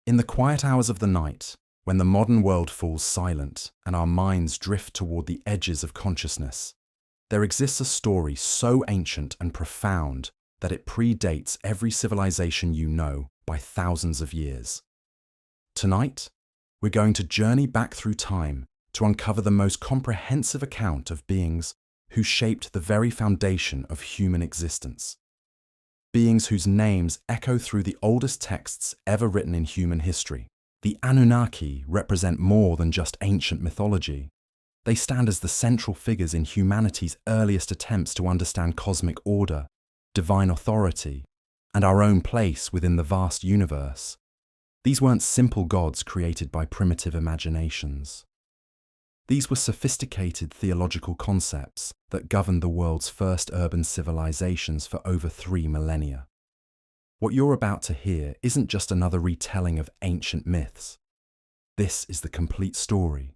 In the quiet hours of the night, when the modern world falls silent and our minds drift toward the edges of consciousness, there exists a story so ancient and profound that it predates every civilization you know by thousands of years. Tonight, we're going to journey back through time to uncover the most comprehensive account of beings who shaped the very foundation of human existence. Beings whose names echo through the oldest texts ever written in human history. The Anunnaki represent more than just ancient mythology. They stand as the central figures in humanity's earliest attempts to understand cosmic order, divine authority, and our own place within the vast universe. These weren't simple gods created by primitive imaginations. These were sophisticated theological concepts that governed the world's first urban civilizations for over 3 millennia. What you're about to hear isn't just another retelling of ancient myths. This is the complete story,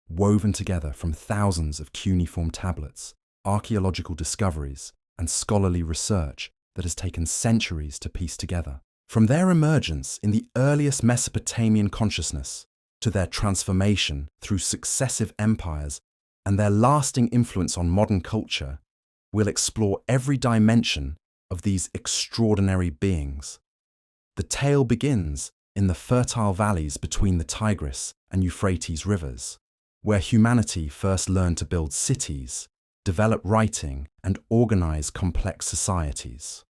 woven together from thousands of cuneiform tablets, archaeological discoveries, and scholarly research that has taken centuries to piece together. From their emergence in the earliest Mesopotamian consciousness to their transformation through successive empires and their lasting influence on modern culture, we'll explore every dimension of these extraordinary beings. The tale begins in the fertile valleys between the Tigris and Euphrates rivers, where humanity first learned to build cities, develop writing, and organize complex societies.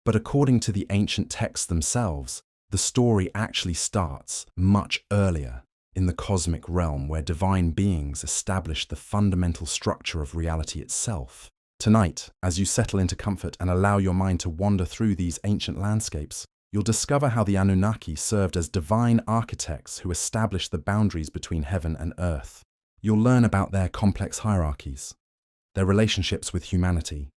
But according to the ancient texts themselves, the story actually starts much earlier, in the cosmic realm where divine beings established the fundamental structure of reality itself. Tonight, as you settle into comfort and allow your mind to wander through these ancient landscapes, you'll discover how the Anunnaki served as divine architects who established the boundaries between heaven and earth. You'll learn about their complex hierarchies, their relationships with humanity,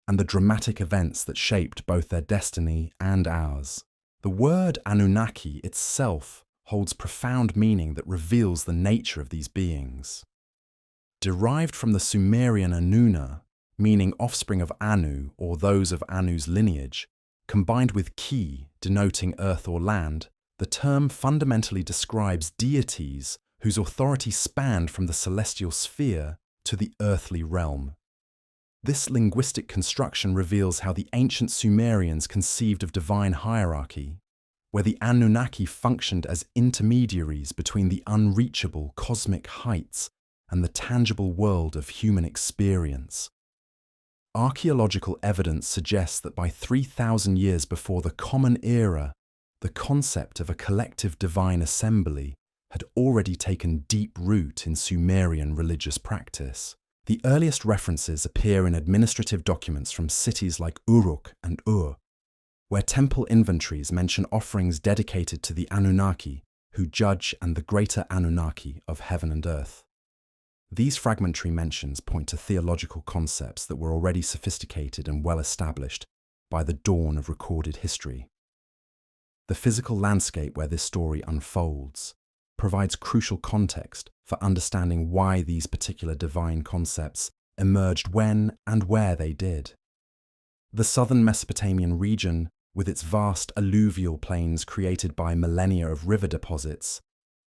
and the dramatic events that shaped both their destiny and ours. The word Anunnaki itself holds profound meaning that reveals the nature of these beings. Derived from the Sumerian Anunna, meaning offspring of Anu or those of Anu's lineage, combined with Ki, denoting earth or land, the term fundamentally describes deities whose authority spanned from the celestial sphere to the earthly realm. This linguistic construction reveals how the ancient Sumerians conceived of divine hierarchy, where the Anunnaki functioned as intermediaries between the unreachable cosmic heights and the tangible world of human experience. Archaeological evidence suggests that by 3,000 years before the Common Era, the concept of a collective divine assembly had already taken deep root in Sumerian religious practice. The earliest references appear in administrative documents from cities like Uruk and Ur, where temple inventories mention offerings dedicated to the Anunnaki, who judge, and the greater Anunnaki of heaven and earth. These fragmentary mentions point to theological concepts that were already sophisticated and well established by the dawn of recorded history. The physical landscape where this story unfolds provides crucial context for understanding why these particular divine concepts emerged when and where they did. The southern Mesopotamian region, with its vast alluvial plains created by millennia of river deposits,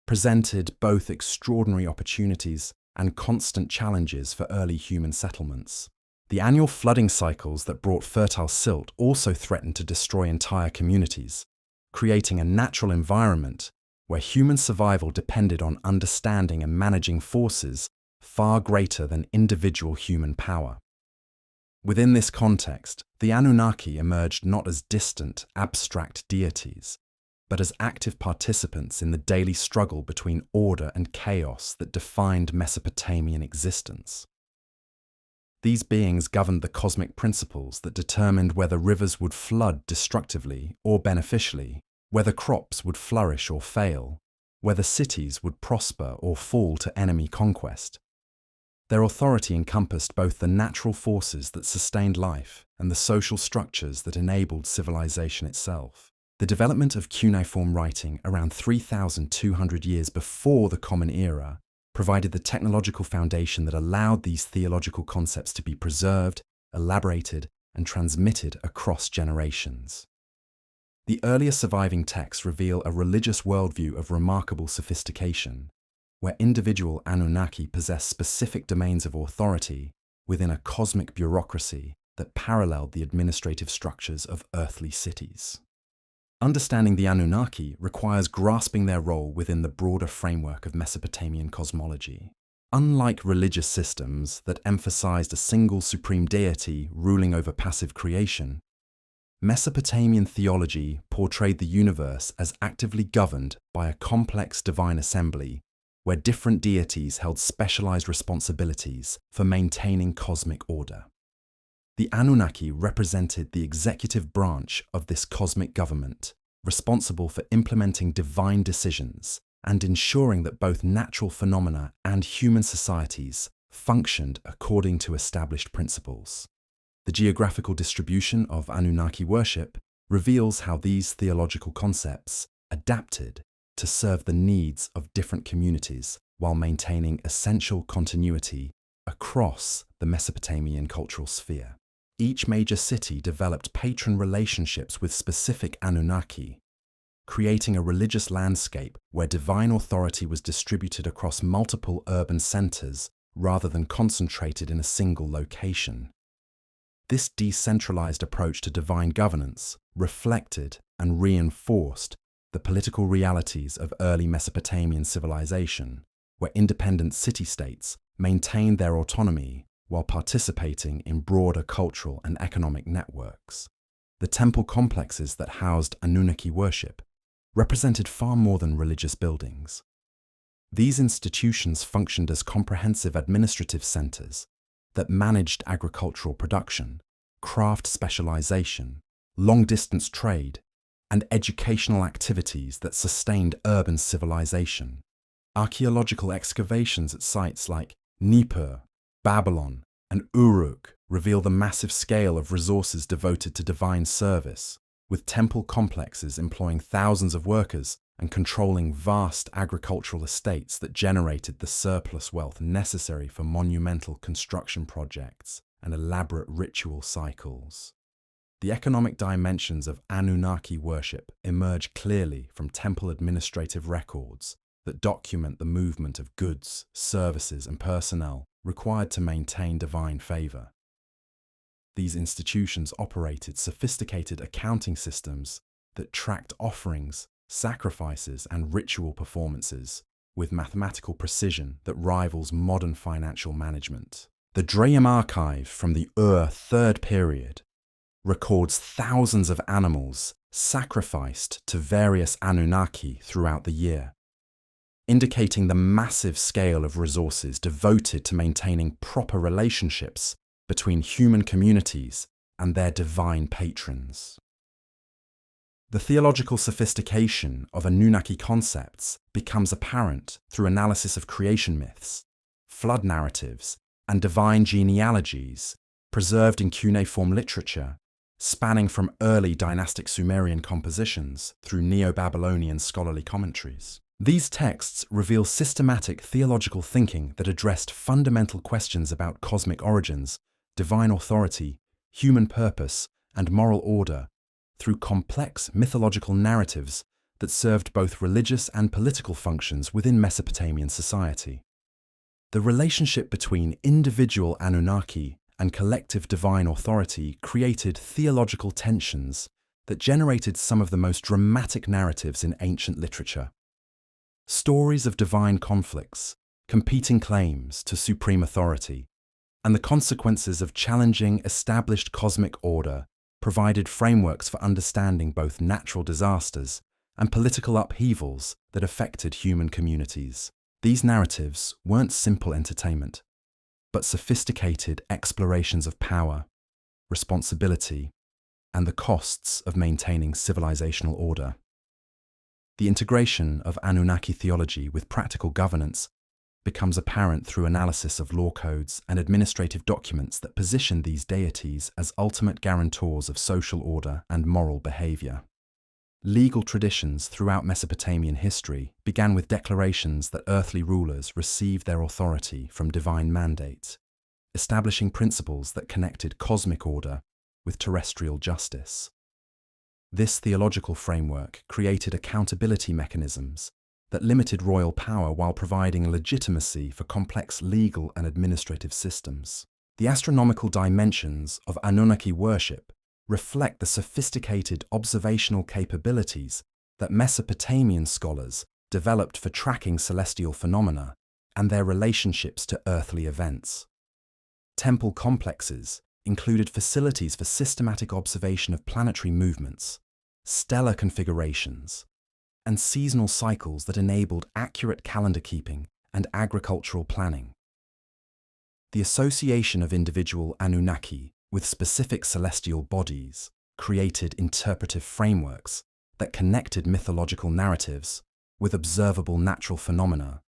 presented both extraordinary opportunities and constant challenges for early human settlements. The annual flooding cycles that brought fertile silt also threatened to destroy entire communities, creating a natural environment where human survival depended on understanding and managing forces far greater than individual human power. Within this context, the Anunnaki emerged not as distant, abstract deities, but as active participants in the daily struggle between order and chaos that defined Mesopotamian existence. These beings governed the cosmic principles that determined whether rivers would flood destructively or beneficially, whether crops would flourish or fail, whether cities would prosper or fall to enemy conquest. Their authority encompassed both the natural forces that sustained life and the social structures that enabled civilization itself. The development of cuneiform writing around 3,200 years before the Common Era provided the technological foundation that allowed these theological concepts to be preserved, elaborated, and transmitted across generations. The earliest surviving texts reveal a religious worldview of remarkable sophistication, where individual Anunnaki possess specific domains of authority within a cosmic bureaucracy that paralleled the administrative structures of earthly cities. Understanding the Anunnaki requires grasping their role within the broader framework of Mesopotamian cosmology. Unlike religious systems that emphasized a single supreme deity ruling over passive creation, Mesopotamian theology portrayed the universe as actively governed by a complex divine assembly where different deities held specialized responsibilities for maintaining cosmic order. The Anunnaki represented the executive branch of this cosmic government, responsible for implementing divine decisions and ensuring that both natural phenomena and human societies functioned according to established principles. The geographical distribution of Anunnaki worship reveals how these theological concepts adapted to serve the needs of different communities while maintaining essential continuity across the Mesopotamian cultural sphere. Each major city developed patron relationships with specific Anunnaki, creating a religious landscape where divine authority was distributed across multiple urban centers rather than concentrated in a single location. This decentralized approach to divine governance reflected and reinforced the political realities of early Mesopotamian civilization, where independent city-states maintained their autonomy while participating in broader cultural and economic networks. The temple complexes that housed Anunnaki worship represented far more than religious buildings. These institutions functioned as comprehensive administrative centers that managed agricultural production, craft specialization, long-distance trade, and educational activities that sustained urban civilization. Archaeological excavations at sites like Nippur, Babylon, and Uruk reveal the massive scale of resources devoted to divine service, with temple complexes employing thousands of workers and controlling vast agricultural estates that generated the surplus wealth necessary for monumental construction projects and elaborate ritual cycles. The economic dimensions of Anunnaki worship emerge clearly from temple administrative records that document the movement of goods, services, and personnel required to maintain divine favor. These institutions operated sophisticated accounting systems that tracked offerings, sacrifices, and ritual performances with mathematical precision that rivals modern financial management. The Drayam archive from the Third period records thousands of animals sacrificed to various Anunnaki throughout the year, indicating the massive scale of resources devoted to maintaining proper relationships between human communities and their divine patrons. The theological sophistication of Anunnaki concepts becomes apparent through analysis of creation myths, flood narratives, and divine genealogies preserved in cuneiform literature, spanning from early dynastic Sumerian compositions through Neo-Babylonian scholarly commentaries. These texts reveal systematic theological thinking that addressed fundamental questions about cosmic origins, divine authority, human purpose, and moral order through complex mythological narratives that served both religious and political functions within Mesopotamian society. The relationship between individual Anunnaki and collective divine authority created theological tensions that generated some of the most dramatic narratives in ancient literature. Stories of divine conflicts, competing claims to supreme authority, and the consequences of challenging established cosmic order provided frameworks for understanding both natural disasters and political upheavals that affected human communities. These narratives weren't simple entertainment, but sophisticated explorations of power, responsibility, and the costs of maintaining civilizational order. The integration of Anunnaki theology with practical governance becomes apparent through analysis of law codes and administrative documents that position these deities as ultimate guarantors of social order and moral behavior. Legal traditions throughout Mesopotamian history began with declarations that earthly rulers received their authority from divine mandate, establishing principles that connected cosmic order with terrestrial justice. This theological framework created accountability mechanisms that limited royal power while providing legitimacy for complex legal and administrative systems. The astronomical dimensions of Anunnaki worship reflect the sophisticated observational capabilities that Mesopotamian scholars developed for tracking celestial phenomena and their relationships to earthly events. Temple complexes included facilities for systematic observation of planetary movements, stellar configurations, and seasonal cycles that enabled accurate calendar keeping and agricultural planning. The association of individual Anunnaki with specific celestial bodies created interpretive frameworks that connected mythological narratives with observable natural phenomena,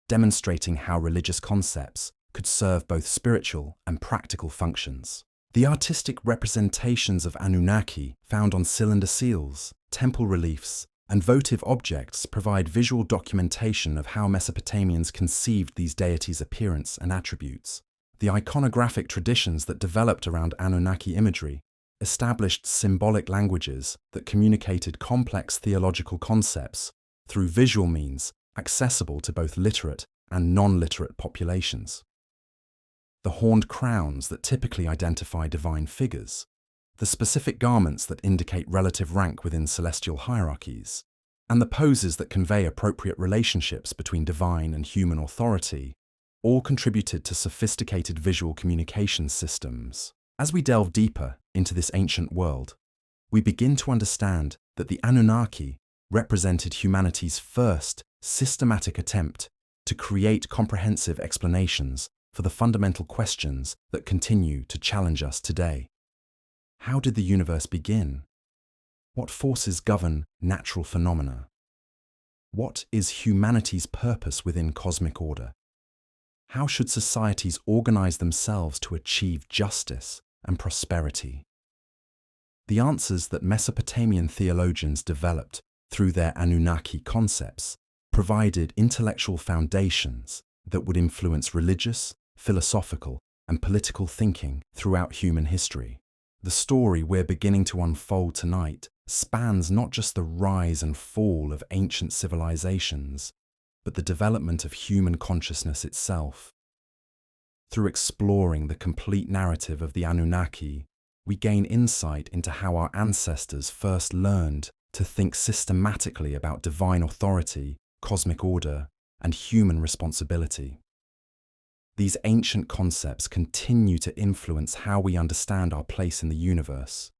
demonstrating how religious concepts could serve both spiritual and practical functions. The artistic representations of Anunnaki found on cylinder seals, temple reliefs, and votive objects provide visual documentation of how Mesopotamians conceived these deities' appearance and attributes. The iconographic traditions that developed around Anunnaki imagery established symbolic languages that communicated complex theological concepts through visual means accessible to both literate and non-literate populations. The horned crowns that typically identify divine figures, the specific garments that indicate relative rank within celestial hierarchies, and the poses that convey appropriate relationships between divine and human authority all contributed to sophisticated visual communication systems. As we delve deeper into this ancient world, we begin to understand that the Anunnaki represented humanity's first systematic attempt to create comprehensive explanations for the fundamental questions that continue to challenge us today. How did the universe begin? What forces govern natural phenomena? What is humanity's purpose within cosmic order? How should societies organize themselves to achieve justice and prosperity? The answers that Mesopotamian theologians developed through their Anunnaki concepts provided intellectual foundations that would influence religious, philosophical, and political thinking throughout human history. The story we're beginning to unfold tonight spans not just the rise and fall of ancient civilizations, but the development of human consciousness itself. Through exploring the complete narrative of the Anunnaki, we gain insight into how our ancestors first learned to think systematically about divine authority, cosmic order, and human responsibility. These ancient concepts continue to influence how we understand our place in the universe,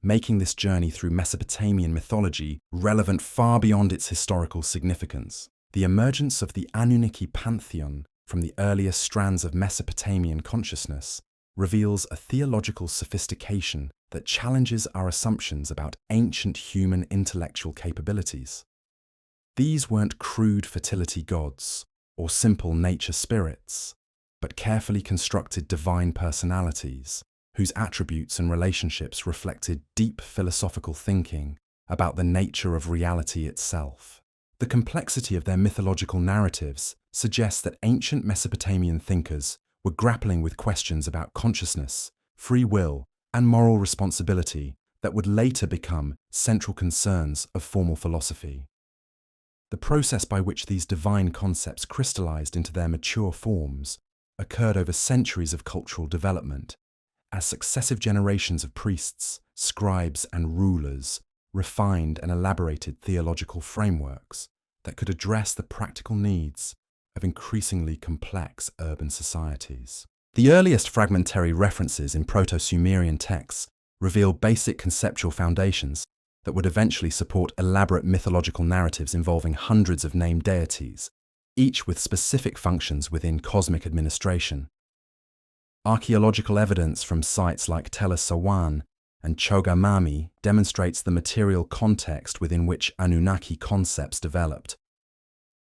making this journey through Mesopotamian mythology relevant far beyond its historical significance. The emergence of the Anunnaki pantheon from the earliest strands of Mesopotamian consciousness reveals a theological sophistication that challenges our assumptions about ancient human intellectual capabilities. These weren't crude fertility gods or simple nature spirits, but carefully constructed divine personalities whose attributes and relationships reflected deep philosophical thinking about the nature of reality itself. The complexity of their mythological narratives suggests that ancient Mesopotamian thinkers were grappling with questions about consciousness, free will, and moral responsibility that would later become central concerns of formal philosophy. The process by which these divine concepts crystallized into their mature forms occurred over centuries of cultural development, as successive generations of priests, scribes, and rulers refined and elaborated theological frameworks that could address the practical needs of increasingly complex urban societies. The earliest fragmentary references in Proto-Sumerian texts reveal basic conceptual foundations that would eventually support elaborate mythological narratives involving hundreds of named deities, each with specific functions within cosmic administration. Archaeological evidence from sites like Tel Aswan and Chogamami demonstrates the material context within which Anunnaki concepts developed,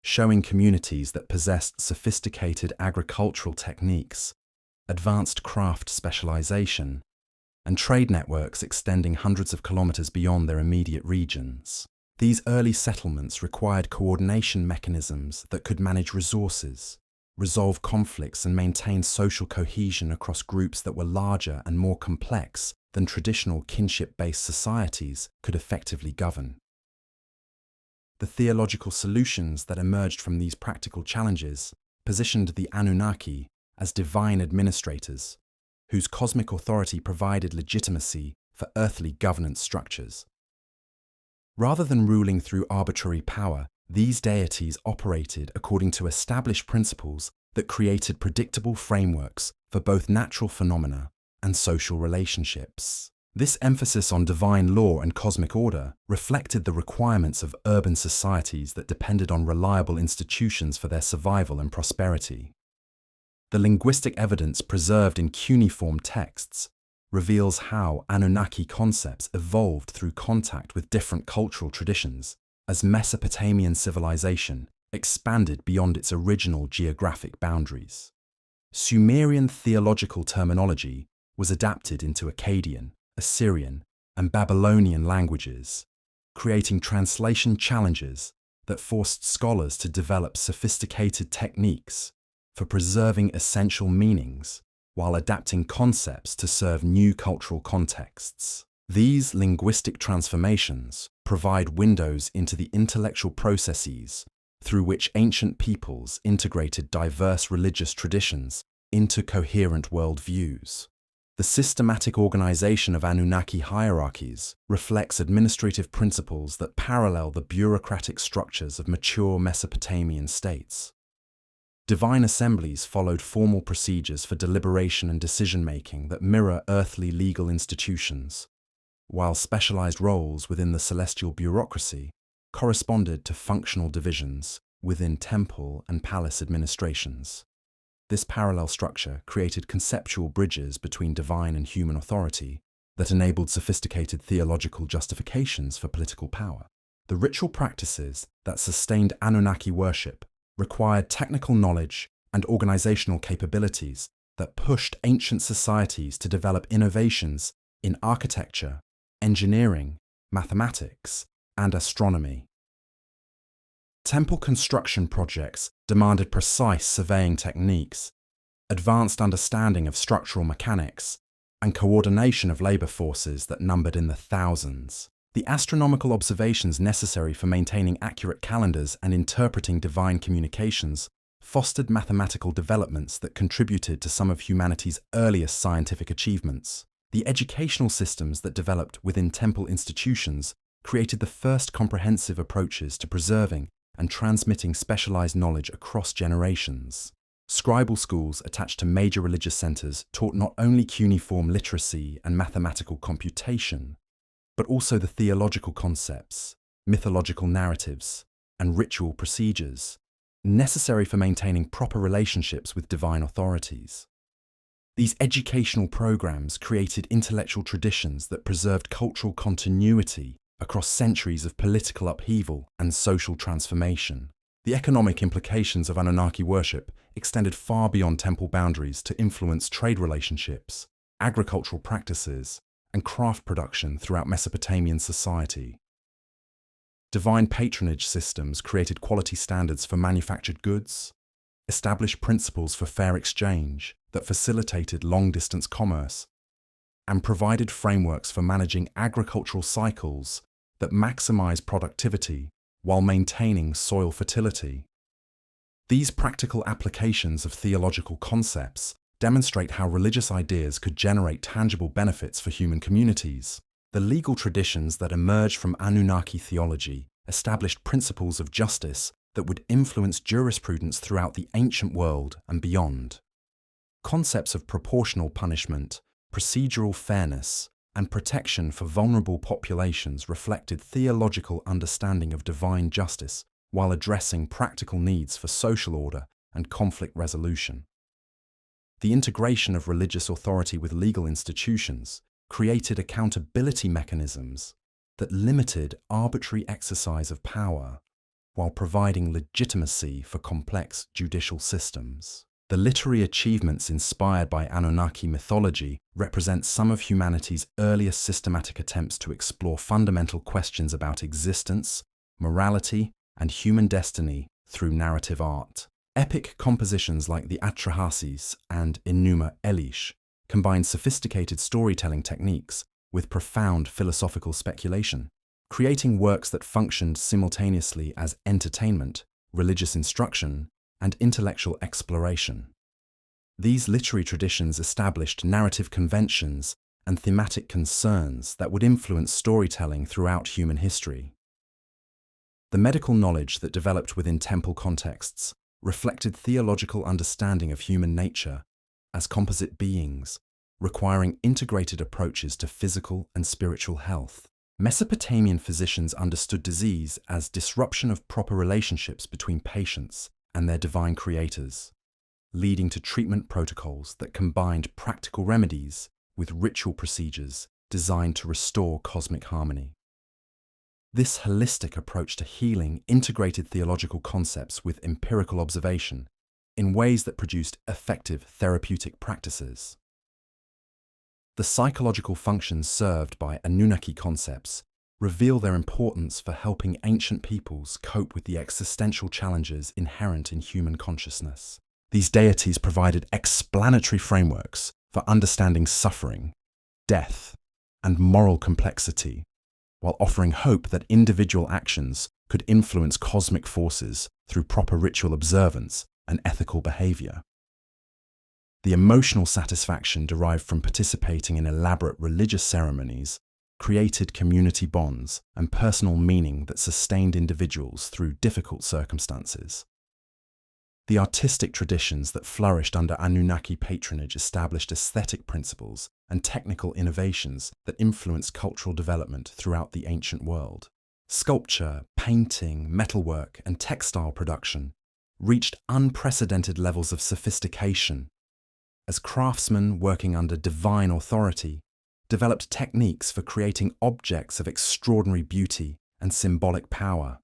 showing communities that possessed sophisticated agricultural techniques, advanced craft specialization, and trade networks extending hundreds of kilometers beyond their immediate regions. These early settlements required coordination mechanisms that could manage resources, resolve conflicts, and maintain social cohesion across groups that were larger and more complex than traditional kinship-based societies could effectively govern. The theological solutions that emerged from these practical challenges positioned the Anunnaki as divine administrators, whose cosmic authority provided legitimacy for earthly governance structures. Rather than ruling through arbitrary power, these deities operated according to established principles that created predictable frameworks for both natural phenomena and social relationships. This emphasis on divine law and cosmic order reflected the requirements of urban societies that depended on reliable institutions for their survival and prosperity. The linguistic evidence preserved in cuneiform texts reveals how Anunnaki concepts evolved through contact with different cultural traditions as Mesopotamian civilization expanded beyond its original geographic boundaries. Sumerian theological terminology was adapted into Akkadian, Assyrian, and Babylonian languages, creating translation challenges that forced scholars to develop sophisticated techniques for preserving essential meanings while adapting concepts to serve new cultural contexts. These linguistic transformations provide windows into the intellectual processes through which ancient peoples integrated diverse religious traditions into coherent worldviews. The systematic organization of Anunnaki hierarchies reflects administrative principles that parallel the bureaucratic structures of mature Mesopotamian states. Divine assemblies followed formal procedures for deliberation and decision-making that mirror earthly legal institutions, while specialized roles within the celestial bureaucracy corresponded to functional divisions within temple and palace administrations. This parallel structure created conceptual bridges between divine and human authority that enabled sophisticated theological justifications for political power. The ritual practices that sustained Anunnaki worship required technical knowledge and organizational capabilities that pushed ancient societies to develop innovations in architecture, engineering, mathematics, and astronomy. Temple construction projects demanded precise surveying techniques, advanced understanding of structural mechanics, and coordination of labor forces that numbered in the thousands. The astronomical observations necessary for maintaining accurate calendars and interpreting divine communications fostered mathematical developments that contributed to some of humanity's earliest scientific achievements. The educational systems that developed within temple institutions created the first comprehensive approaches to preserving and transmitting specialized knowledge across generations. Scribal schools attached to major religious centers taught not only cuneiform literacy and mathematical computation, but also the theological concepts, mythological narratives, and ritual procedures necessary for maintaining proper relationships with divine authorities. These educational programs created intellectual traditions that preserved cultural continuity across centuries of political upheaval and social transformation. The economic implications of Anunnaki worship extended far beyond temple boundaries to influence trade relationships, agricultural practices, and craft production throughout Mesopotamian society. Divine patronage systems created quality standards for manufactured goods, established principles for fair exchange that facilitated long-distance commerce, and provided frameworks for managing agricultural cycles that maximize productivity while maintaining soil fertility. These practical applications of theological concepts demonstrate how religious ideas could generate tangible benefits for human communities. The legal traditions that emerged from Anunnaki theology established principles of justice that would influence jurisprudence throughout the ancient world and beyond. Concepts of proportional punishment, procedural fairness, and protection for vulnerable populations reflected theological understanding of divine justice while addressing practical needs for social order and conflict resolution. The integration of religious authority with legal institutions created accountability mechanisms that limited arbitrary exercise of power while providing legitimacy for complex judicial systems. The literary achievements inspired by Anunnaki mythology represent some of humanity's earliest systematic attempts to explore fundamental questions about existence, morality, and human destiny through narrative art. Epic compositions like the hierarchies and Enuma Elish combine sophisticated storytelling techniques with profound philosophical speculation, creating works that functioned simultaneously as entertainment, religious instruction, and intellectual exploration. These literary traditions established narrative conventions and thematic concerns that would influence storytelling throughout human history. The medical knowledge that developed within temple contexts reflected theological understanding of human nature as composite beings, requiring integrated approaches to physical and spiritual health. Mesopotamian physicians understood disease as disruption of proper relationships between patients and their divine creators, leading to treatment protocols that combined practical remedies with ritual procedures designed to restore cosmic harmony. This holistic approach to healing integrated theological concepts with empirical observation in ways that produced effective therapeutic practices. The psychological functions served by Anunnaki concepts reveal their importance for helping ancient peoples cope with the existential challenges inherent in human consciousness. These deities provided explanatory frameworks for understanding suffering, death, and moral complexity, while offering hope that individual actions could influence cosmic forces through proper ritual observance and ethical behavior. The emotional satisfaction derived from participating in elaborate religious ceremonies created community bonds and personal meaning that sustained individuals through difficult circumstances. The artistic traditions that flourished under Anunnaki patronage established aesthetic principles and technical innovations that influenced cultural development throughout the ancient world. Sculpture, painting, metalwork, and textile production reached unprecedented levels of sophistication as craftsmen working under divine authority developed techniques for creating objects of extraordinary beauty and symbolic power.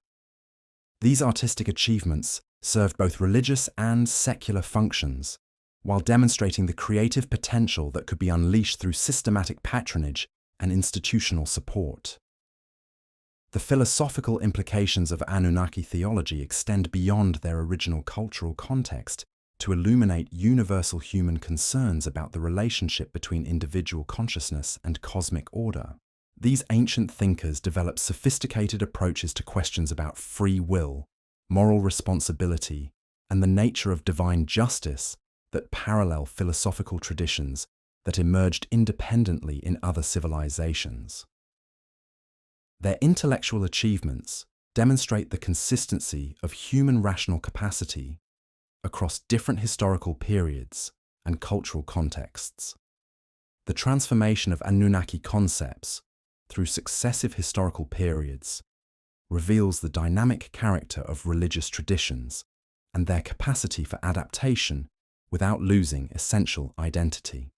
These artistic achievements served both religious and secular functions, while demonstrating the creative potential that could be unleashed through systematic patronage and institutional support. The philosophical implications of Anunnaki theology extend beyond their original cultural context to illuminate universal human concerns about the relationship between individual consciousness and cosmic order. These ancient thinkers developed sophisticated approaches to questions about free will, moral responsibility, and the nature of divine justice that parallel philosophical traditions that emerged independently in other civilizations. Their intellectual achievements demonstrate the consistency of human rational capacity across different historical periods and cultural contexts. The transformation of Anunnaki concepts through successive historical periods reveals the dynamic character of religious traditions and their capacity for adaptation without losing essential identity.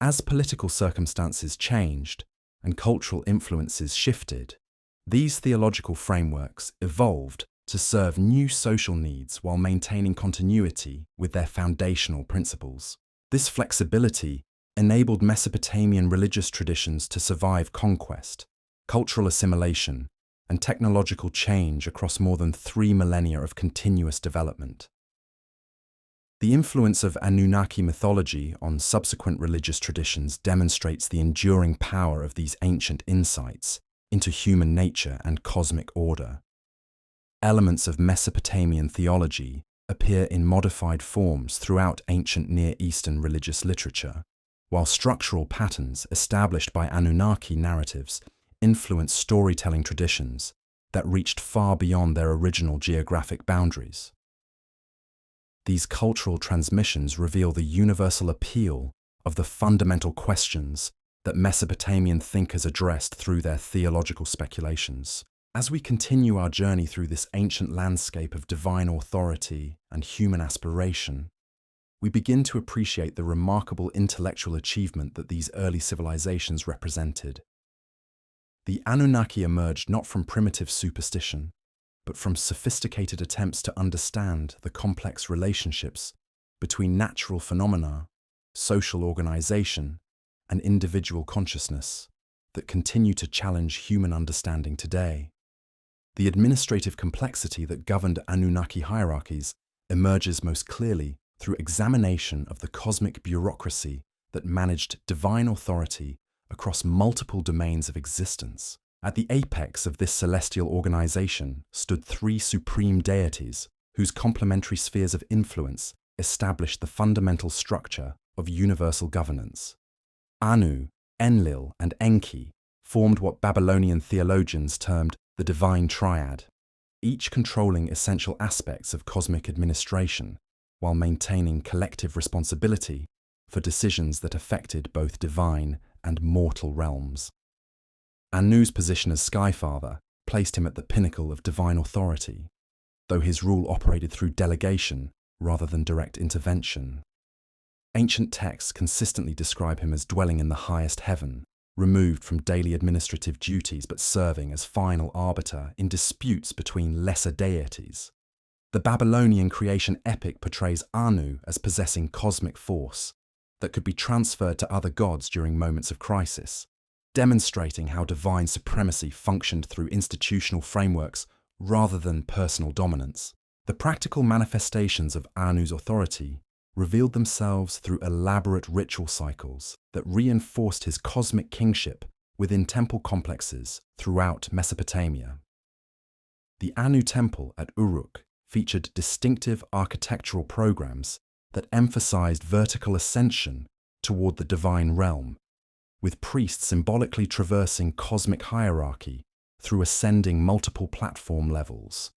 As political circumstances changed and cultural influences shifted, these theological frameworks evolved to serve new social needs while maintaining continuity with their foundational principles. This flexibility enabled Mesopotamian religious traditions to survive conquest, cultural assimilation, and technological change across more than 3 millennia of continuous development. The influence of Anunnaki mythology on subsequent religious traditions demonstrates the enduring power of these ancient insights into human nature and cosmic order. Elements of Mesopotamian theology appear in modified forms throughout ancient Near Eastern religious literature, while structural patterns established by Anunnaki narratives influence storytelling traditions that reached far beyond their original geographic boundaries. These cultural transmissions reveal the universal appeal of the fundamental questions that Mesopotamian thinkers addressed through their theological speculations. As we continue our journey through this ancient landscape of divine authority and human aspiration, we begin to appreciate the remarkable intellectual achievement that these early civilizations represented. The Anunnaki emerged not from primitive superstition, but from sophisticated attempts to understand the complex relationships between natural phenomena, social organization, and individual consciousness that continue to challenge human understanding today. The administrative complexity that governed Anunnaki hierarchies emerges most clearly through examination of the cosmic bureaucracy that managed divine authority across multiple domains of existence. At the apex of this celestial organization stood three supreme deities whose complementary spheres of influence established the fundamental structure of universal governance. Anu, Enlil, and Enki formed what Babylonian theologians termed the divine triad, each controlling essential aspects of cosmic administration while maintaining collective responsibility for decisions that affected both divine and mortal realms. Anu's position as Skyfather placed him at the pinnacle of divine authority, though his rule operated through delegation rather than direct intervention. Ancient texts consistently describe him as dwelling in the highest heaven, removed from daily administrative duties but serving as final arbiter in disputes between lesser deities. The Babylonian creation epic portrays Anu as possessing cosmic force that could be transferred to other gods during moments of crisis, demonstrating how divine supremacy functioned through institutional frameworks rather than personal dominance. The practical manifestations of Anu's authority revealed themselves through elaborate ritual cycles that reinforced his cosmic kingship within temple complexes throughout Mesopotamia. The Anu temple at Uruk featured distinctive architectural programs that emphasized vertical ascension toward the divine realm, with priests symbolically traversing cosmic hierarchy through ascending multiple platform levels.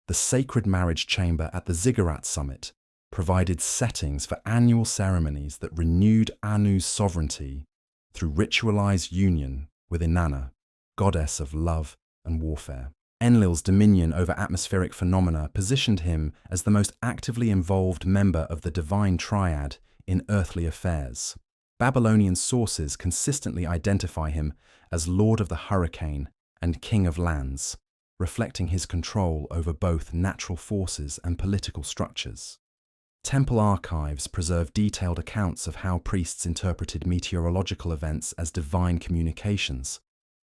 The sacred marriage chamber at the Ziggurat summit provided settings for annual ceremonies that renewed Anu's sovereignty through ritualized union with Inanna, goddess of love and warfare. Enlil's dominion over atmospheric phenomena positioned him as the most actively involved member of the divine triad in earthly affairs. Babylonian sources consistently identify him as Lord of the Hurricane and King of Lands, reflecting his control over both natural forces and political structures. Temple archives preserve detailed accounts of how priests interpreted meteorological events as divine communications,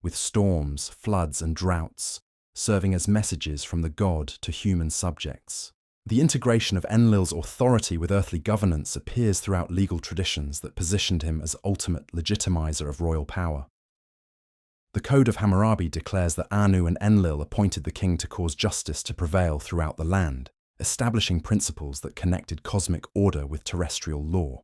with storms, floods, and droughts serving as messages from the god to human subjects. The integration of Enlil's authority with earthly governance appears throughout legal traditions that positioned him as ultimate legitimizer of royal power. The Code of Hammurabi declares that Anu and Enlil appointed the king to cause justice to prevail throughout the land, establishing principles that connected cosmic order with terrestrial law.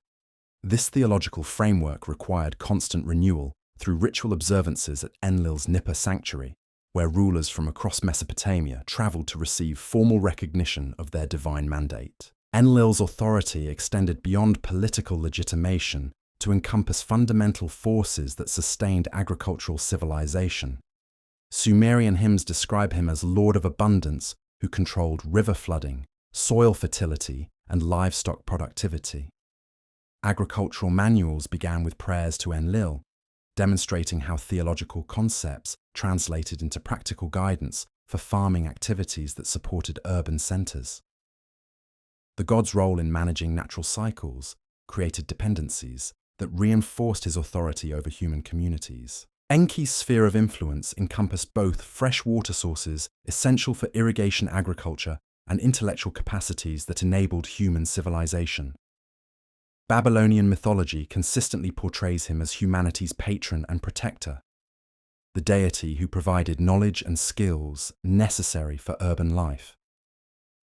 This theological framework required constant renewal through ritual observances at Enlil's Nippur sanctuary, where rulers from across Mesopotamia traveled to receive formal recognition of their divine mandate. Enlil's authority extended beyond political legitimation to encompass fundamental forces that sustained agricultural civilization. Sumerian hymns describe him as Lord of Abundance who controlled river flooding, soil fertility, and livestock productivity. Agricultural manuals began with prayers to Enlil, demonstrating how theological concepts translated into practical guidance for farming activities that supported urban centers. The god's role in managing natural cycles created dependencies that reinforced his authority over human communities. Enki's sphere of influence encompassed both fresh water sources essential for irrigation agriculture and intellectual capacities that enabled human civilization. Babylonian mythology consistently portrays him as humanity's patron and protector, the deity who provided knowledge and skills necessary for urban life.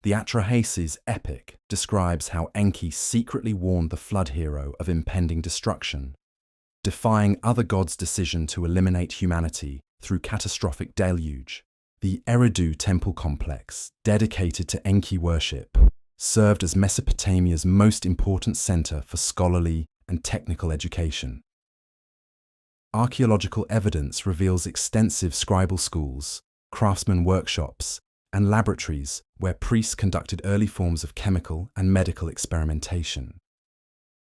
The Atrahasis epic describes how Enki secretly warned the flood hero of impending destruction, defying other gods' decision to eliminate humanity through catastrophic deluge. The Eridu temple complex, dedicated to Enki worship, served as Mesopotamia's most important center for scholarly and technical education. Archaeological evidence reveals extensive scribal schools, craftsman workshops, and laboratories where priests conducted early forms of chemical and medical experimentation.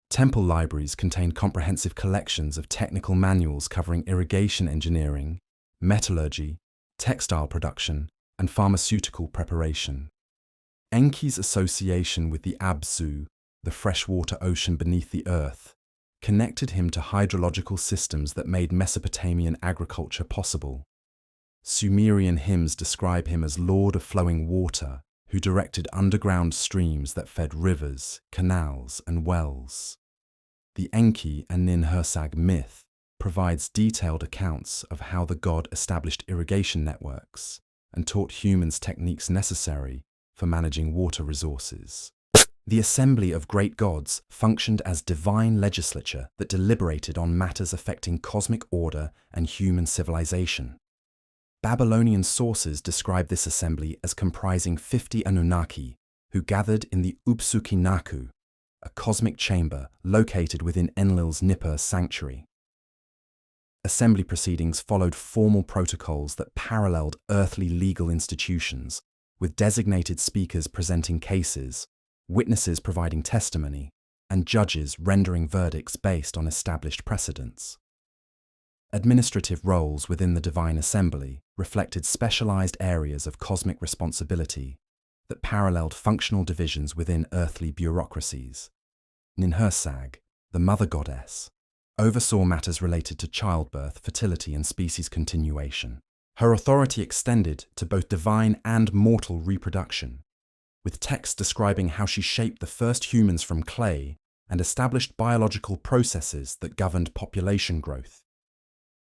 Temple libraries contain comprehensive collections of technical manuals covering irrigation engineering, metallurgy, textile production, and pharmaceutical preparation. Enki's association with the Abzu, the freshwater ocean beneath the earth, connected him to hydrological systems that made Mesopotamian agriculture possible. Sumerian hymns describe him as Lord of Flowing Water, who directed underground streams that fed rivers, canals, and wells. The Enki and Nin-Hersag myth provides detailed accounts of how the god established irrigation networks and taught humans techniques necessary for managing water resources. The assembly of great gods functioned as divine legislature that deliberated on matters affecting cosmic order and human civilization. Babylonian sources describe this assembly as comprising 50 Anunnaki who gathered in the Upsukinaku, a cosmic chamber located within Enlil's Nippur sanctuary. Assembly proceedings followed formal protocols that paralleled earthly legal institutions, with designated speakers presenting cases, witnesses providing testimony, and judges rendering verdicts based on established precedents. Administrative roles within the Divine Assembly reflected specialized areas of cosmic responsibility that paralleled functional divisions within earthly bureaucracies. Ninhursag, the mother goddess, oversaw matters related to childbirth, fertility, and species continuation. Her authority extended to both divine and mortal reproduction, with texts describing how she shaped the first humans from clay and established biological processes that governed population growth.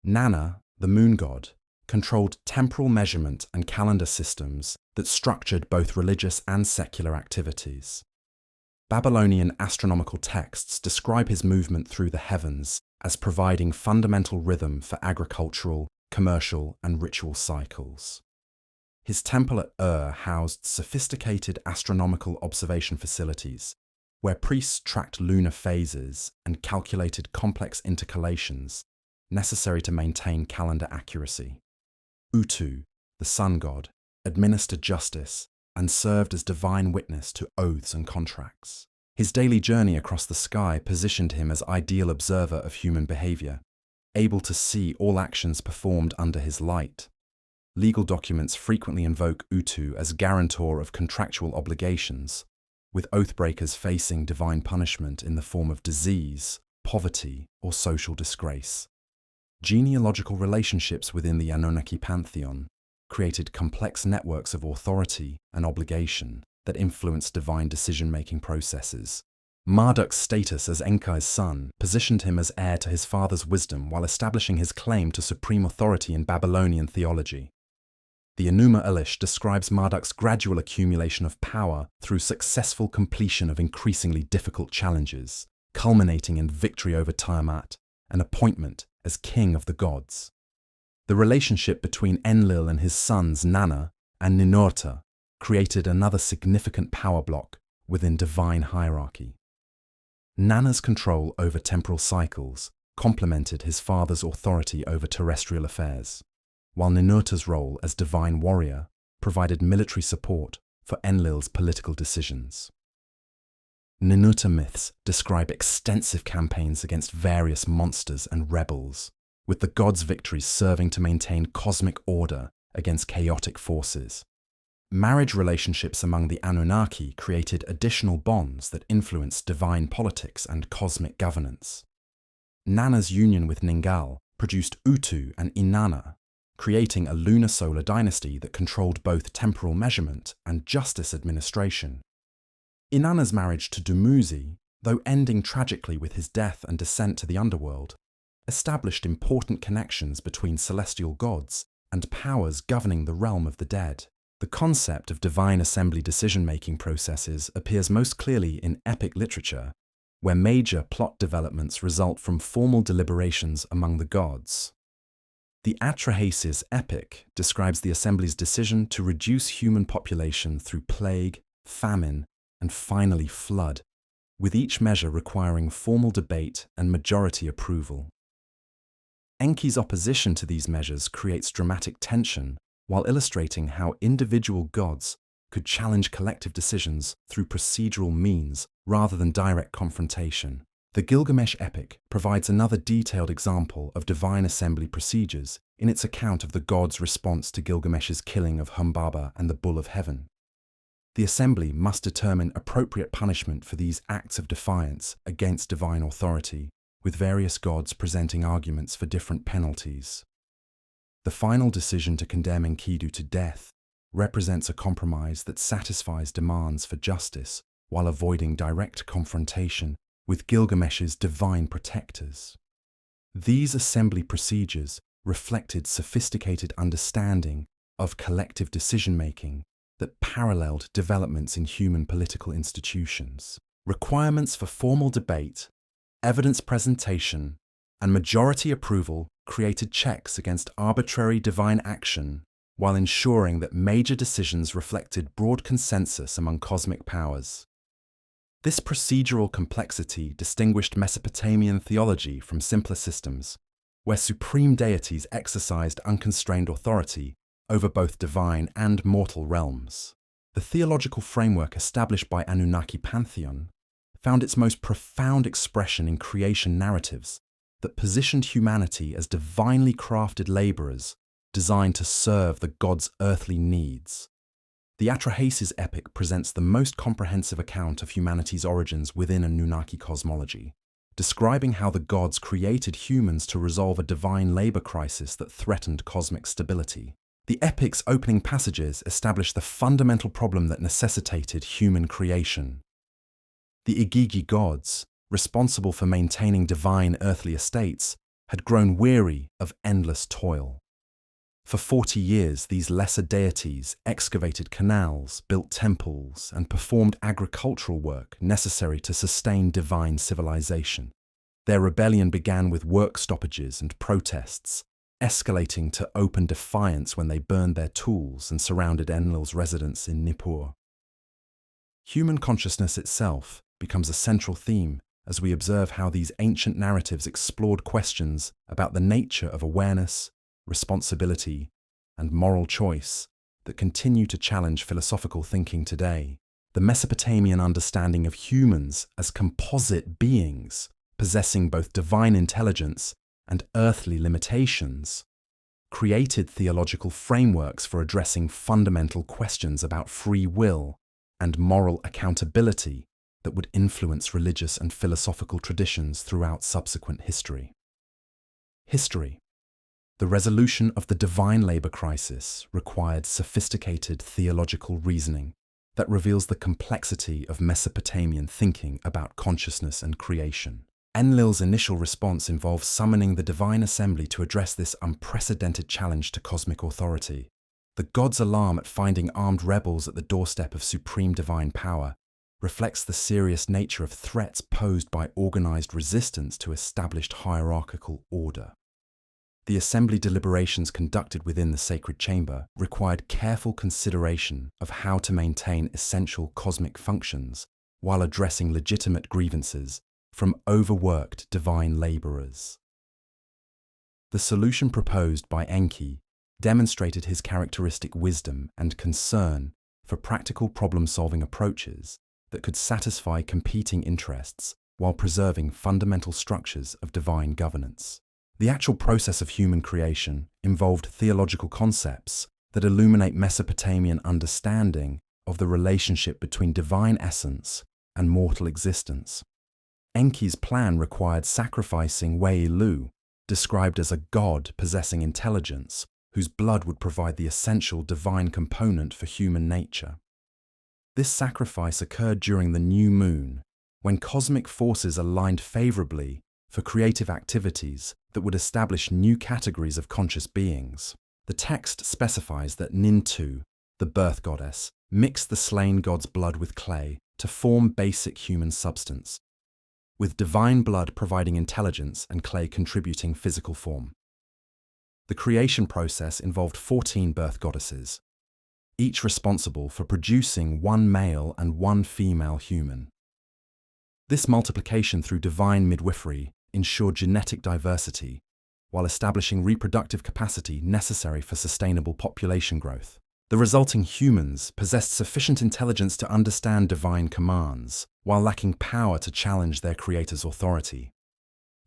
Nana, the moon god, controlled temporal measurement and calendar systems that structured both religious and secular activities. Babylonian astronomical texts describe his movement through the heavens as providing fundamental rhythm for agricultural, commercial, and ritual cycles. His temple at Ur housed sophisticated astronomical observation facilities, where priests tracked lunar phases and calculated complex intercalations necessary to maintain calendar accuracy. Utu, the sun god, administered justice and served as divine witness to oaths and contracts. His daily journey across the sky positioned him as ideal observer of human behavior, able to see all actions performed under his light. Legal documents frequently invoke Utu as guarantor of contractual obligations, with oathbreakers facing divine punishment in the form of disease, poverty, or social disgrace. Genealogical relationships within the Anunnaki pantheon created complex networks of authority and obligation that influenced divine decision-making processes. Marduk's status as Enkai's son positioned him as heir to his father's wisdom while establishing his claim to supreme authority in Babylonian theology. The Enuma Elish describes Marduk's gradual accumulation of power through successful completion of increasingly difficult challenges, culminating in victory over Tiamat and appointment as king of the gods. The relationship between Enlil and his sons Nana and Ninurta created another significant power block within divine hierarchy. Nana's control over temporal cycles complemented his father's authority over terrestrial affairs, while Ninurta's role as divine warrior provided military support for Enlil's political decisions. Ninurta myths describe extensive campaigns against various monsters and rebels, with the gods' victories serving to maintain cosmic order against chaotic forces. Marriage relationships among the Anunnaki created additional bonds that influenced divine politics and cosmic governance. Nana's union with Ningal produced Utu and Inanna, creating a lunar-solar dynasty that controlled both temporal measurement and justice administration. Inanna's marriage to Dumuzi, though ending tragically with his death and descent to the underworld, established important connections between celestial gods and powers governing the realm of the dead. The concept of divine assembly decision-making processes appears most clearly in epic literature, where major plot developments result from formal deliberations among the gods. The Atrahasis epic describes the assembly's decision to reduce human population through plague, famine, and finally flood, with each measure requiring formal debate and majority approval. Enki's opposition to these measures creates dramatic tension, while illustrating how individual gods could challenge collective decisions through procedural means rather than direct confrontation. The Gilgamesh epic provides another detailed example of divine assembly procedures in its account of the gods' response to Gilgamesh's killing of Humbaba and the Bull of Heaven. The assembly must determine appropriate punishment for these acts of defiance against divine authority, with various gods presenting arguments for different penalties. The final decision to condemn Enkidu to death represents a compromise that satisfies demands for justice while avoiding direct confrontation with Gilgamesh's divine protectors. These assembly procedures reflected sophisticated understanding of collective decision-making that paralleled developments in human political institutions. Requirements for formal debate, evidence presentation, and majority approval created checks against arbitrary divine action while ensuring that major decisions reflected broad consensus among cosmic powers. This procedural complexity distinguished Mesopotamian theology from simpler systems, where supreme deities exercised unconstrained authority over both divine and mortal realms. The theological framework established by Anunnaki pantheon found its most profound expression in creation narratives that positioned humanity as divinely crafted laborers designed to serve the gods' earthly needs. The Atrahasis epic presents the most comprehensive account of humanity's origins within Anunnaki cosmology, describing how the gods created humans to resolve a divine labor crisis that threatened cosmic stability. The epic's opening passages establish the fundamental problem that necessitated human creation. The Igigi gods, responsible for maintaining divine earthly estates, had grown weary of endless toil. For 40 years, these lesser deities excavated canals, built temples, and performed agricultural work necessary to sustain divine civilization. Their rebellion began with work stoppages and protests, escalating to open defiance when they burned their tools and surrounded Enlil's residence in Nippur. Human consciousness itself becomes a central theme as we observe how these ancient narratives explored questions about the nature of awareness, responsibility, and moral choice that continue to challenge philosophical thinking today. The Mesopotamian understanding of humans as composite beings, possessing both divine intelligence and earthly limitations, created theological frameworks for addressing fundamental questions about free will and moral accountability that would influence religious and philosophical traditions throughout subsequent history. History. The resolution of the divine labor crisis required sophisticated theological reasoning that reveals the complexity of Mesopotamian thinking about consciousness and creation. Enlil's initial response involved summoning the divine assembly to address this unprecedented challenge to cosmic authority. The gods' alarm at finding armed rebels at the doorstep of supreme divine power reflects the serious nature of threats posed by organized resistance to established hierarchical order. The assembly deliberations conducted within the sacred chamber required careful consideration of how to maintain essential cosmic functions while addressing legitimate grievances from overworked divine laborers. The solution proposed by Enki demonstrated his characteristic wisdom and concern for practical problem-solving approaches that could satisfy competing interests while preserving fundamental structures of divine governance. The actual process of human creation involved theological concepts that illuminate Mesopotamian understanding of the relationship between divine essence and mortal existence. Enki's plan required sacrificing Wei-Lu, described as a god possessing intelligence, whose blood would provide the essential divine component for human nature. This sacrifice occurred during the new moon, when cosmic forces aligned favorably for creative activities that would establish new categories of conscious beings. The text specifies that Nintu, the birth goddess, mixed the slain god's blood with clay to form basic human substance, with divine blood providing intelligence and clay contributing physical form. The creation process involved 14 birth goddesses, each responsible for producing one male and one female human. This multiplication through divine midwifery ensured genetic diversity, while establishing reproductive capacity necessary for sustainable population growth. The resulting humans possessed sufficient intelligence to understand divine commands, while lacking power to challenge their creator's authority.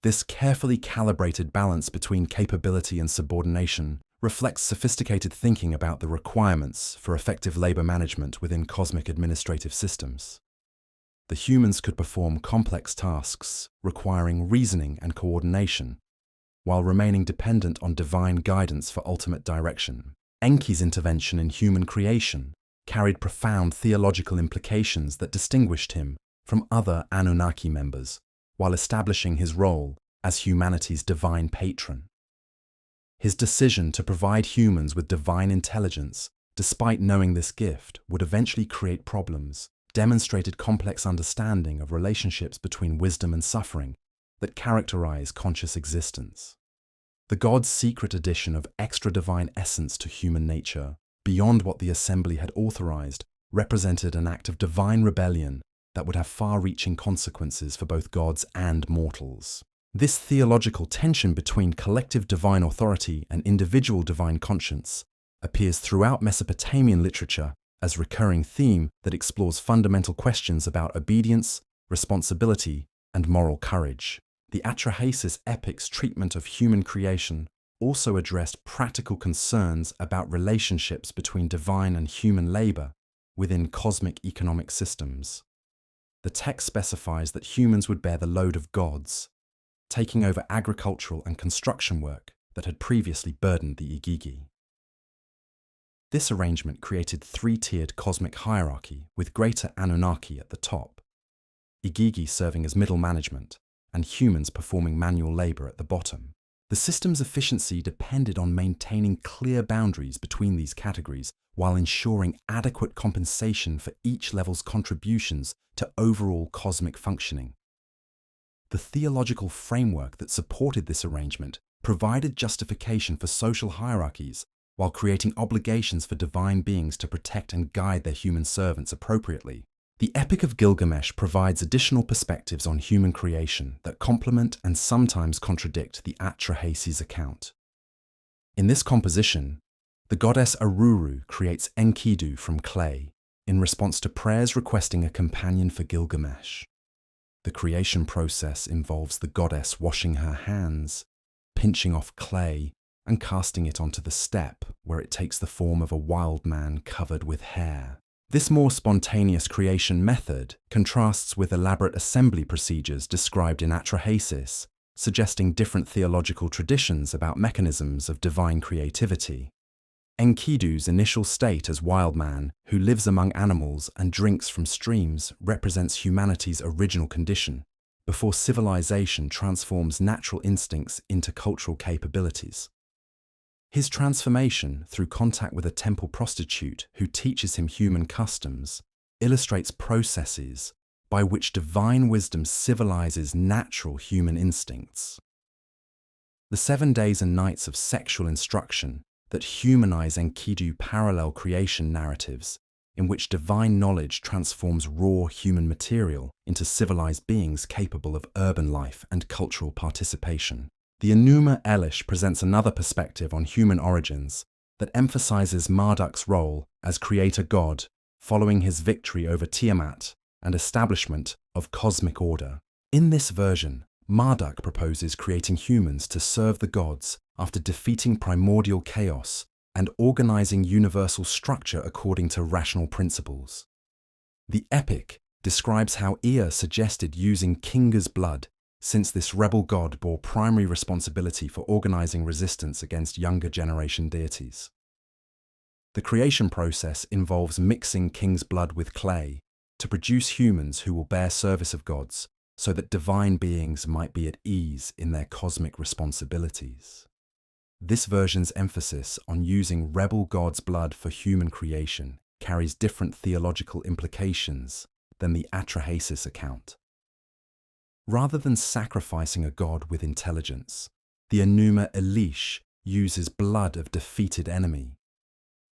This carefully calibrated balance between capability and subordination reflects sophisticated thinking about the requirements for effective labor management within cosmic administrative systems. The humans could perform complex tasks requiring reasoning and coordination, while remaining dependent on divine guidance for ultimate direction. Enki's intervention in human creation carried profound theological implications that distinguished him from other Anunnaki members, while establishing his role as humanity's divine patron. His decision to provide humans with divine intelligence, despite knowing this gift, would eventually create problems, demonstrated complex understanding of relationships between wisdom and suffering that characterize conscious existence. The God's secret addition of extra divine essence to human nature, beyond what the assembly had authorized, represented an act of divine rebellion that would have far-reaching consequences for both gods and mortals. This theological tension between collective divine authority and individual divine conscience appears throughout Mesopotamian literature as a recurring theme that explores fundamental questions about obedience, responsibility, and moral courage. The Atrahasis epic's treatment of human creation also addressed practical concerns about relationships between divine and human labor within cosmic economic systems. The text specifies that humans would bear the load of gods, taking over agricultural and construction work that had previously burdened the Igigi. This arrangement created three-tiered cosmic hierarchy with greater Anunnaki at the top, Igigi serving as middle management, and humans performing manual labor at the bottom. The system's efficiency depended on maintaining clear boundaries between these categories while ensuring adequate compensation for each level's contributions to overall cosmic functioning. The theological framework that supported this arrangement provided justification for social hierarchies while creating obligations for divine beings to protect and guide their human servants appropriately. The Epic of Gilgamesh provides additional perspectives on human creation that complement and sometimes contradict the Atrahasis account. In this composition, the goddess Aruru creates Enkidu from clay in response to prayers requesting a companion for Gilgamesh. The creation process involves the goddess washing her hands, pinching off clay, and casting it onto the steppe, where it takes the form of a wild man covered with hair. This more spontaneous creation method contrasts with elaborate assembly procedures described in Atrahasis, suggesting different theological traditions about mechanisms of divine creativity. Enkidu's initial state as wild man, who lives among animals and drinks from streams, represents humanity's original condition, before civilization transforms natural instincts into cultural capabilities. His transformation through contact with a temple prostitute who teaches him human customs illustrates processes by which divine wisdom civilizes natural human instincts. The 7 days and nights of sexual instruction that humanize Enkidu parallel creation narratives in which divine knowledge transforms raw human material into civilized beings capable of urban life and cultural participation. The Enuma Elish presents another perspective on human origins that emphasizes Marduk's role as creator god following his victory over Tiamat and establishment of cosmic order. In this version, Marduk proposes creating humans to serve the gods after defeating primordial chaos and organizing universal structure according to rational principles. The epic describes how Ea suggested using Kinga's blood, since this rebel god bore primary responsibility for organizing resistance against younger generation deities. The creation process involves mixing King's blood with clay to produce humans who will bear service of gods, so that divine beings might be at ease in their cosmic responsibilities. This version's emphasis on using rebel gods' blood for human creation carries different theological implications than the Atrahasis account. Rather than sacrificing a god with intelligence, the Enuma Elish uses blood of defeated enemy,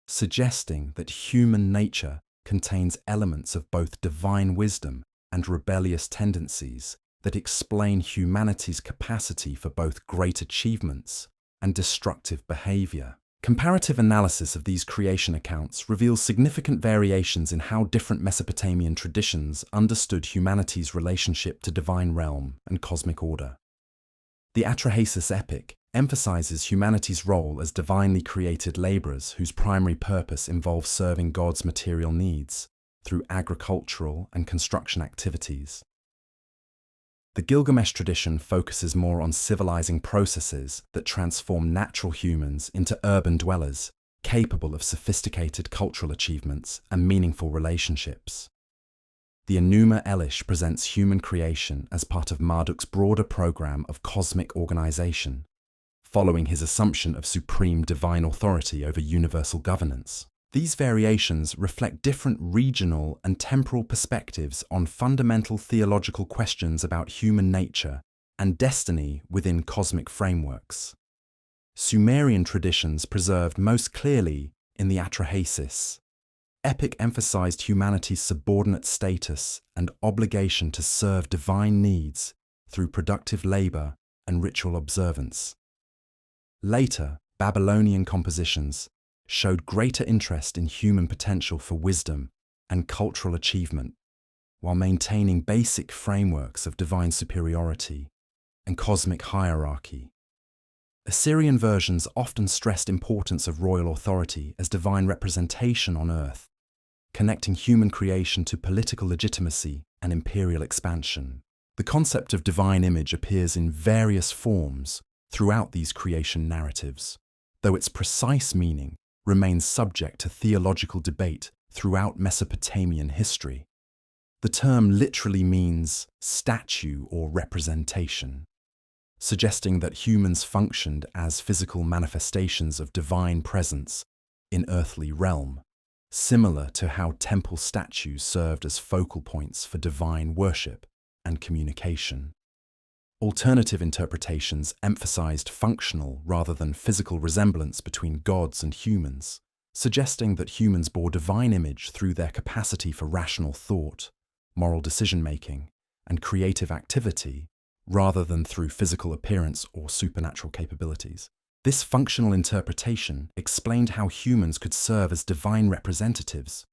suggesting that human nature contains elements of both divine wisdom and rebellious tendencies that explain humanity's capacity for both great achievements and destructive behavior. Comparative analysis of these creation accounts reveals significant variations in how different Mesopotamian traditions understood humanity's relationship to divine realm and cosmic order. The Atrahasis epic emphasizes humanity's role as divinely created laborers whose primary purpose involves serving God's material needs through agricultural and construction activities. The Gilgamesh tradition focuses more on civilizing processes that transform natural humans into urban dwellers, capable of sophisticated cultural achievements and meaningful relationships. The Enuma Elish presents human creation as part of Marduk's broader program of cosmic organization, following his assumption of supreme divine authority over universal governance. These variations reflect different regional and temporal perspectives on fundamental theological questions about human nature and destiny within cosmic frameworks. Sumerian traditions preserved most clearly in the Atrahasis. Epic emphasized humanity's subordinate status and obligation to serve divine needs through productive labor and ritual observance. Later, Babylonian compositions showed greater interest in human potential for wisdom and cultural achievement, while maintaining basic frameworks of divine superiority and cosmic hierarchy. Assyrian versions often stressed importance of royal authority as divine representation on earth, connecting human creation to political legitimacy and imperial expansion. The concept of divine image appears in various forms throughout these creation narratives, though its precise meaning remains subject to theological debate throughout Mesopotamian history. The term literally means statue or representation, suggesting that humans functioned as physical manifestations of divine presence in earthly realm, similar to how temple statues served as focal points for divine worship and communication. Alternative interpretations emphasized functional rather than physical resemblance between gods and humans, suggesting that humans bore divine image through their capacity for rational thought, moral decision-making, and creative activity, rather than through physical appearance or supernatural capabilities. This functional interpretation explained how humans could serve as divine representatives,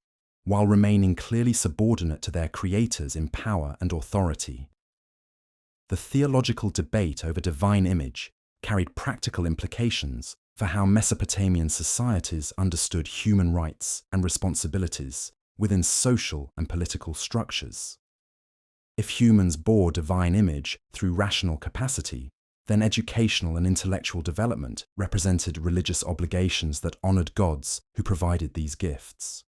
while remaining clearly subordinate to their creators in power and authority. The theological debate over divine image carried practical implications for how Mesopotamian societies understood human rights and responsibilities within social and political structures. If humans bore divine image through rational capacity, then educational and intellectual development represented religious obligations that honored gods who provided these gifts.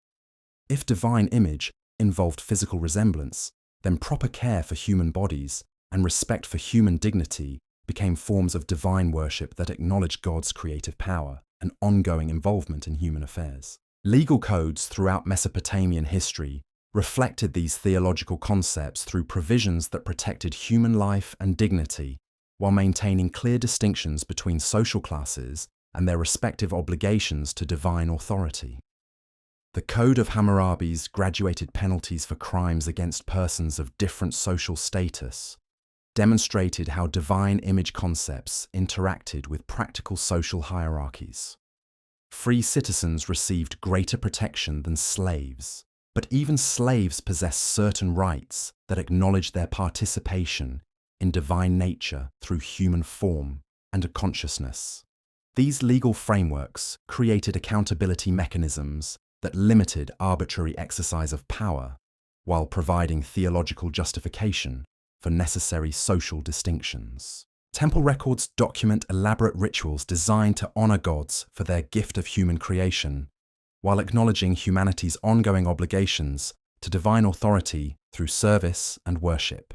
If divine image involved physical resemblance, then proper care for human bodies and respect for human dignity became forms of divine worship that acknowledged God's creative power and ongoing involvement in human affairs. Legal codes throughout Mesopotamian history reflected these theological concepts through provisions that protected human life and dignity, while maintaining clear distinctions between social classes and their respective obligations to divine authority. The Code of Hammurabis graduated penalties for crimes against persons of different social status, demonstrated how divine image concepts interacted with practical social hierarchies. Free citizens received greater protection than slaves, but even slaves possessed certain rights that acknowledged their participation in divine nature through human form and a consciousness. These legal frameworks created accountability mechanisms that limited arbitrary exercise of power, while providing theological justification for necessary social distinctions. Temple records document elaborate rituals designed to honor gods for their gift of human creation, while acknowledging humanity's ongoing obligations to divine authority through service and worship.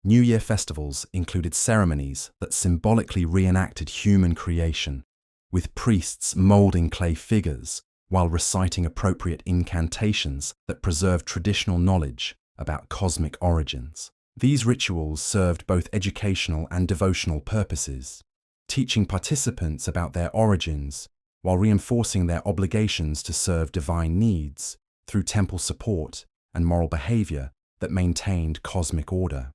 New Year festivals included ceremonies that symbolically reenacted human creation, with priests molding clay figures while reciting appropriate incantations that preserved traditional knowledge about cosmic origins. These rituals served both educational and devotional purposes, teaching participants about their origins while reinforcing their obligations to serve divine needs through temple support and moral behavior that maintained cosmic order.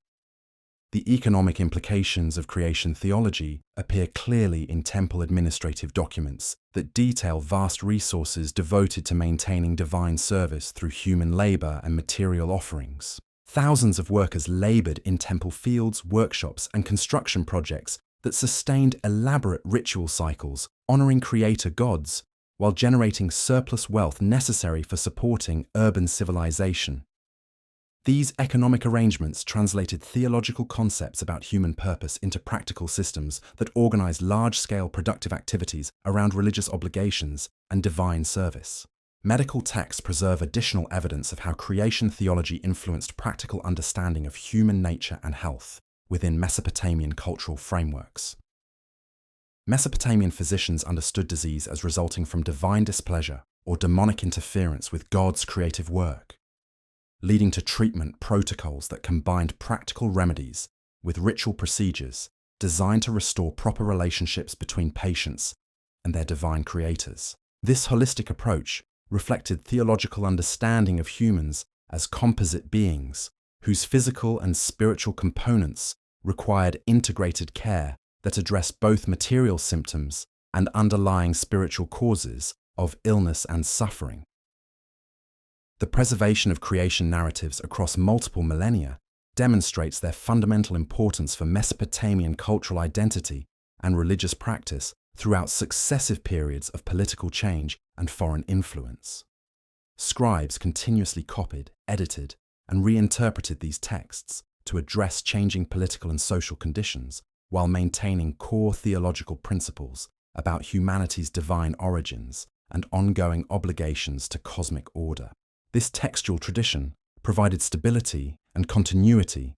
The economic implications of creation theology appear clearly in temple administrative documents that detail vast resources devoted to maintaining divine service through human labor and material offerings. Thousands of workers labored in temple fields, workshops, and construction projects that sustained elaborate ritual cycles honoring creator gods while generating surplus wealth necessary for supporting urban civilization. These economic arrangements translated theological concepts about human purpose into practical systems that organized large-scale productive activities around religious obligations and divine service. Medical texts preserve additional evidence of how creation theology influenced practical understanding of human nature and health within Mesopotamian cultural frameworks. Mesopotamian physicians understood disease as resulting from divine displeasure or demonic interference with God's creative work, leading to treatment protocols that combined practical remedies with ritual procedures designed to restore proper relationships between patients and their divine creators. This holistic approach reflected theological understanding of humans as composite beings whose physical and spiritual components required integrated care that addressed both material symptoms and underlying spiritual causes of illness and suffering. The preservation of creation narratives across multiple millennia demonstrates their fundamental importance for Mesopotamian cultural identity and religious practice throughout successive periods of political change and foreign influence. Scribes continuously copied, edited, and reinterpreted these texts to address changing political and social conditions while maintaining core theological principles about humanity's divine origins and ongoing obligations to cosmic order. This textual tradition provided stability and continuity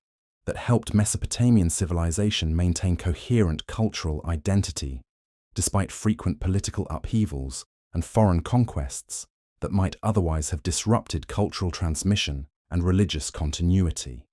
that helped Mesopotamian civilization maintain coherent cultural identity despite frequent political upheavals and foreign conquests that might otherwise have disrupted cultural transmission and religious continuity.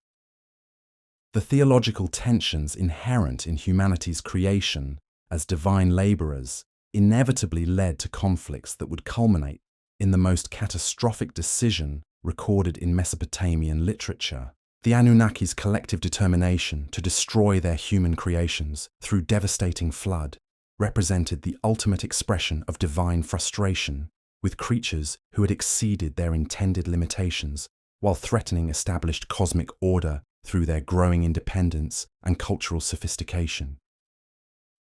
The theological tensions inherent in humanity's creation as divine laborers inevitably led to conflicts that would culminate in the most catastrophic decision recorded in Mesopotamian literature. The Anunnaki's collective determination to destroy their human creations through devastating flood represented the ultimate expression of divine frustration with creatures who had exceeded their intended limitations while threatening established cosmic order through their growing independence and cultural sophistication.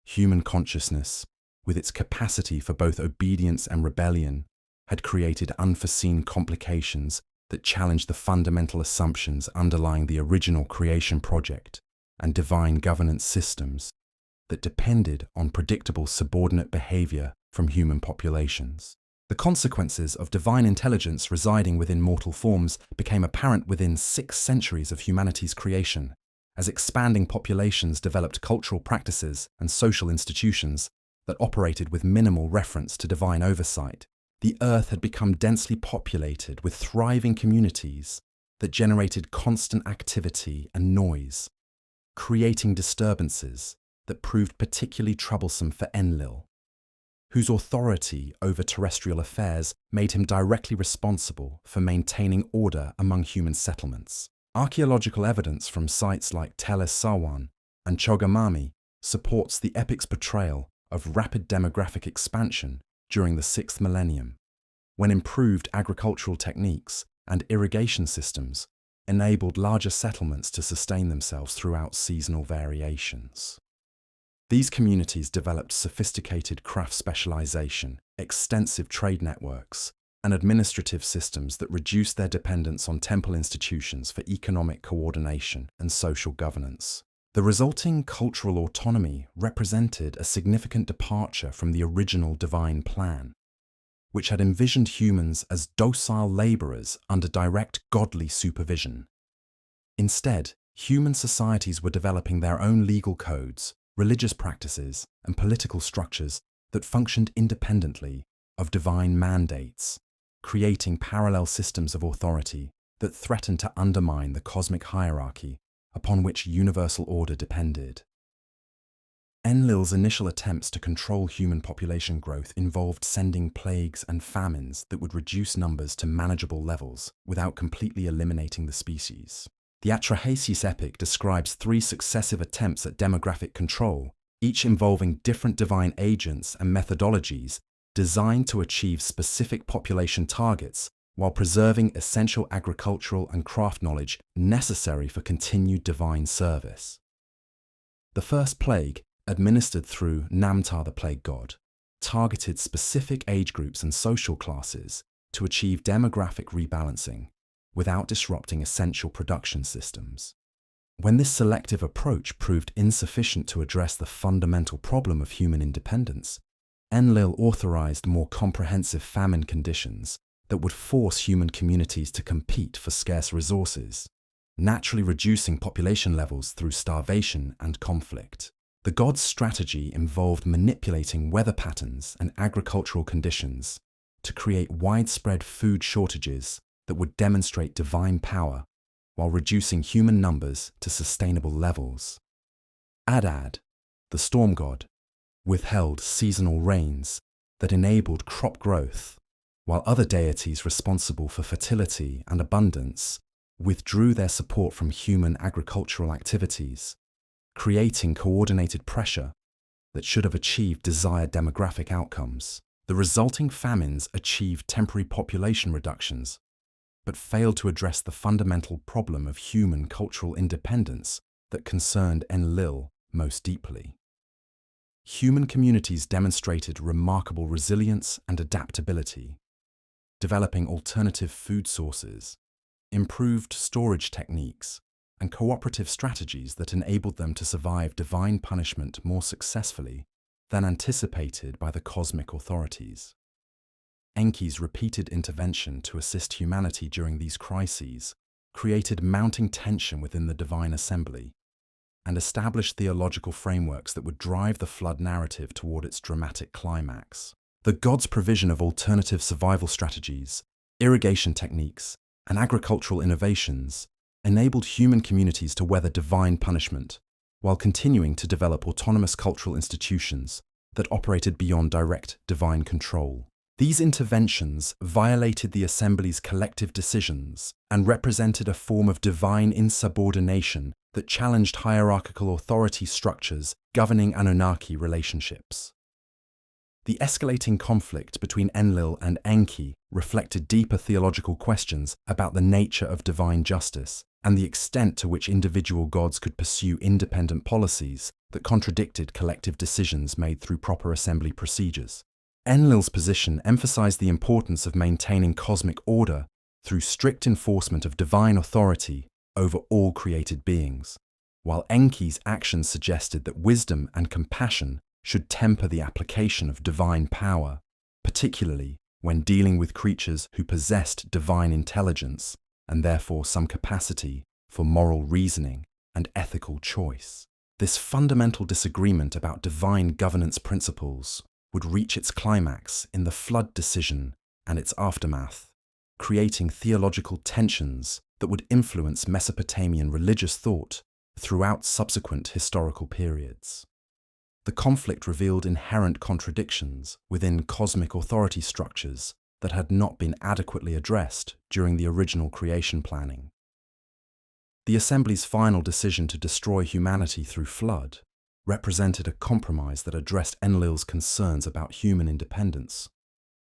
Human consciousness, with its capacity for both obedience and rebellion, had created unforeseen complications that challenged the fundamental assumptions underlying the original creation project and divine governance systems that depended on predictable subordinate behavior from human populations. The consequences of divine intelligence residing within mortal forms became apparent within 6 centuries of humanity's creation, as expanding populations developed cultural practices and social institutions that operated with minimal reference to divine oversight. The earth had become densely populated with thriving communities that generated constant activity and noise, creating disturbances that proved particularly troublesome for Enlil, whose authority over terrestrial affairs made him directly responsible for maintaining order among human settlements. Archaeological evidence from sites like Tel es Sarwan and Chogamami supports the epic's portrayal of rapid demographic expansion during the 6th millennium, when improved agricultural techniques and irrigation systems enabled larger settlements to sustain themselves throughout seasonal variations. These communities developed sophisticated craft specialization, extensive trade networks, and administrative systems that reduced their dependence on temple institutions for economic coordination and social governance. The resulting cultural autonomy represented a significant departure from the original divine plan, which had envisioned humans as docile laborers under direct godly supervision. Instead, human societies were developing their own legal codes, religious practices, and political structures that functioned independently of divine mandates, creating parallel systems of authority that threatened to undermine the cosmic hierarchy upon which universal order depended. Enlil's initial attempts to control human population growth involved sending plagues and famines that would reduce numbers to manageable levels without completely eliminating the species. The Atrahasis epic describes 3 successive attempts at demographic control, each involving different divine agents and methodologies designed to achieve specific population targets while preserving essential agricultural and craft knowledge necessary for continued divine service. The first plague, administered through Namtar the plague god, targeted specific age groups and social classes to achieve demographic rebalancing without disrupting essential production systems. When this selective approach proved insufficient to address the fundamental problem of human independence, Enlil authorized more comprehensive famine conditions that would force human communities to compete for scarce resources, naturally reducing population levels through starvation and conflict. The gods' strategy involved manipulating weather patterns and agricultural conditions to create widespread food shortages that would demonstrate divine power while reducing human numbers to sustainable levels. Adad, the storm god, withheld seasonal rains that enabled crop growth, while other deities responsible for fertility and abundance withdrew their support from human agricultural activities, creating coordinated pressure that should have achieved desired demographic outcomes. The resulting famines achieved temporary population reductions, but failed to address the fundamental problem of human cultural independence that concerned Enlil most deeply. Human communities demonstrated remarkable resilience and adaptability, developing alternative food sources, improved storage techniques, and cooperative strategies that enabled them to survive divine punishment more successfully than anticipated by the cosmic authorities. Enki's repeated intervention to assist humanity during these crises created mounting tension within the divine assembly and established theological frameworks that would drive the flood narrative toward its dramatic climax. The gods' provision of alternative survival strategies, irrigation techniques, and agricultural innovations enabled human communities to weather divine punishment while continuing to develop autonomous cultural institutions that operated beyond direct divine control. These interventions violated the assembly's collective decisions and represented a form of divine insubordination that challenged hierarchical authority structures governing Anunnaki relationships. The escalating conflict between Enlil and Enki reflected deeper theological questions about the nature of divine justice and the extent to which individual gods could pursue independent policies that contradicted collective decisions made through proper assembly procedures. Enlil's position emphasized the importance of maintaining cosmic order through strict enforcement of divine authority over all created beings, while Enki's actions suggested that wisdom and compassion should temper the application of divine power, particularly when dealing with creatures who possessed divine intelligence and therefore some capacity for moral reasoning and ethical choice. This fundamental disagreement about divine governance principles would reach its climax in the flood decision and its aftermath, creating theological tensions that would influence Mesopotamian religious thought throughout subsequent historical periods. The conflict revealed inherent contradictions within cosmic authority structures that had not been adequately addressed during the original creation planning. The Assembly's final decision to destroy humanity through flood represented a compromise that addressed Enlil's concerns about human independence,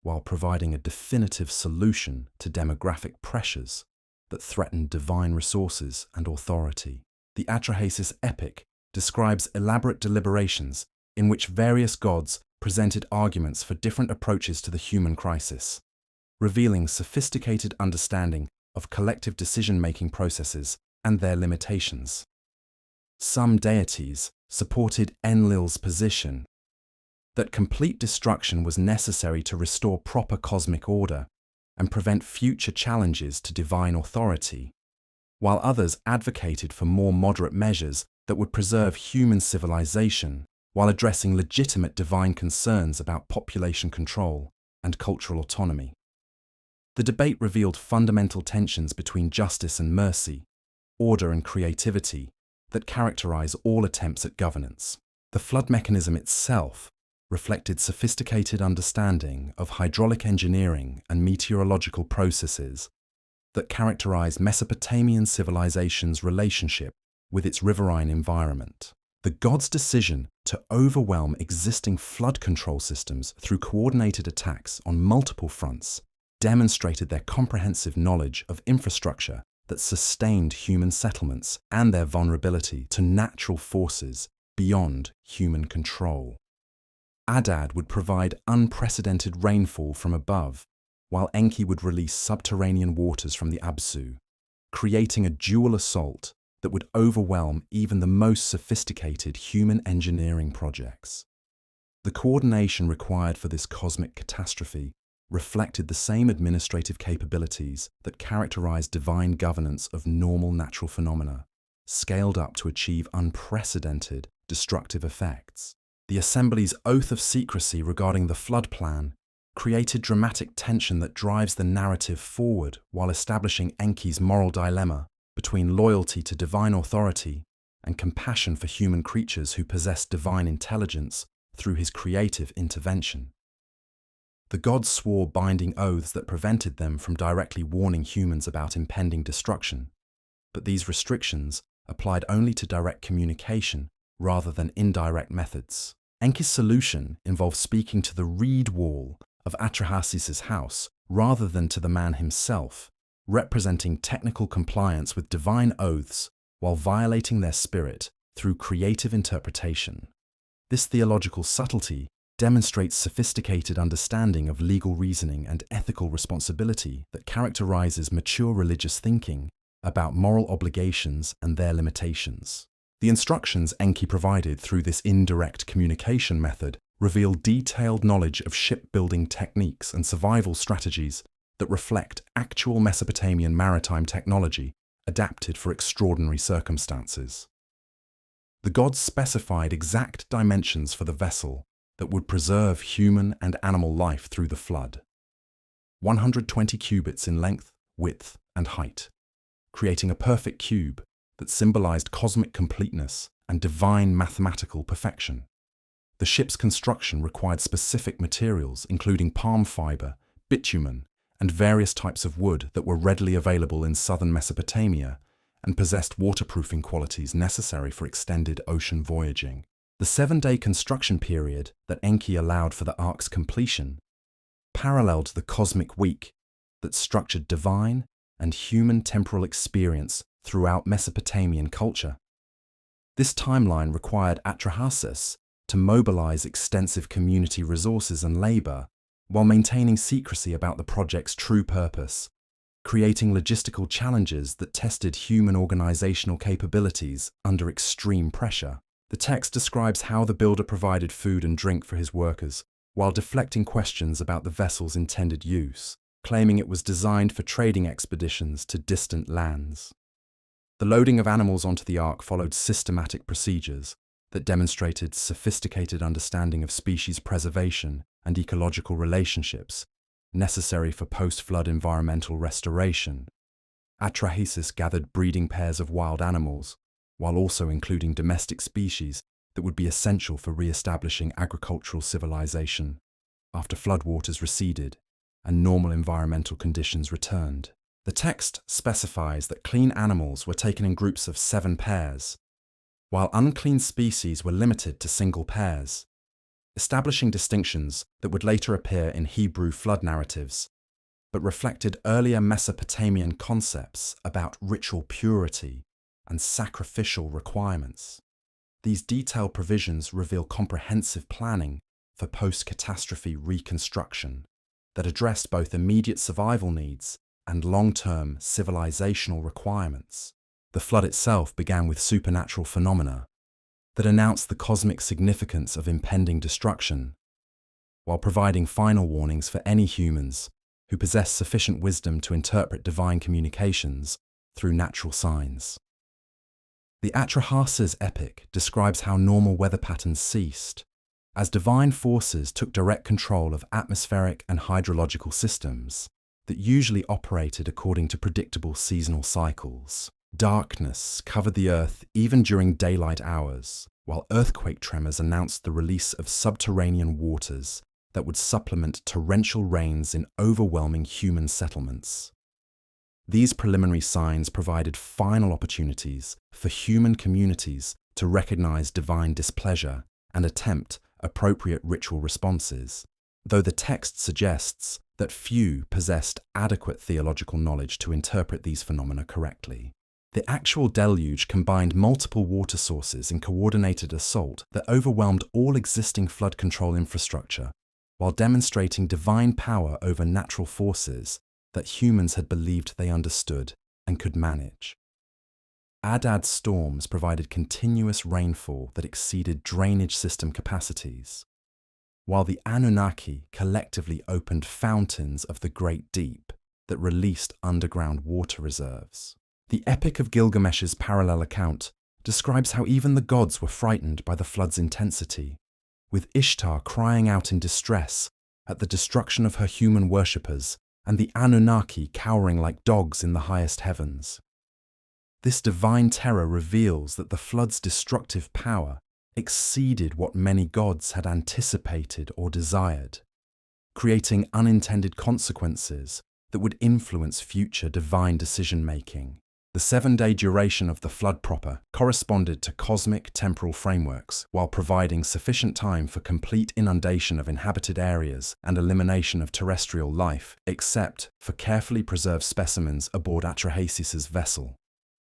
while providing a definitive solution to demographic pressures that threatened divine resources and authority. The Atrahasis epic describes elaborate deliberations in which various gods presented arguments for different approaches to the human crisis, revealing sophisticated understanding of collective decision-making processes and their limitations. Some deities supported Enlil's position that complete destruction was necessary to restore proper cosmic order and prevent future challenges to divine authority, while others advocated for more moderate measures that would preserve human civilization while addressing legitimate divine concerns about population control and cultural autonomy. The debate revealed fundamental tensions between justice and mercy, order and creativity that characterize all attempts at governance. The flood mechanism itself reflected sophisticated understanding of hydraulic engineering and meteorological processes that characterize Mesopotamian civilization's relationship with its riverine environment. The gods' decision to overwhelm existing flood control systems through coordinated attacks on multiple fronts demonstrated their comprehensive knowledge of infrastructure that sustained human settlements and their vulnerability to natural forces beyond human control. Adad would provide unprecedented rainfall from above, while Enki would release subterranean waters from the Absu, creating a dual assault that would overwhelm even the most sophisticated human engineering projects. The coordination required for this cosmic catastrophe reflected the same administrative capabilities that characterize divine governance of normal natural phenomena, scaled up to achieve unprecedented destructive effects. The assembly's oath of secrecy regarding the flood plan created dramatic tension that drives the narrative forward while establishing Enki's moral dilemma between loyalty to divine authority and compassion for human creatures who possess divine intelligence through his creative intervention. The gods swore binding oaths that prevented them from directly warning humans about impending destruction, but these restrictions applied only to direct communication rather than indirect methods. Enki's solution involved speaking to the reed wall of Atrahasis' house rather than to the man himself, representing technical compliance with divine oaths while violating their spirit through creative interpretation. This theological subtlety demonstrates sophisticated understanding of legal reasoning and ethical responsibility that characterizes mature religious thinking about moral obligations and their limitations. The instructions Enki provided through this indirect communication method reveal detailed knowledge of shipbuilding techniques and survival strategies that reflect actual Mesopotamian maritime technology adapted for extraordinary circumstances. The gods specified exact dimensions for the vessel that would preserve human and animal life through the flood. 120 cubits in length, width, and height, creating a perfect cube that symbolized cosmic completeness and divine mathematical perfection. The ship's construction required specific materials, including palm fiber, bitumen, and various types of wood that were readily available in southern Mesopotamia and possessed waterproofing qualities necessary for extended ocean voyaging. The 7-day construction period that Enki allowed for the ark's completion paralleled the cosmic week that structured divine and human temporal experience throughout Mesopotamian culture. This timeline required Atrahasis to mobilize extensive community resources and labor while maintaining secrecy about the project's true purpose, creating logistical challenges that tested human organizational capabilities under extreme pressure. The text describes how the builder provided food and drink for his workers, while deflecting questions about the vessel's intended use, claiming it was designed for trading expeditions to distant lands. The loading of animals onto the ark followed systematic procedures that demonstrated sophisticated understanding of species preservation and ecological relationships necessary for post-flood environmental restoration. Atrahasis gathered breeding pairs of wild animals, while also including domestic species that would be essential for re-establishing agricultural civilization after floodwaters receded and normal environmental conditions returned. The text specifies that clean animals were taken in groups of 7 pairs, while unclean species were limited to single pairs, establishing distinctions that would later appear in Hebrew flood narratives, but reflected earlier Mesopotamian concepts about ritual purity and sacrificial requirements. These detailed provisions reveal comprehensive planning for post-catastrophe reconstruction that addressed both immediate survival needs and long-term civilizational requirements. The flood itself began with supernatural phenomena that announced the cosmic significance of impending destruction, while providing final warnings for any humans who possess sufficient wisdom to interpret divine communications through natural signs. The Atrahasis epic describes how normal weather patterns ceased, as divine forces took direct control of atmospheric and hydrological systems that usually operated according to predictable seasonal cycles. Darkness covered the earth even during daylight hours, while earthquake tremors announced the release of subterranean waters that would supplement torrential rains in overwhelming human settlements. These preliminary signs provided final opportunities for human communities to recognize divine displeasure and attempt appropriate ritual responses, though the text suggests that few possessed adequate theological knowledge to interpret these phenomena correctly. The actual deluge combined multiple water sources in coordinated assault that overwhelmed all existing flood control infrastructure, while demonstrating divine power over natural forces that humans had believed they understood and could manage. Adad storms provided continuous rainfall that exceeded drainage system capacities, while the Anunnaki collectively opened fountains of the great deep that released underground water reserves. The Epic of Gilgamesh's parallel account describes how even the gods were frightened by the flood's intensity, with Ishtar crying out in distress at the destruction of her human worshippers and the Anunnaki cowering like dogs in the highest heavens. This divine terror reveals that the flood's destructive power exceeded what many gods had anticipated or desired, creating unintended consequences that would influence future divine decision-making. The 7-day duration of the flood proper corresponded to cosmic temporal frameworks, while providing sufficient time for complete inundation of inhabited areas and elimination of terrestrial life, except for carefully preserved specimens aboard Atrahasis' vessel.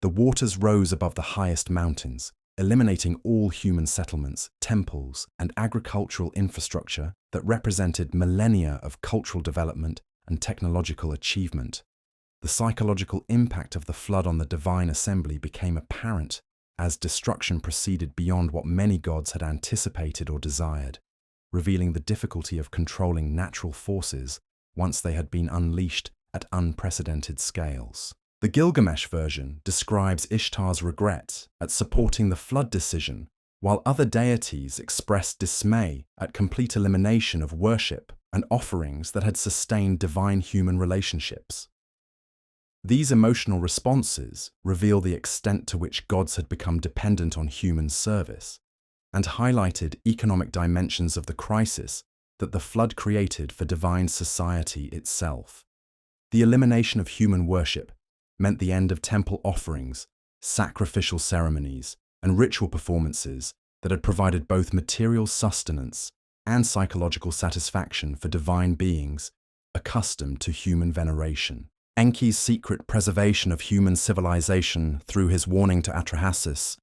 The waters rose above the highest mountains, eliminating all human settlements, temples, and agricultural infrastructure that represented millennia of cultural development and technological achievement. The psychological impact of the flood on the divine assembly became apparent as destruction proceeded beyond what many gods had anticipated or desired, revealing the difficulty of controlling natural forces once they had been unleashed at unprecedented scales. The Gilgamesh version describes Ishtar's regret at supporting the flood decision, while other deities expressed dismay at complete elimination of worship and offerings that had sustained divine-human relationships. These emotional responses reveal the extent to which gods had become dependent on human service and highlighted economic dimensions of the crisis that the flood created for divine society itself. The elimination of human worship meant the end of temple offerings, sacrificial ceremonies, and ritual performances that had provided both material sustenance and psychological satisfaction for divine beings accustomed to human veneration. Enki's secret preservation of human civilization through his warning to Atrahasis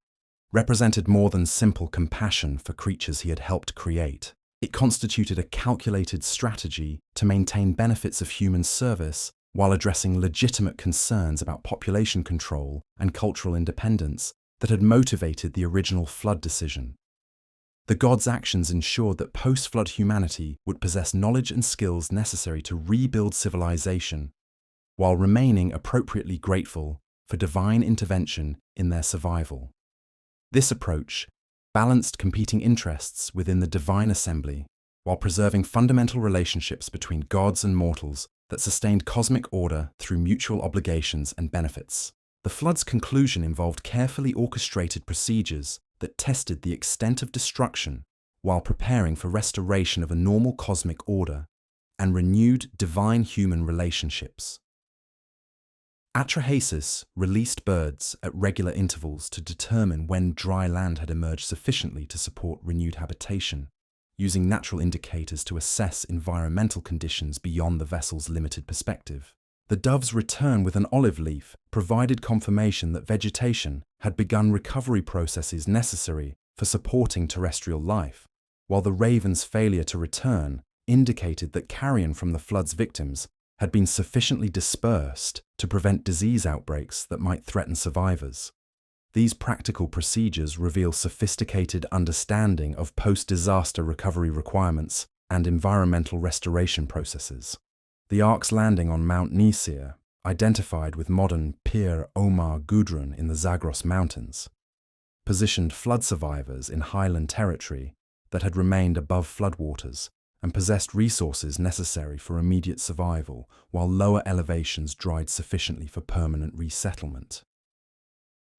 represented more than simple compassion for creatures he had helped create. It constituted a calculated strategy to maintain benefits of human service while addressing legitimate concerns about population control and cultural independence that had motivated the original flood decision. The gods' actions ensured that post-flood humanity would possess knowledge and skills necessary to rebuild civilization, while remaining appropriately grateful for divine intervention in their survival. This approach balanced competing interests within the divine assembly, while preserving fundamental relationships between gods and mortals that sustained cosmic order through mutual obligations and benefits. The flood's conclusion involved carefully orchestrated procedures that tested the extent of destruction while preparing for restoration of a normal cosmic order and renewed divine-human relationships. Atrahasis released birds at regular intervals to determine when dry land had emerged sufficiently to support renewed habitation, using natural indicators to assess environmental conditions beyond the vessel's limited perspective. The dove's return with an olive leaf provided confirmation that vegetation had begun recovery processes necessary for supporting terrestrial life, while the raven's failure to return indicated that carrion from the flood's victims had been sufficiently dispersed to prevent disease outbreaks that might threaten survivors. These practical procedures reveal sophisticated understanding of post-disaster recovery requirements and environmental restoration processes. The Ark's landing on Mount Nisir, identified with modern Pir Omar Gudrun in the Zagros Mountains, positioned flood survivors in highland territory that had remained above floodwaters and possessed resources necessary for immediate survival, while lower elevations dried sufficiently for permanent resettlement.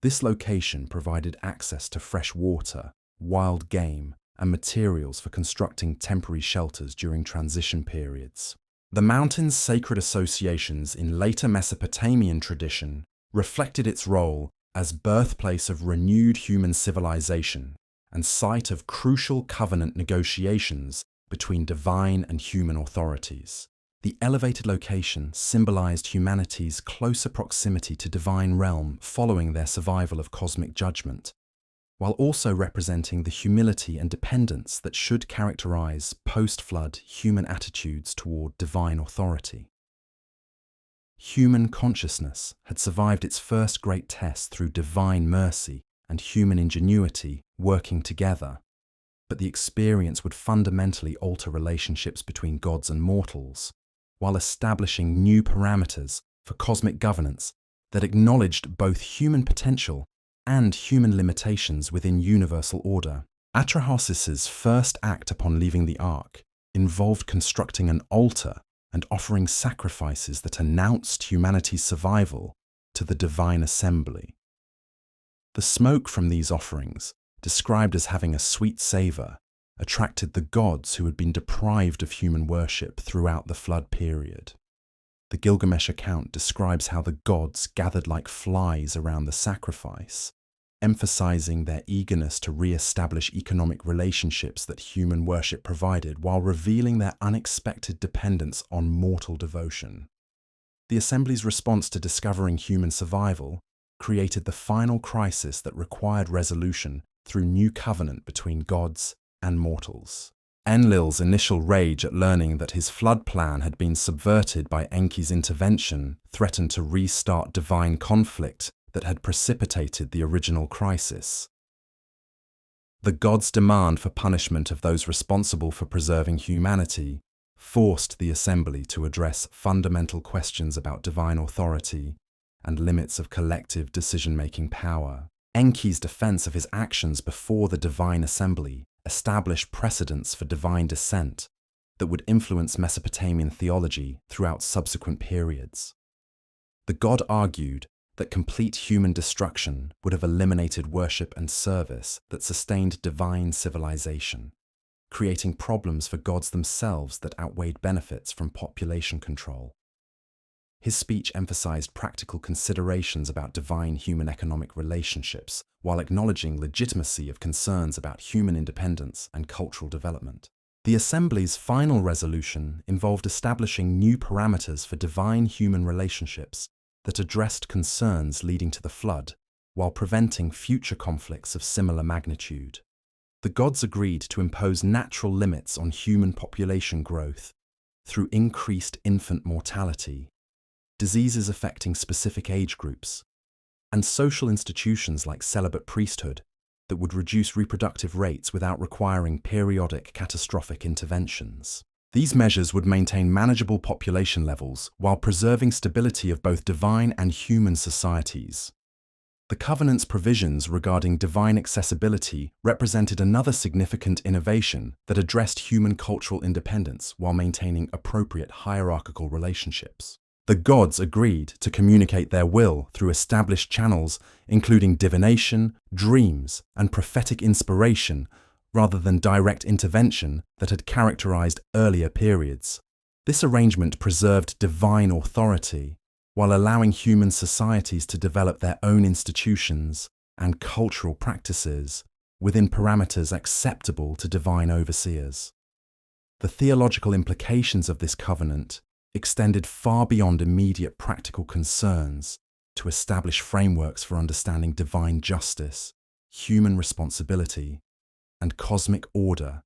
This location provided access to fresh water, wild game, and materials for constructing temporary shelters during transition periods. The mountain's sacred associations in later Mesopotamian tradition reflected its role as birthplace of renewed human civilization and site of crucial covenant negotiations between divine and human authorities. The elevated location symbolized humanity's closer proximity to divine realm following their survival of cosmic judgment, while also representing the humility and dependence that should characterize post-flood human attitudes toward divine authority. Human consciousness had survived its first great test through divine mercy and human ingenuity working together. but the experience would fundamentally alter relationships between gods and mortals, while establishing new parameters for cosmic governance that acknowledged both human potential and human limitations within universal order. Atrahasis's first act upon leaving the Ark involved constructing an altar and offering sacrifices that announced humanity's survival to the divine assembly. The smoke from these offerings, described as having a sweet savor, attracted the gods who had been deprived of human worship throughout the flood period. The Gilgamesh account describes how the gods gathered like flies around the sacrifice, emphasizing their eagerness to re-establish economic relationships that human worship provided, while revealing their unexpected dependence on mortal devotion. The assembly's response to discovering human survival created the final crisis that required resolution through new covenant between gods and mortals. Enlil's initial rage at learning that his flood plan had been subverted by Enki's intervention threatened to restart divine conflict that had precipitated the original crisis. The gods' demand for punishment of those responsible for preserving humanity forced the assembly to address fundamental questions about divine authority and limits of collective decision-making power. Enki's defense of his actions before the divine assembly established precedents for divine dissent that would influence Mesopotamian theology throughout subsequent periods. The god argued that complete human destruction would have eliminated worship and service that sustained divine civilization, creating problems for gods themselves that outweighed benefits from population control. His speech emphasized practical considerations about divine-human economic relationships, while acknowledging legitimacy of concerns about human independence and cultural development. The Assembly's final resolution involved establishing new parameters for divine-human relationships that addressed concerns leading to the flood, while preventing future conflicts of similar magnitude. The gods agreed to impose natural limits on human population growth through increased infant mortality, diseases affecting specific age groups, and social institutions like celibate priesthood that would reduce reproductive rates without requiring periodic catastrophic interventions. These measures would maintain manageable population levels while preserving stability of both divine and human societies. The Covenant's provisions regarding divine accessibility represented another significant innovation that addressed human cultural independence while maintaining appropriate hierarchical relationships. The gods agreed to communicate their will through established channels, including divination, dreams, and prophetic inspiration, rather than direct intervention that had characterized earlier periods. This arrangement preserved divine authority, while allowing human societies to develop their own institutions and cultural practices within parameters acceptable to divine overseers. The theological implications of this covenant extended far beyond immediate practical concerns to establish frameworks for understanding divine justice, human responsibility, and cosmic order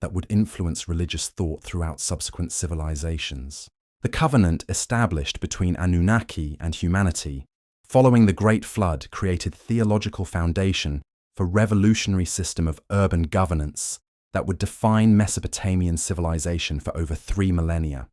that would influence religious thought throughout subsequent civilizations. The covenant established between Anunnaki and humanity following the Great Flood created theological foundation for a revolutionary system of urban governance that would define Mesopotamian civilization for over 3 millennia.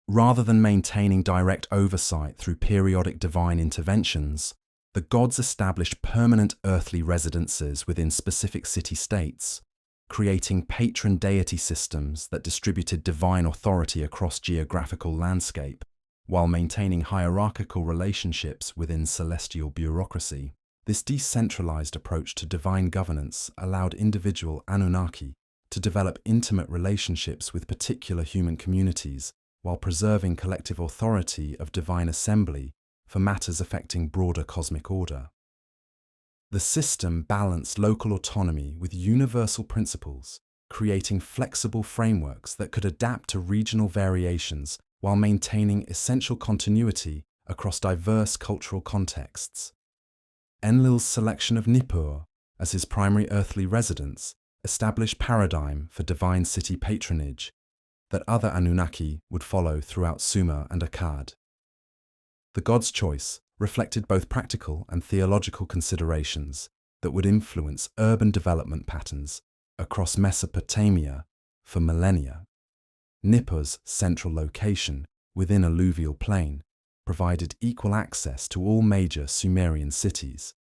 Rather than maintaining direct oversight through periodic divine interventions, the gods established permanent earthly residences within specific city-states, creating patron deity systems that distributed divine authority across geographical landscape, while maintaining hierarchical relationships within celestial bureaucracy. This decentralized approach to divine governance allowed individual Anunnaki to develop intimate relationships with particular human communities, while preserving collective authority of divine assembly for matters affecting broader cosmic order. The system balanced local autonomy with universal principles, creating flexible frameworks that could adapt to regional variations while maintaining essential continuity across diverse cultural contexts. Enlil's selection of Nippur as his primary earthly residence established paradigm for divine city patronage that other Anunnaki would follow throughout Sumer and Akkad. The god's choice reflected both practical and theological considerations that would influence urban development patterns across Mesopotamia for millennia. Nippur's central location within alluvial plain provided equal access to all major Sumerian cities,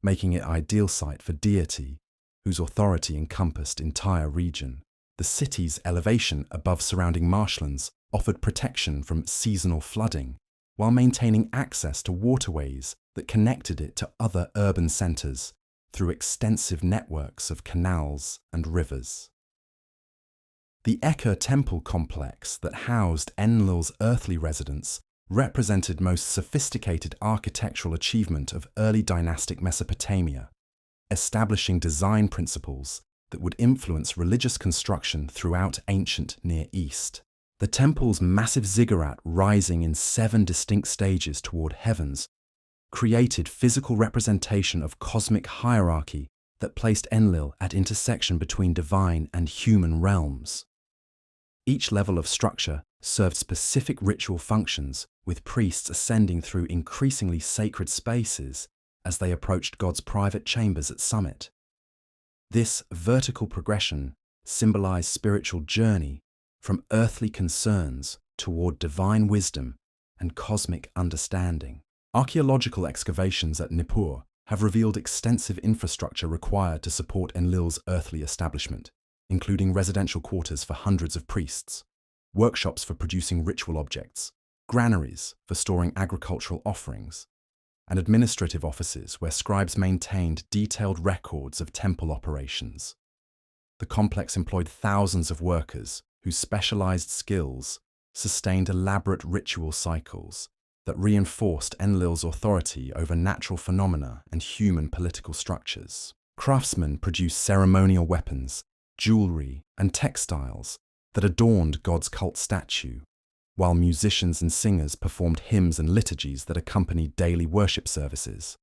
making it ideal site for deity whose authority encompassed entire region. The city's elevation above surrounding marshlands offered protection from seasonal flooding, while maintaining access to waterways that connected it to other urban centers through extensive networks of canals and rivers. The Eka temple complex that housed Enlil's earthly residence represented most sophisticated architectural achievement of early dynastic Mesopotamia, establishing design principles that would influence religious construction throughout ancient Near East. The temple's massive ziggurat, rising in 7 distinct stages toward heavens, created physical representation of cosmic hierarchy that placed Enlil at intersection between divine and human realms. Each level of structure served specific ritual functions, with priests ascending through increasingly sacred spaces as they approached God's private chambers at summit. This vertical progression symbolized spiritual journey from earthly concerns toward divine wisdom and cosmic understanding. Archaeological excavations at Nippur have revealed extensive infrastructure required to support Enlil's earthly establishment, including residential quarters for hundreds of priests, workshops for producing ritual objects, granaries for storing agricultural offerings, and administrative offices where scribes maintained detailed records of temple operations. The complex employed thousands of workers whose specialized skills sustained elaborate ritual cycles that reinforced Enlil's authority over natural phenomena and human political structures. Craftsmen produced ceremonial weapons, jewelry, and textiles that adorned God's cult statue, while musicians and singers performed hymns and liturgies that accompanied daily worship services.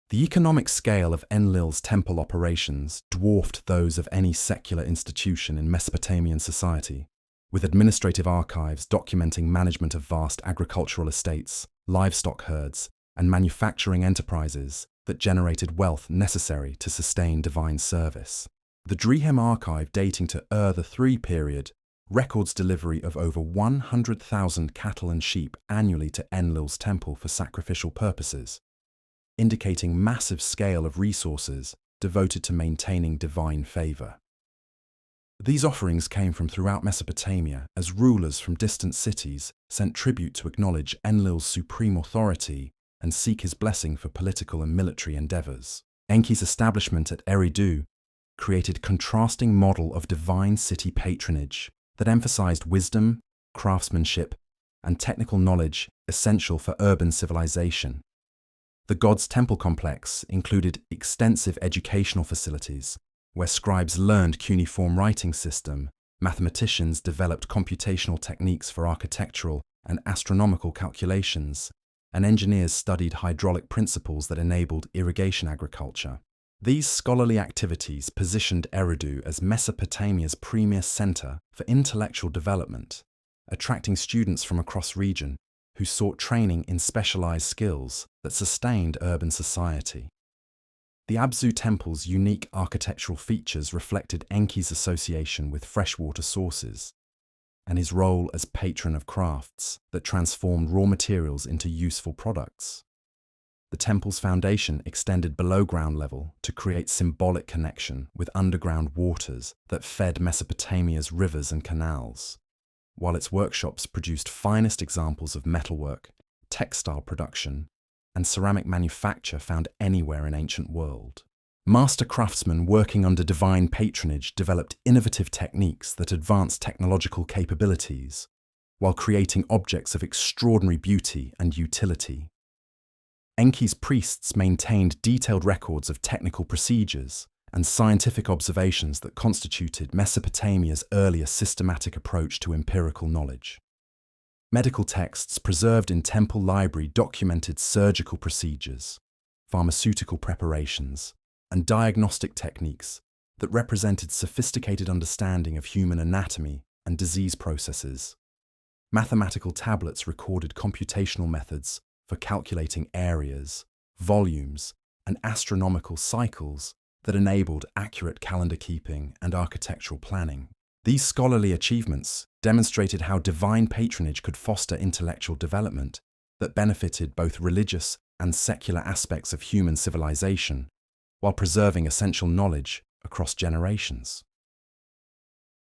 The economic scale of Enlil's temple operations dwarfed those of any secular institution in Mesopotamian society, with administrative archives documenting management of vast agricultural estates, livestock herds, and manufacturing enterprises that generated wealth necessary to sustain divine service. The Drihem archive, dating to the III period, records delivery of over 100,000 cattle and sheep annually to Enlil's temple for sacrificial purposes, indicating massive scale of resources devoted to maintaining divine favor. These offerings came from throughout Mesopotamia as rulers from distant cities sent tribute to acknowledge Enlil's supreme authority and seek his blessing for political and military endeavors. Enki's establishment at Eridu created a contrasting model of divine city patronage that emphasized wisdom, craftsmanship, and technical knowledge essential for urban civilization. The god's temple complex included extensive educational facilities, where scribes learned cuneiform writing system, mathematicians developed computational techniques for architectural and astronomical calculations, and engineers studied hydraulic principles that enabled irrigation agriculture. These scholarly activities positioned Eridu as Mesopotamia's premier center for intellectual development, attracting students from across region who sought training in specialized skills that sustained urban society. The Abzu temple's unique architectural features reflected Enki's association with freshwater sources and his role as patron of crafts that transformed raw materials into useful products. The temple's foundation extended below ground level to create symbolic connection with underground waters that fed Mesopotamia's rivers and canals, while its workshops produced finest examples of metalwork, textile production, and ceramic manufacture found anywhere in ancient world. Master craftsmen working under divine patronage developed innovative techniques that advanced technological capabilities, while creating objects of extraordinary beauty and utility. Enki's priests maintained detailed records of technical procedures and scientific observations that constituted Mesopotamia's earliest systematic approach to empirical knowledge. Medical texts preserved in temple library documented surgical procedures, pharmaceutical preparations, and diagnostic techniques that represented sophisticated understanding of human anatomy and disease processes. Mathematical tablets recorded computational methods for calculating areas, volumes, and astronomical cycles that enabled accurate calendar keeping and architectural planning. These scholarly achievements demonstrated how divine patronage could foster intellectual development that benefited both religious and secular aspects of human civilization, while preserving essential knowledge across generations.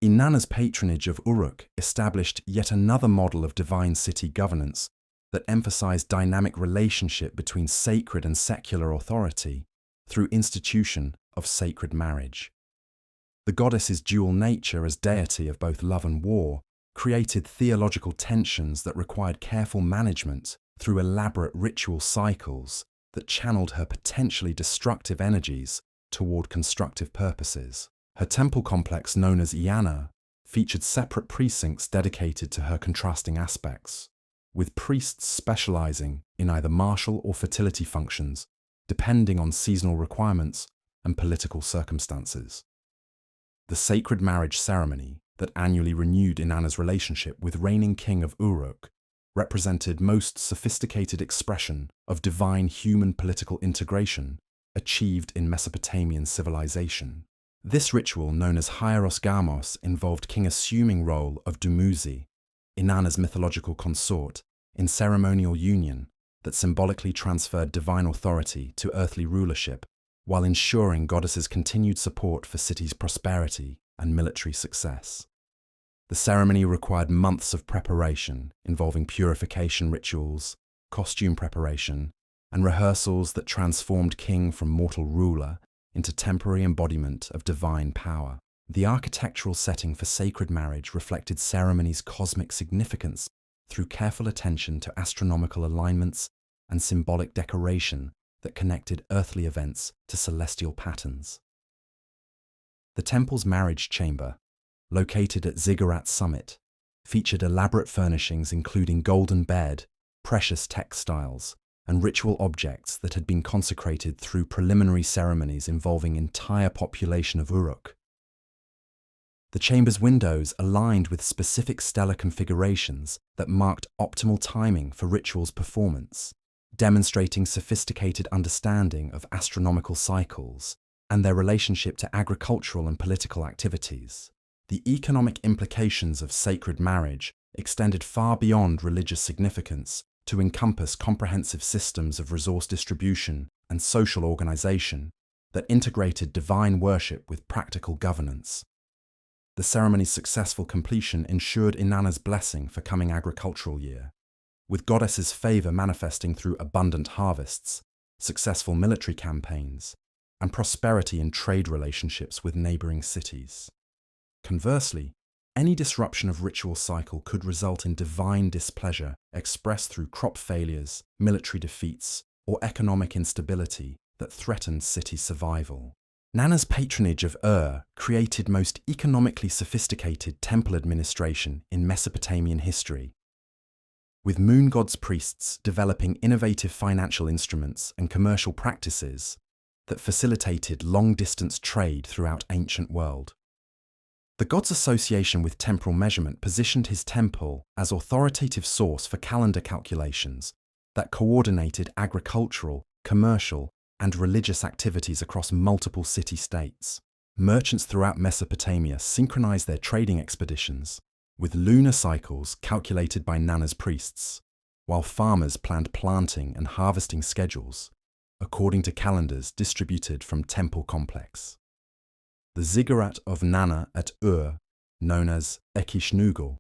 Inanna's patronage of Uruk established yet another model of divine city governance that emphasized dynamic relationship between sacred and secular authority through institution of sacred marriage. The goddess's dual nature as deity of both love and war created theological tensions that required careful management through elaborate ritual cycles that channeled her potentially destructive energies toward constructive purposes. Her temple complex, known as Iana, featured separate precincts dedicated to her contrasting aspects, with priests specializing in either martial or fertility functions, depending on seasonal requirements and political circumstances. The sacred marriage ceremony that annually renewed Inanna's relationship with reigning king of Uruk represented most sophisticated expression of divine human political integration achieved in Mesopotamian civilization. This ritual, known as hierarchies, involved king assuming role of Dumuzi, Inanna's mythological consort, in ceremonial union that symbolically transferred divine authority to earthly rulership, while ensuring goddess's continued support for cities' prosperity and military success. The ceremony required months of preparation, involving purification rituals, costume preparation, and rehearsals that transformed king from mortal ruler into temporary embodiment of divine power. The architectural setting for sacred marriage reflected ceremony's cosmic significance through careful attention to astronomical alignments and symbolic decoration that connected earthly events to celestial patterns. The temple's marriage chamber, located at Ziggurat's summit, featured elaborate furnishings including golden bed, precious textiles, and ritual objects that had been consecrated through preliminary ceremonies involving entire population of Uruk. The chamber's windows aligned with specific stellar configurations that marked optimal timing for ritual's performance, demonstrating sophisticated understanding of astronomical cycles and their relationship to agricultural and political activities. The economic implications of sacred marriage extended far beyond religious significance to encompass comprehensive systems of resource distribution and social organization that integrated divine worship with practical governance. The ceremony's successful completion ensured Inanna's blessing for coming agricultural year, with goddess's favor manifesting through abundant harvests, successful military campaigns, and prosperity in trade relationships with neighboring cities. Conversely, any disruption of ritual cycle could result in divine displeasure expressed through crop failures, military defeats, or economic instability that threatened city survival. Nanna's patronage of created most economically sophisticated temple administration in Mesopotamian history, with moon god's priests developing innovative financial instruments and commercial practices that facilitated long-distance trade throughout ancient world. The god's association with temporal measurement positioned his temple as authoritative source for calendar calculations that coordinated agricultural, commercial, and religious activities across multiple city-states. Merchants throughout Mesopotamia synchronized their trading expeditions with lunar cycles calculated by Nanna's priests, while farmers planned planting and harvesting schedules according to calendars distributed from temple complex. The ziggurat of Nanna at known as Ekishnugul,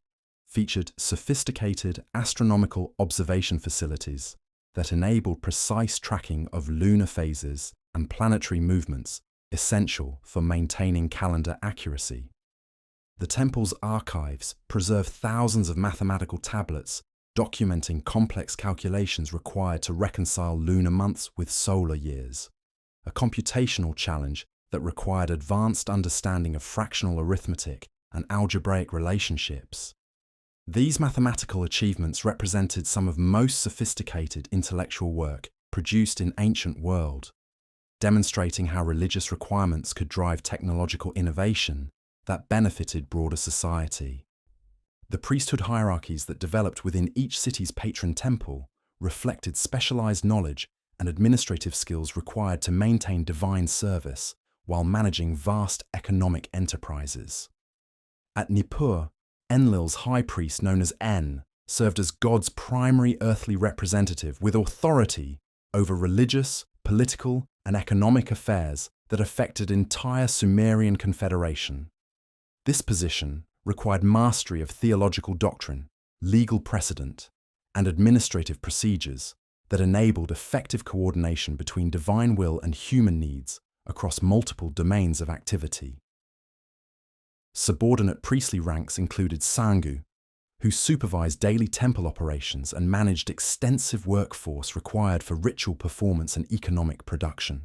featured sophisticated astronomical observation facilities that enabled precise tracking of lunar phases and planetary movements essential for maintaining calendar accuracy. The temple's archives preserve thousands of mathematical tablets documenting complex calculations required to reconcile lunar months with solar years, a computational challenge that required advanced understanding of fractional arithmetic and algebraic relationships. These mathematical achievements represented some of most sophisticated intellectual work produced in ancient world, demonstrating how religious requirements could drive technological innovation that benefited broader society. The priesthood hierarchies that developed within each city's patron temple reflected specialized knowledge and administrative skills required to maintain divine service while managing vast economic enterprises. At Nippur, Enlil's high priest, known as En, served as God's primary earthly representative with authority over religious, political, and economic affairs that affected entire Sumerian confederation. This position required mastery of theological doctrine, legal precedent, and administrative procedures that enabled effective coordination between divine will and human needs across multiple domains of activity. Subordinate priestly ranks included Sangu, who supervised daily temple operations and managed extensive workforce required for ritual performance and economic production.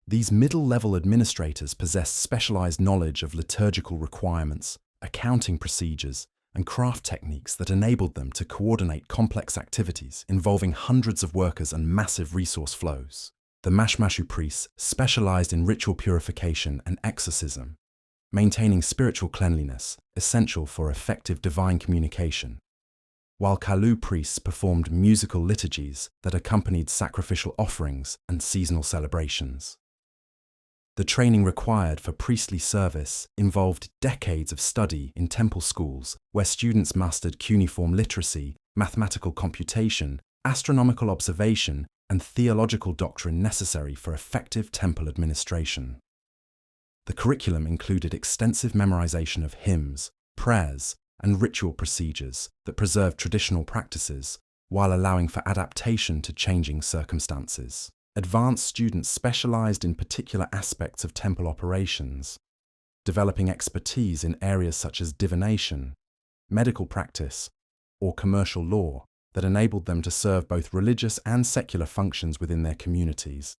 These middle-level administrators possessed specialized knowledge of liturgical requirements, accounting procedures, and craft techniques that enabled them to coordinate complex activities involving hundreds of workers and massive resource flows. The Mashmashu priests specialized in ritual purification and exorcism, maintaining spiritual cleanliness, essential for effective divine communication, while Kalu priests performed musical liturgies that accompanied sacrificial offerings and seasonal celebrations. The training required for priestly service involved decades of study in temple schools where students mastered cuneiform literacy, mathematical computation, astronomical observation, and theological doctrine necessary for effective temple administration. The curriculum included extensive memorization of hymns, prayers, and ritual procedures that preserved traditional practices while allowing for adaptation to changing circumstances. Advanced students specialized in particular aspects of temple operations, developing expertise in areas such as divination, medical practice, or commercial law that enabled them to serve both religious and secular functions within their communities.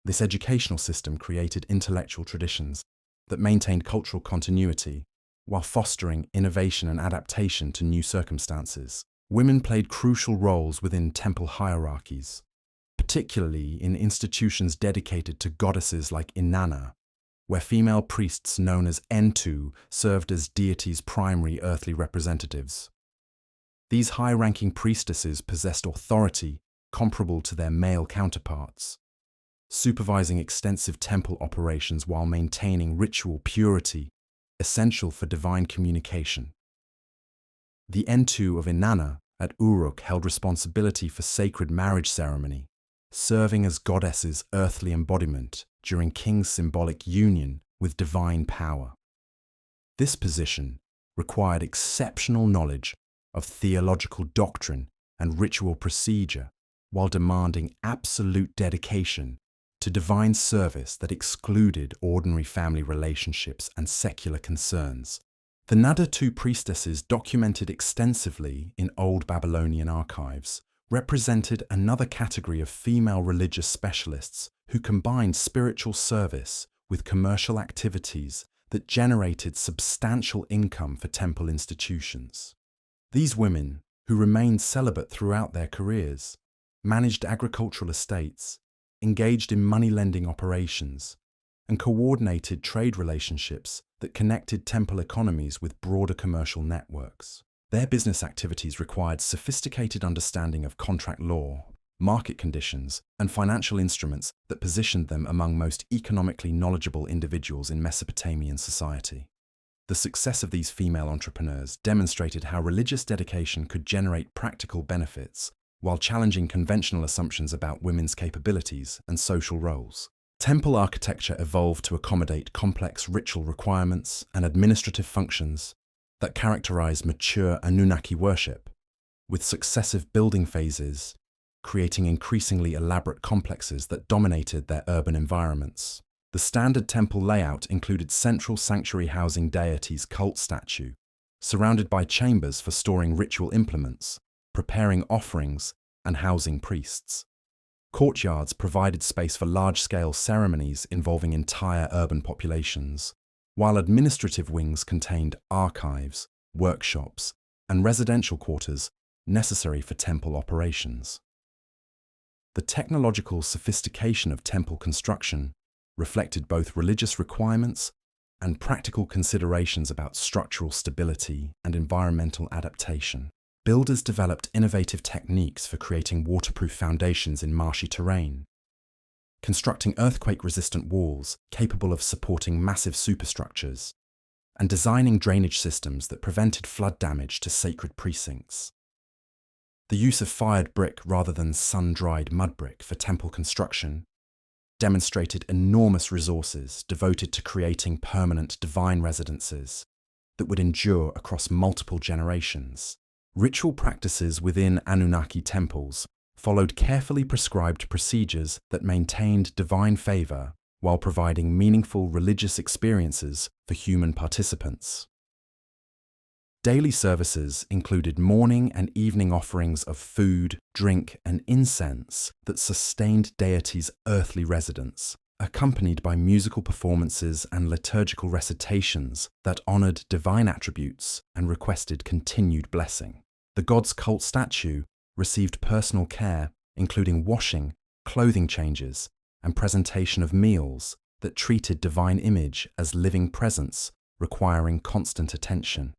This educational system created intellectual traditions that maintained cultural continuity while fostering innovation and adaptation to new circumstances. Women played crucial roles within temple hierarchies, particularly in institutions dedicated to goddesses like Inanna, where female priests known as Entu served as deities' primary earthly representatives. These high-ranking priestesses possessed authority comparable to their male counterparts, supervising extensive temple operations while maintaining ritual purity, essential for divine communication. The Entu of Inanna at Uruk held responsibility for sacred marriage ceremony, serving as goddesses' earthly embodiment during king's symbolic union with divine power. This position required exceptional knowledge of theological doctrine and ritual procedure while demanding absolute dedication to divine service that excluded ordinary family relationships and secular concerns. The Nadatu priestesses, documented extensively in Old Babylonian archives, represented another category of female religious specialists who combined spiritual service with commercial activities that generated substantial income for temple institutions. These women, who remained celibate throughout their careers, managed agricultural estates, engaged in money-lending operations, and coordinated trade relationships that connected temple economies with broader commercial networks. Their business activities required sophisticated understanding of contract law, market conditions, and financial instruments that positioned them among most economically knowledgeable individuals in Mesopotamian society. The success of these female entrepreneurs demonstrated how religious dedication could generate practical benefits while challenging conventional assumptions about women's capabilities and social roles. Temple architecture evolved to accommodate complex ritual requirements and administrative functions that characterize mature Anunnaki worship, with successive building phases creating increasingly elaborate complexes that dominated their urban environments. The standard temple layout included central sanctuary housing deities' cult statue, surrounded by chambers for storing ritual implements, preparing offerings, and housing priests. Courtyards provided space for large-scale ceremonies involving entire urban populations, while administrative wings contained archives, workshops, and residential quarters necessary for temple operations. The technological sophistication of temple construction reflected both religious requirements and practical considerations about structural stability and environmental adaptation. Builders developed innovative techniques for creating waterproof foundations in marshy terrain, constructing earthquake-resistant walls capable of supporting massive superstructures, and designing drainage systems that prevented flood damage to sacred precincts. The use of fired brick rather than sun-dried mud brick for temple construction demonstrated enormous resources devoted to creating permanent divine residences that would endure across multiple generations. Ritual practices within Anunnaki temples followed carefully prescribed procedures that maintained divine favor while providing meaningful religious experiences for human participants. Daily services included morning and evening offerings of food, drink, and incense that sustained deities' earthly residence, accompanied by musical performances and liturgical recitations that honored divine attributes and requested continued blessing. The god's cult statue received personal care, including washing, clothing changes, and presentation of meals that treated divine image as living presence requiring constant attention.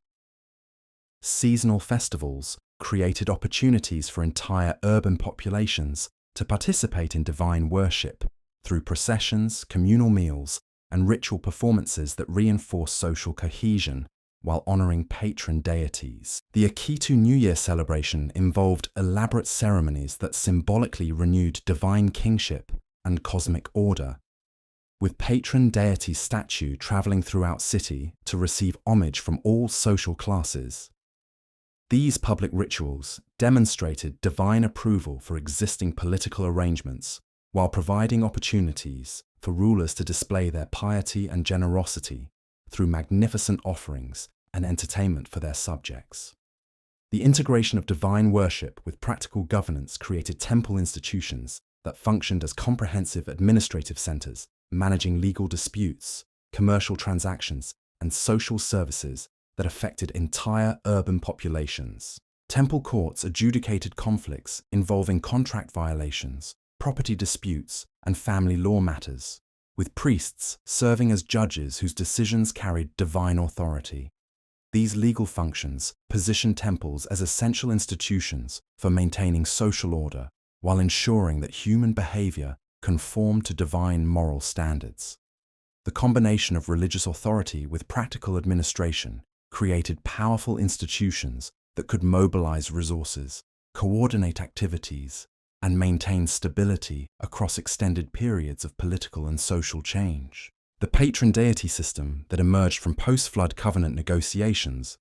Seasonal festivals created opportunities for entire urban populations to participate in divine worship through processions, communal meals, and ritual performances that reinforce social cohesion while honoring patron deities. The Akitu New Year celebration involved elaborate ceremonies that symbolically renewed divine kingship and cosmic order, with patron deity statue traveling throughout city to receive homage from all social classes. These public rituals demonstrated divine approval for existing political arrangements while providing opportunities for rulers to display their piety and generosity through magnificent offerings and entertainment for their subjects. The integration of divine worship with practical governance created temple institutions that functioned as comprehensive administrative centers, managing legal disputes, commercial transactions, and social services that affected entire urban populations. Temple courts adjudicated conflicts involving contract violations, property disputes, and family law matters, with priests serving as judges whose decisions carried divine authority. These legal functions positioned temples as essential institutions for maintaining social order while ensuring that human behavior conformed to divine moral standards. The combination of religious authority with practical administration created powerful institutions that could mobilize resources, coordinate activities, and maintain stability across extended periods of political and social change. The patron deity system that emerged from post-flood covenant negotiations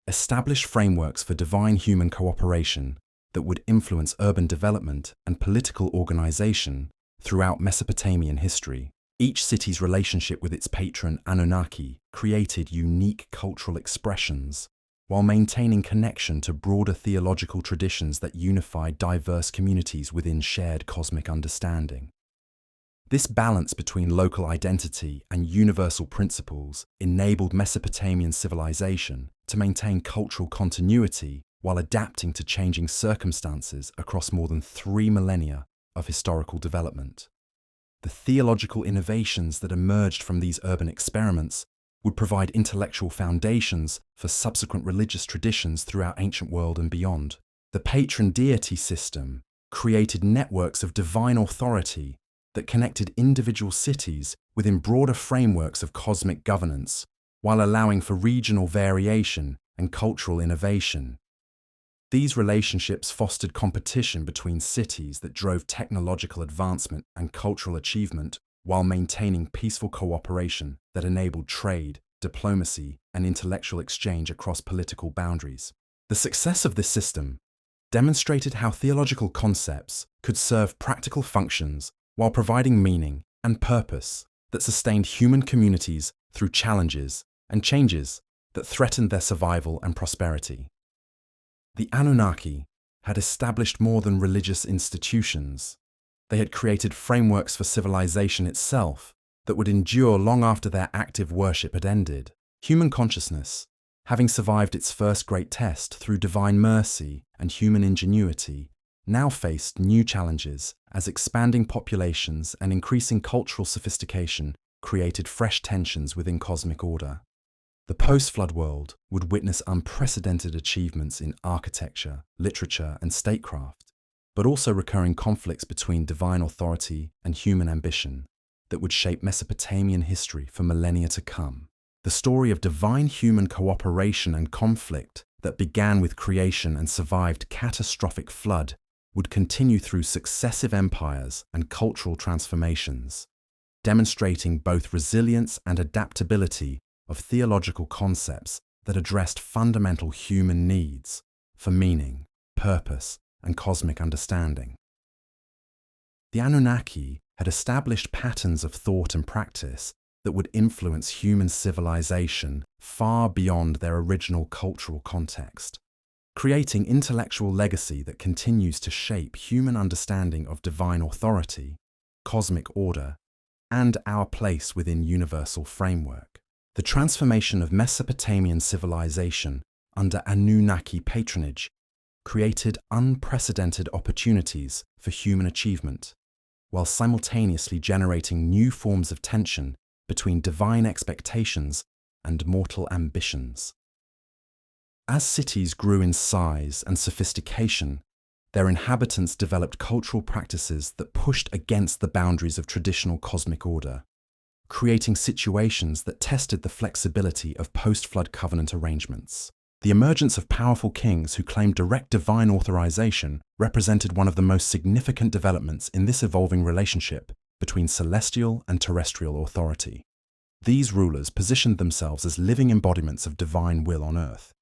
established frameworks for divine human cooperation that would influence urban development and political organization throughout Mesopotamian history. Each city's relationship with its patron Anunnaki created unique cultural expressions while maintaining connection to broader theological traditions that unified diverse communities within shared cosmic understanding. This balance between local identity and universal principles enabled Mesopotamian civilization to maintain cultural continuity while adapting to changing circumstances across more than 3 millennia of historical development. The theological innovations that emerged from these urban experiments would provide intellectual foundations for subsequent religious traditions throughout ancient world and beyond. The patron deity system created networks of divine authority that connected individual cities within broader frameworks of cosmic governance, while allowing for regional variation and cultural innovation. These relationships fostered competition between cities that drove technological advancement and cultural achievement while maintaining peaceful cooperation that enabled trade, diplomacy, and intellectual exchange across political boundaries. The success of this system demonstrated how theological concepts could serve practical functions while providing meaning and purpose that sustained human communities through challenges and changes that threatened their survival and prosperity. The Anunnaki had established more than religious institutions. They had created frameworks for civilization itself that would endure long after their active worship had ended. Human consciousness, having survived its first great test through divine mercy and human ingenuity, now faced new challenges as expanding populations and increasing cultural sophistication created fresh tensions within cosmic order. The post-flood world would witness unprecedented achievements in architecture, literature, and statecraft, but also recurring conflicts between divine authority and human ambition that would shape Mesopotamian history for millennia to come. The story of divine-human cooperation and conflict that began with creation and survived catastrophic flood would continue through successive empires and cultural transformations, demonstrating both resilience and adaptability of theological concepts that addressed fundamental human needs for meaning, purpose, and cosmic understanding. The Anunnaki had established patterns of thought and practice that would influence human civilization far beyond their original cultural context, creating intellectual legacy that continues to shape human understanding of divine authority, cosmic order, and our place within universal framework. The transformation of Mesopotamian civilization under Anunnaki patronage created unprecedented opportunities for human achievement, while simultaneously generating new forms of tension between divine expectations and mortal ambitions. As cities grew in size and sophistication, their inhabitants developed cultural practices that pushed against the boundaries of traditional cosmic order, creating situations that tested the flexibility of post-flood covenant arrangements. The emergence of powerful kings who claimed direct divine authorization represented one of the most significant developments in this evolving relationship between celestial and terrestrial authority. These rulers positioned themselves as living embodiments of divine will on earth,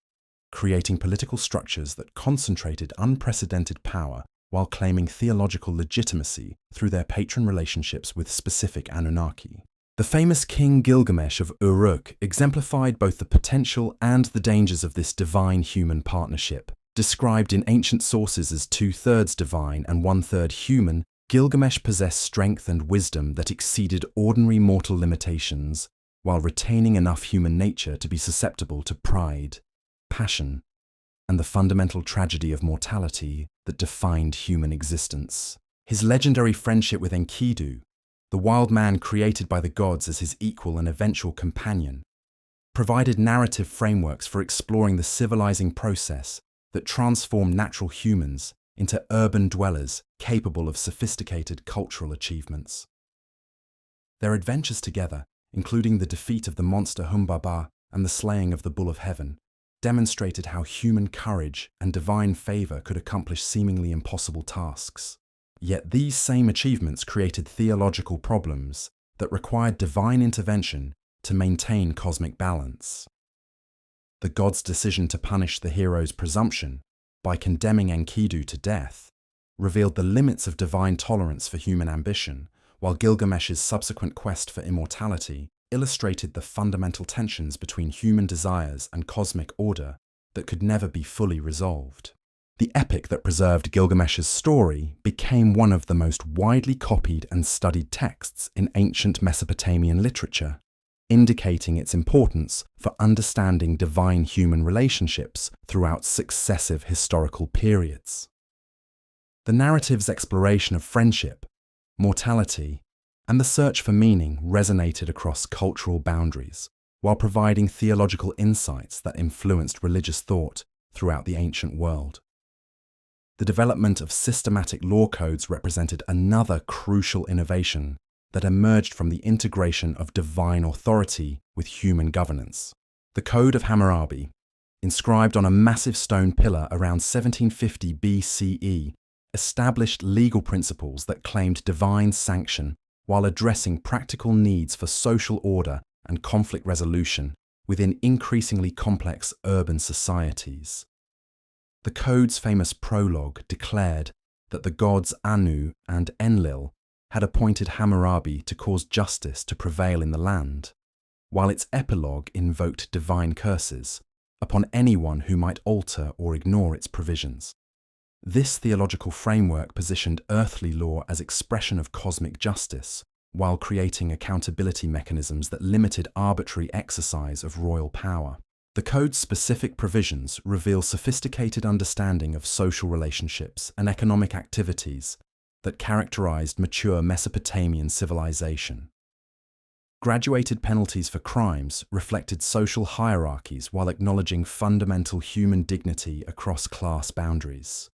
creating political structures that concentrated unprecedented power while claiming theological legitimacy through their patron relationships with specific Anunnaki. The famous King Gilgamesh of Uruk exemplified both the potential and the dangers of this divine-human partnership. Described in ancient sources as 2/3 divine and 1/3 human, Gilgamesh possessed strength and wisdom that exceeded ordinary mortal limitations, while retaining enough human nature to be susceptible to pride, passion, and the fundamental tragedy of mortality that defined human existence. His legendary friendship with Enkidu, the wild man created by the gods as his equal and eventual companion, provided narrative frameworks for exploring the civilizing process that transformed natural humans into urban dwellers capable of sophisticated cultural achievements. Their adventures together, including the defeat of the monster Humbaba and the slaying of the Bull of Heaven, demonstrated how human courage and divine favor could accomplish seemingly impossible tasks. Yet these same achievements created theological problems that required divine intervention to maintain cosmic balance. The gods' decision to punish the hero's presumption by condemning Enkidu to death revealed the limits of divine tolerance for human ambition, while Gilgamesh's subsequent quest for immortality illustrated the fundamental tensions between human desires and cosmic order that could never be fully resolved. The epic that preserved Gilgamesh's story became one of the most widely copied and studied texts in ancient Mesopotamian literature, indicating its importance for understanding divine-human relationships throughout successive historical periods. The narrative's exploration of friendship, mortality, and the search for meaning resonated across cultural boundaries, while providing theological insights that influenced religious thought throughout the ancient world. The development of systematic law codes represented another crucial innovation that emerged from the integration of divine authority with human governance. The Code of Hammurabi, inscribed on a massive stone pillar around 1750 BCE, established legal principles that claimed divine sanction while addressing practical needs for social order and conflict resolution within increasingly complex urban societies. The code's famous prologue declared that the gods Anu and Enlil had appointed Hammurabi to cause justice to prevail in the land, while its epilogue invoked divine curses upon anyone who might alter or ignore its provisions. This theological framework positioned earthly law as expression of cosmic justice, while creating accountability mechanisms that limited arbitrary exercise of royal power. The code's specific provisions reveal sophisticated understanding of social relationships and economic activities that characterized mature Mesopotamian civilization. Graduated penalties for crimes reflected social hierarchies while acknowledging fundamental human dignity across class boundaries.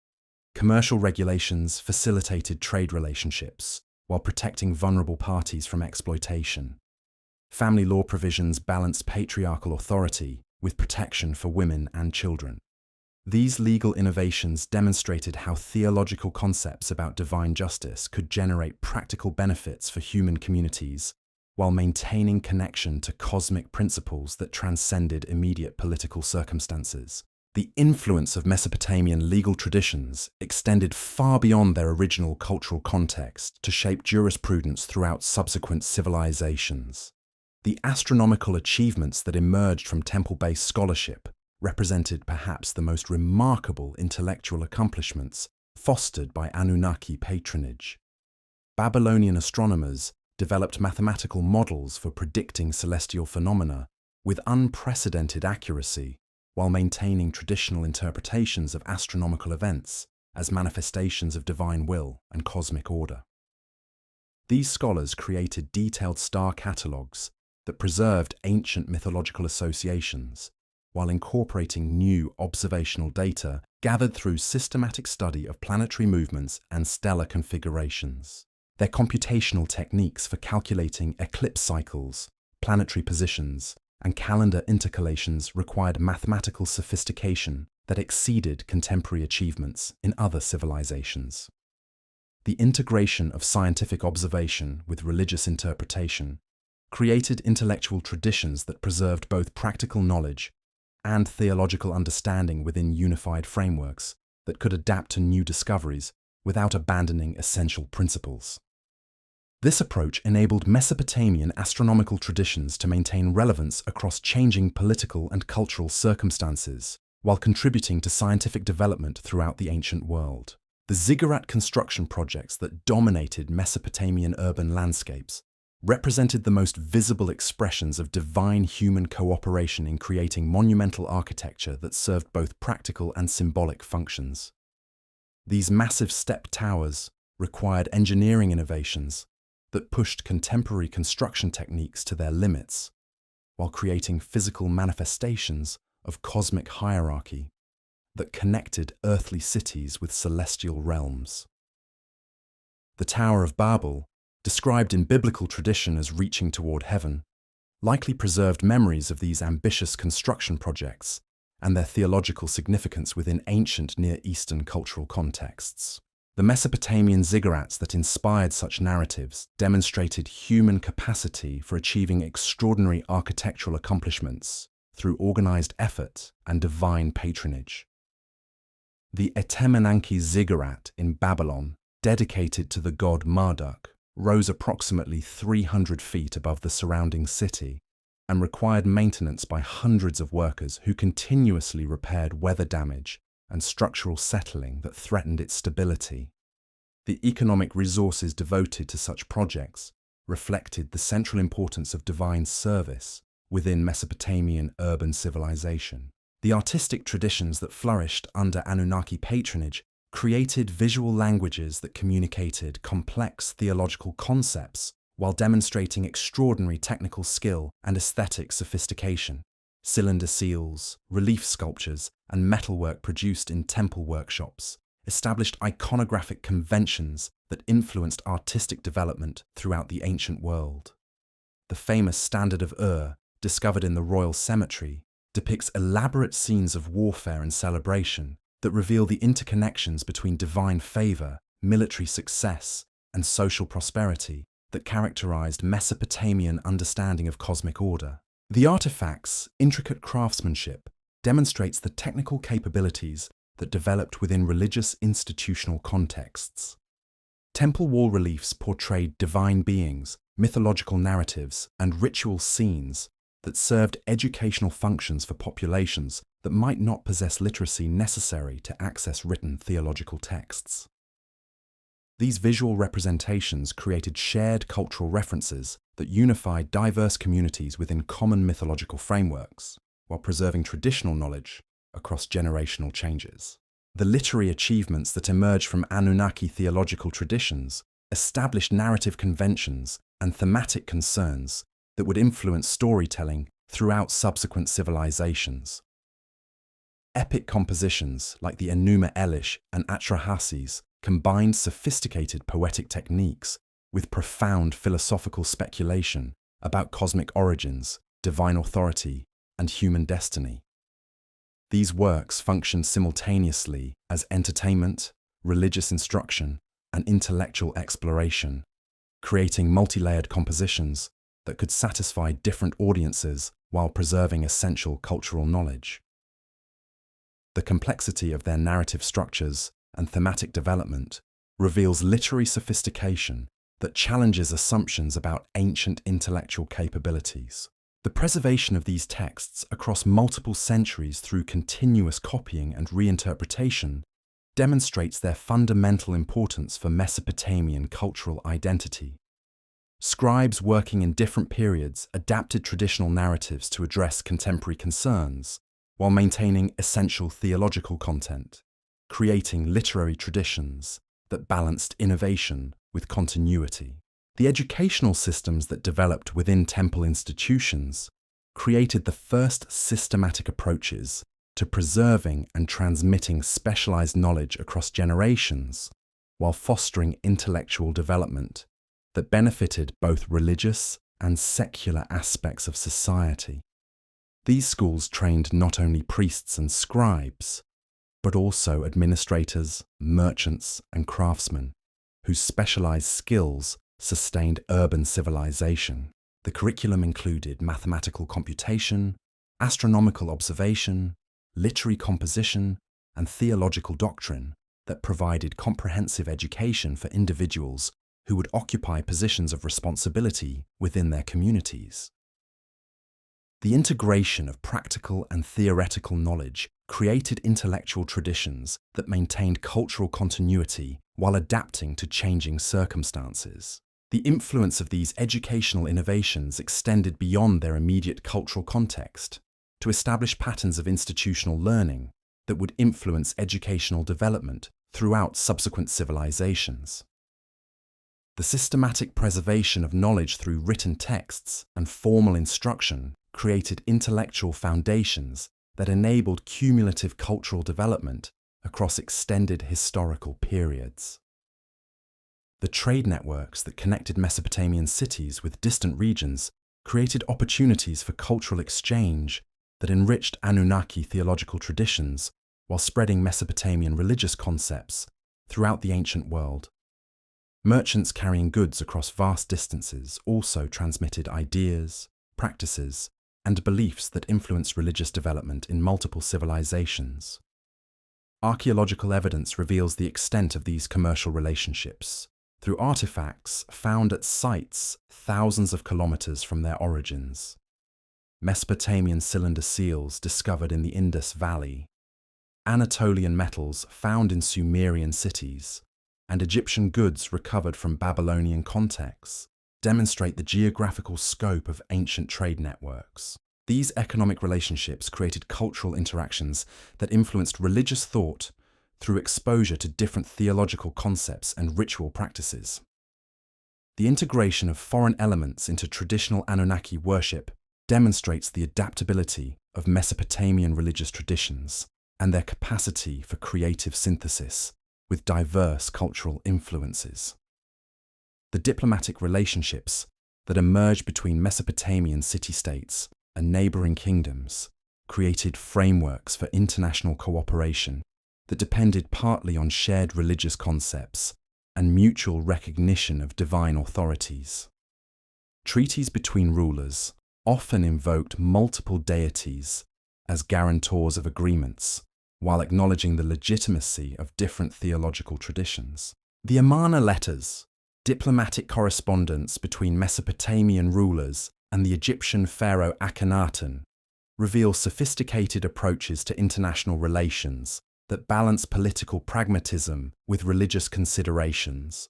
Commercial regulations facilitated trade relationships while protecting vulnerable parties from exploitation. Family law provisions balanced patriarchal authority with protection for women and children. These legal innovations demonstrated how theological concepts about divine justice could generate practical benefits for human communities while maintaining connection to cosmic principles that transcended immediate political circumstances. The influence of Mesopotamian legal traditions extended far beyond their original cultural context to shape jurisprudence throughout subsequent civilizations. The astronomical achievements that emerged from temple-based scholarship represented perhaps the most remarkable intellectual accomplishments fostered by Anunnaki patronage. Babylonian astronomers developed mathematical models for predicting celestial phenomena with unprecedented accuracy, while maintaining traditional interpretations of astronomical events as manifestations of divine will and cosmic order. These scholars created detailed star catalogues that preserved ancient mythological associations, while incorporating new observational data gathered through systematic study of planetary movements and stellar configurations. Their computational techniques for calculating eclipse cycles, planetary positions, and calendar intercalations required mathematical sophistication that exceeded contemporary achievements in other civilizations. The integration of scientific observation with religious interpretation created intellectual traditions that preserved both practical knowledge and theological understanding within unified frameworks that could adapt to new discoveries without abandoning essential principles. This approach enabled Mesopotamian astronomical traditions to maintain relevance across changing political and cultural circumstances, while contributing to scientific development throughout the ancient world. The ziggurat construction projects that dominated Mesopotamian urban landscapes represented the most visible expressions of divine human cooperation in creating monumental architecture that served both practical and symbolic functions. These massive step towers required engineering innovations that pushed contemporary construction techniques to their limits, while creating physical manifestations of cosmic hierarchy that connected earthly cities with celestial realms. The Tower of Babel, described in biblical tradition as reaching toward heaven, likely preserved memories of these ambitious construction projects and their theological significance within ancient Near Eastern cultural contexts. The Mesopotamian ziggurats that inspired such narratives demonstrated human capacity for achieving extraordinary architectural accomplishments through organized effort and divine patronage. The Etemenanki ziggurat in Babylon, dedicated to the god Marduk, rose approximately 300 feet above the surrounding city and required maintenance by hundreds of workers who continuously repaired weather damage and structural settling that threatened its stability. The economic resources devoted to such projects reflected the central importance of divine service within Mesopotamian urban civilization. The artistic traditions that flourished under Anunnaki patronage created visual languages that communicated complex theological concepts while demonstrating extraordinary technical skill and aesthetic sophistication. Cylinder seals, relief sculptures, and metalwork produced in temple workshops established iconographic conventions that influenced artistic development throughout the ancient world. The famous Standard of Ur, discovered in the royal cemetery, depicts elaborate scenes of warfare and celebration that reveal the interconnections between divine favor, military success, and social prosperity that characterized Mesopotamian understanding of cosmic order. The artifact's intricate craftsmanship demonstrates the technical capabilities that developed within religious institutional contexts. Temple wall reliefs portrayed divine beings, mythological narratives, and ritual scenes that served educational functions for populations that might not possess literacy necessary to access written theological texts. These visual representations created shared cultural references that unified diverse communities within common mythological frameworks, while preserving traditional knowledge across generational changes. The literary achievements that emerged from Anunnaki theological traditions established narrative conventions and thematic concerns that would influence storytelling throughout subsequent civilizations. Epic compositions like the Enuma Elish and Atrahasis combined sophisticated poetic techniques with profound philosophical speculation about cosmic origins, divine authority, and human destiny. These works functioned simultaneously as entertainment, religious instruction, and intellectual exploration, creating multi-layered compositions that could satisfy different audiences while preserving essential cultural knowledge. The complexity of their narrative structures and thematic development reveals literary sophistication that challenges assumptions about ancient intellectual capabilities. The preservation of these texts across multiple centuries through continuous copying and reinterpretation demonstrates their fundamental importance for Mesopotamian cultural identity. Scribes working in different periods adapted traditional narratives to address contemporary concerns while maintaining essential theological content, creating literary traditions that balanced innovation with continuity. The educational systems that developed within temple institutions created the first systematic approaches to preserving and transmitting specialized knowledge across generations while fostering intellectual development that benefited both religious and secular aspects of society. These schools trained not only priests and scribes, but also administrators, merchants, and craftsmen, whose specialized skills sustained urban civilization. The curriculum included mathematical computation, astronomical observation, literary composition, and theological doctrine that provided comprehensive education for individuals who would occupy positions of responsibility within their communities. The integration of practical and theoretical knowledge created intellectual traditions that maintained cultural continuity while adapting to changing circumstances. The influence of these educational innovations extended beyond their immediate cultural context to establish patterns of institutional learning that would influence educational development throughout subsequent civilizations. The systematic preservation of knowledge through written texts and formal instruction created intellectual foundations that enabled cumulative cultural development across extended historical periods. The trade networks that connected Mesopotamian cities with distant regions created opportunities for cultural exchange that enriched Anunnaki theological traditions while spreading Mesopotamian religious concepts throughout the ancient world. Merchants carrying goods across vast distances also transmitted ideas, practices, and beliefs that influenced religious development in multiple civilizations. Archaeological evidence reveals the extent of these commercial relationships through artifacts found at sites thousands of kilometers from their origins. Mesopotamian cylinder seals discovered in the Indus Valley, Anatolian metals found in Sumerian cities, and Egyptian goods recovered from Babylonian contexts demonstrate the geographical scope of ancient trade networks. These economic relationships created cultural interactions that influenced religious thought through exposure to different theological concepts and ritual practices. The integration of foreign elements into traditional Anunnaki worship demonstrates the adaptability of Mesopotamian religious traditions and their capacity for creative synthesis with diverse cultural influences. The diplomatic relationships that emerged between Mesopotamian city-states and neighboring kingdoms created frameworks for international cooperation that depended partly on shared religious concepts and mutual recognition of divine authorities. Treaties between rulers often invoked multiple deities as guarantors of agreements, while acknowledging the legitimacy of different theological traditions. The Amarna letters, diplomatic correspondence between Mesopotamian rulers and the Egyptian pharaoh Akhenaten, reveal sophisticated approaches to international relations that balance political pragmatism with religious considerations.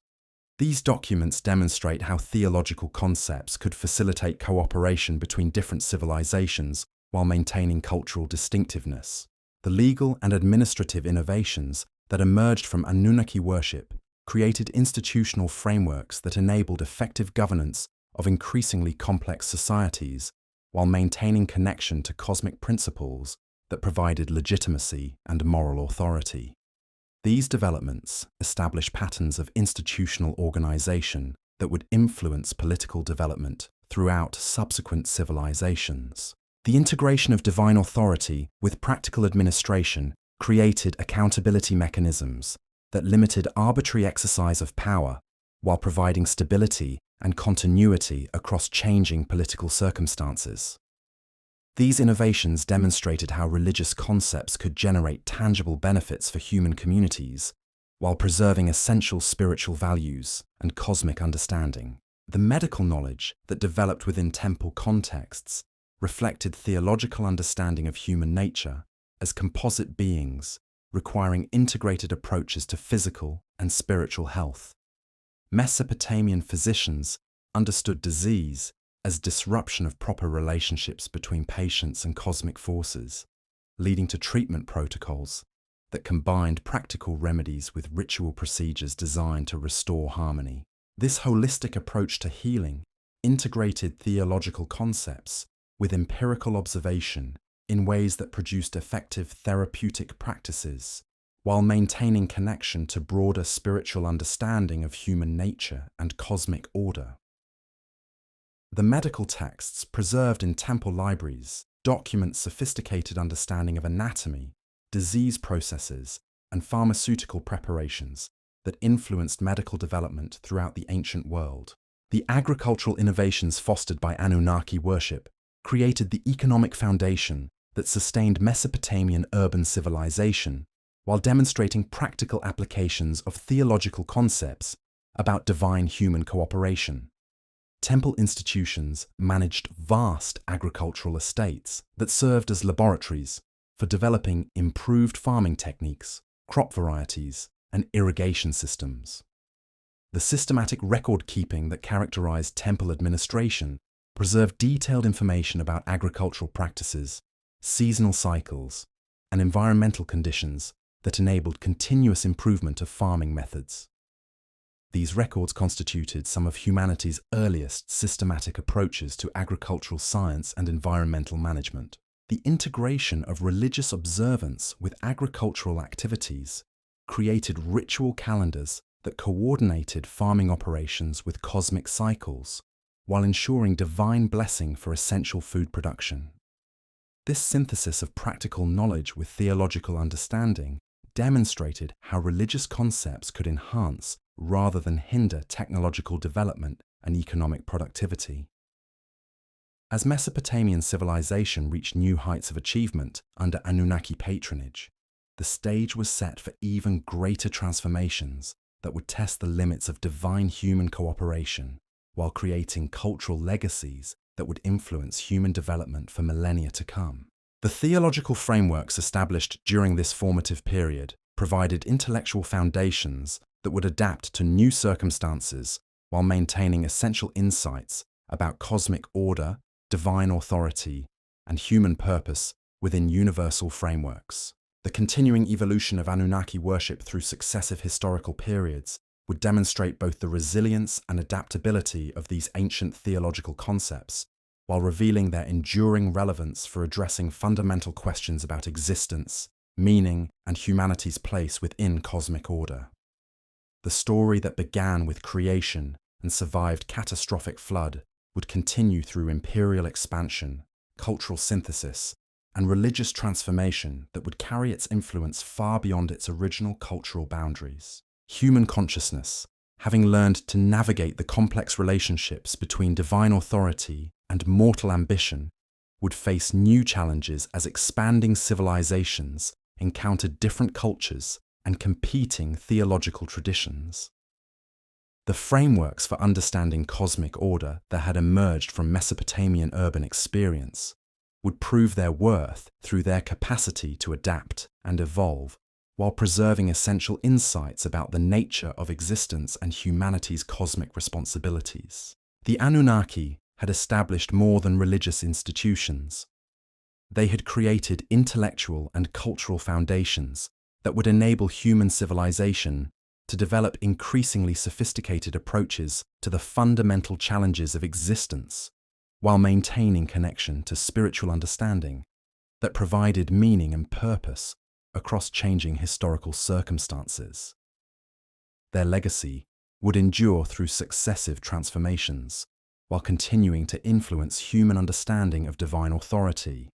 These documents demonstrate how theological concepts could facilitate cooperation between different civilizations while maintaining cultural distinctiveness. The legal and administrative innovations that emerged from Anunnaki worship created institutional frameworks that enabled effective governance of increasingly complex societies while maintaining connection to cosmic principles that provided legitimacy and moral authority. These developments establish patterns of institutional organization that would influence political development throughout subsequent civilizations. The integration of divine authority with practical administration created accountability mechanisms that limited arbitrary exercise of power while providing stability and continuity across changing political circumstances. These innovations demonstrated how religious concepts could generate tangible benefits for human communities while preserving essential spiritual values and cosmic understanding. The medical knowledge that developed within temple contexts reflected theological understanding of human nature as composite beings requiring integrated approaches to physical and spiritual health. Mesopotamian physicians understood disease as disruption of proper relationships between patients and cosmic forces, leading to treatment protocols that combined practical remedies with ritual procedures designed to restore harmony. This holistic approach to healing integrated theological concepts with empirical observation in ways that produced effective therapeutic practices, while maintaining connection to broader spiritual understanding of human nature and cosmic order. The medical texts preserved in temple libraries document sophisticated understanding of anatomy, disease processes, and pharmaceutical preparations that influenced medical development throughout the ancient world. The agricultural innovations fostered by Anunnaki worship created the economic foundation that sustained Mesopotamian urban civilization, while demonstrating practical applications of theological concepts about divine human cooperation. Temple institutions managed vast agricultural estates that served as laboratories for developing improved farming techniques, crop varieties, and irrigation systems. The systematic record-keeping that characterized temple administration preserved detailed information about agricultural practices, seasonal cycles, and environmental conditions that enabled continuous improvement of farming methods. These records constituted some of humanity's earliest systematic approaches to agricultural science and environmental management. The integration of religious observance with agricultural activities created ritual calendars that coordinated farming operations with cosmic cycles, while ensuring divine blessing for essential food production. This synthesis of practical knowledge with theological understanding demonstrated how religious concepts could enhance rather than hinder technological development and economic productivity. As Mesopotamian civilization reached new heights of achievement under Anunnaki patronage, the stage was set for even greater transformations that would test the limits of divine human cooperation while creating cultural legacies that would influence human development for millennia to come. The theological frameworks established during this formative period provided intellectual foundations that would adapt to new circumstances while maintaining essential insights about cosmic order, divine authority, and human purpose within universal frameworks. The continuing evolution of Anunnaki worship through successive historical periods would demonstrate both the resilience and adaptability of these ancient theological concepts, while revealing their enduring relevance for addressing fundamental questions about existence, meaning, and humanity's place within cosmic order. The story that began with creation and survived catastrophic flood would continue through imperial expansion, cultural synthesis, and religious transformation that would carry its influence far beyond its original cultural boundaries. Human consciousness, having learned to navigate the complex relationships between divine authority and mortal ambition, would face new challenges as expanding civilizations encountered different cultures and competing theological traditions. The frameworks for understanding cosmic order that had emerged from Mesopotamian urban experience would prove their worth through their capacity to adapt and evolve while preserving essential insights about the nature of existence and humanity's cosmic responsibilities. The Anunnaki had established more than religious institutions. They had created intellectual and cultural foundations that would enable human civilization to develop increasingly sophisticated approaches to the fundamental challenges of existence, while maintaining connection to spiritual understanding that provided meaning and purpose across changing historical circumstances. Their legacy would endure through successive transformations, while continuing to influence human understanding of divine authority,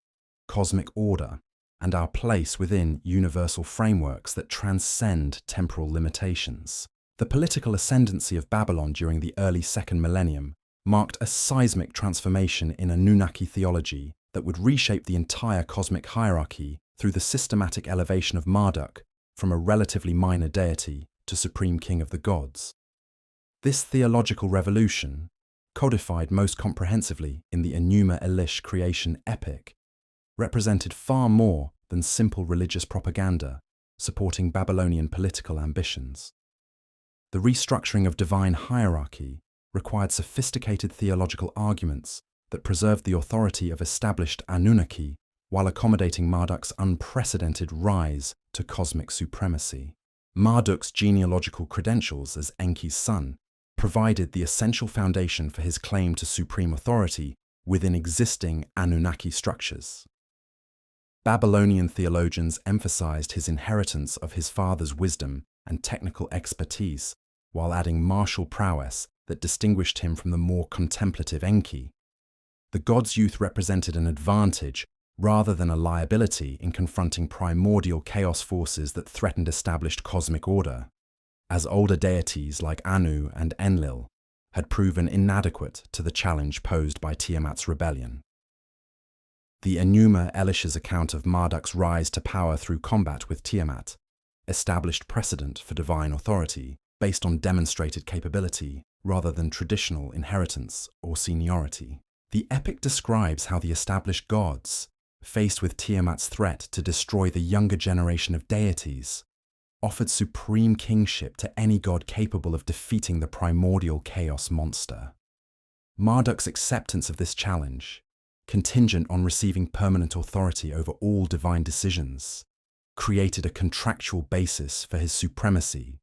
cosmic order, and our place within universal frameworks that transcend temporal limitations. The political ascendancy of Babylon during the early second millennium marked a seismic transformation in Anunnaki theology that would reshape the entire cosmic hierarchy through the systematic elevation of Marduk from a relatively minor deity to supreme king of the gods. This theological revolution, codified most comprehensively in the Enuma Elish creation epic, represented far more than simple religious propaganda supporting Babylonian political ambitions. The restructuring of divine hierarchy required sophisticated theological arguments that preserved the authority of established Anunnaki while accommodating Marduk's unprecedented rise to cosmic supremacy. Marduk's genealogical credentials as Enki's son provided the essential foundation for his claim to supreme authority within existing Anunnaki structures. Babylonian theologians emphasized his inheritance of his father's wisdom and technical expertise, while adding martial prowess that distinguished him from the more contemplative Enki. The god's youth represented an advantage rather than a liability in confronting primordial chaos forces that threatened established cosmic order, as older deities like Anu and Enlil had proven inadequate to the challenge posed by Tiamat's rebellion. The Enuma Elish's account of Marduk's rise to power through combat with Tiamat established precedent for divine authority based on demonstrated capability rather than traditional inheritance or seniority. The epic describes how the established gods, faced with Tiamat's threat to destroy the younger generation of deities, offered supreme kingship to any god capable of defeating the primordial chaos monster. Marduk's acceptance of this challenge, contingent on receiving permanent authority over all divine decisions, created a contractual basis for his supremacy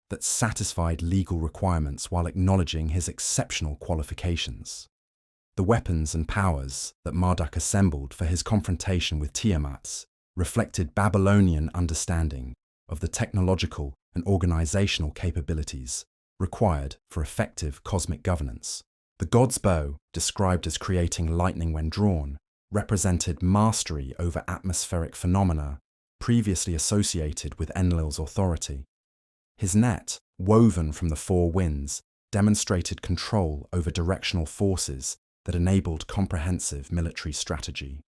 that satisfied legal requirements while acknowledging his exceptional qualifications. The weapons and powers that Marduk assembled for his confrontation with Tiamat reflected Babylonian understanding of the technological and organizational capabilities required for effective cosmic governance. The god's bow, described as creating lightning when drawn, represented mastery over atmospheric phenomena previously associated with Enlil's authority. His net, woven from the four winds, demonstrated control over directional forces that enabled comprehensive military strategy.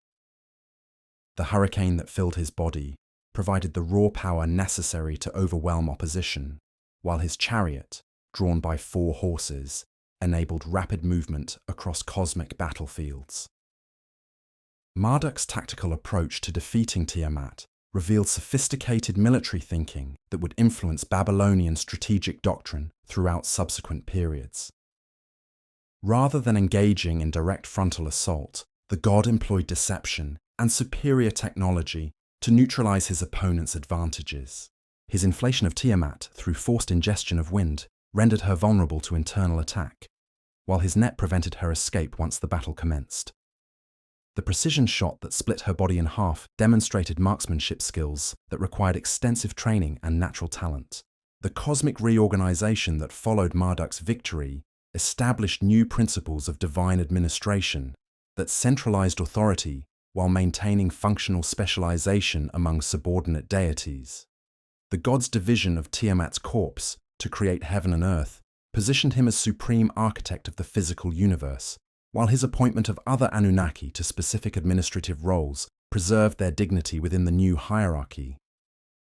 The hurricane that filled his body provided the raw power necessary to overwhelm opposition, while his chariot, drawn by 4 horses, enabled rapid movement across cosmic battlefields. Marduk's tactical approach to defeating Tiamat revealed sophisticated military thinking that would influence Babylonian strategic doctrine throughout subsequent periods. Rather than engaging in direct frontal assault, the god employed deception and superior technology to neutralize his opponent's advantages. His inflation of Tiamat through forced ingestion of wind rendered her vulnerable to internal attack, while his net prevented her escape once the battle commenced. The precision shot that split her body in half demonstrated marksmanship skills that required extensive training and natural talent. The cosmic reorganization that followed Marduk's victory established new principles of divine administration that centralized authority while maintaining functional specialization among subordinate deities. The god's division of Tiamat's corpse to create heaven and earth positioned him as supreme architect of the physical universe, while his appointment of other Anunnaki to specific administrative roles preserved their dignity within the new hierarchy.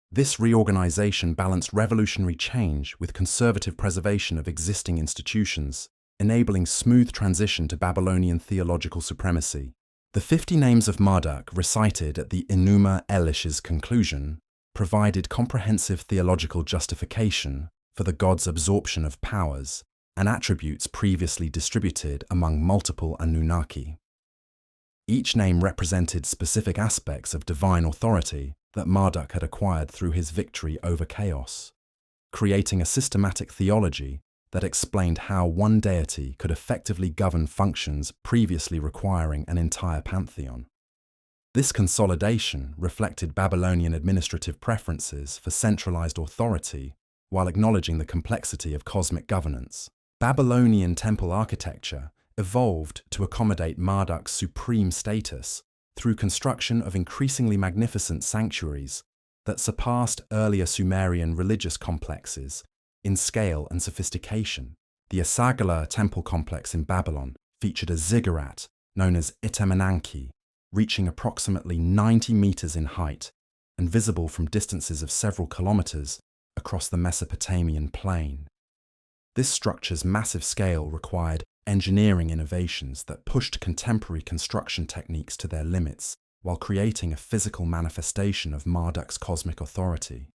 This reorganization balanced revolutionary change with conservative preservation of existing institutions, enabling smooth transition to Babylonian theological supremacy. The 50 names of Marduk recited at the Enuma Elish's conclusion provided comprehensive theological justification for the god's absorption of powers and attributes previously distributed among multiple Anunnaki. Each name represented specific aspects of divine authority that Marduk had acquired through his victory over chaos, creating a systematic theology that explained how one deity could effectively govern functions previously requiring an entire pantheon. This consolidation reflected Babylonian administrative preferences for centralized authority while acknowledging the complexity of cosmic governance. Babylonian temple architecture evolved to accommodate Marduk's supreme status through construction of increasingly magnificent sanctuaries that surpassed earlier Sumerian religious complexes in scale and sophistication. The Asagala temple complex in Babylon featured a ziggurat known as Anunnaki, reaching approximately 90 meters in height and visible from distances of several kilometers across the Mesopotamian plain. This structure's massive scale required engineering innovations that pushed contemporary construction techniques to their limits while creating a physical manifestation of Marduk's cosmic authority.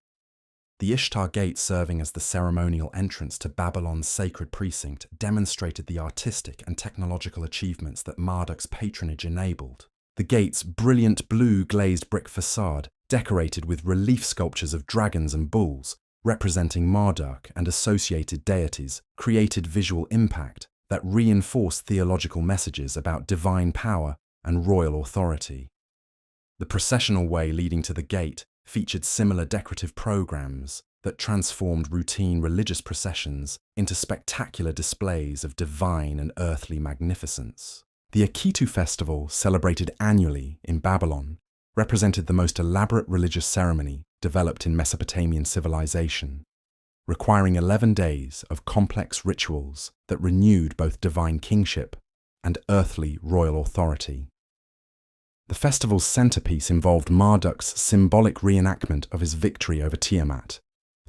The Ishtar Gate, serving as the ceremonial entrance to Babylon's sacred precinct, demonstrated the artistic and technological achievements that Marduk's patronage enabled. The gate's brilliant blue glazed brick facade, decorated with relief sculptures of dragons and bulls, representing Marduk and associated deities, created visual impact that reinforced theological messages about divine power and royal authority. The processional way leading to the gate featured similar decorative programs that transformed routine religious processions into spectacular displays of divine and earthly magnificence. The Akitu festival, celebrated annually in Babylon, represented the most elaborate religious ceremony developed in Mesopotamian civilization, requiring 11 days of complex rituals that renewed both divine kingship and earthly royal authority. The festival's centerpiece involved Marduk's symbolic reenactment of his victory over Tiamat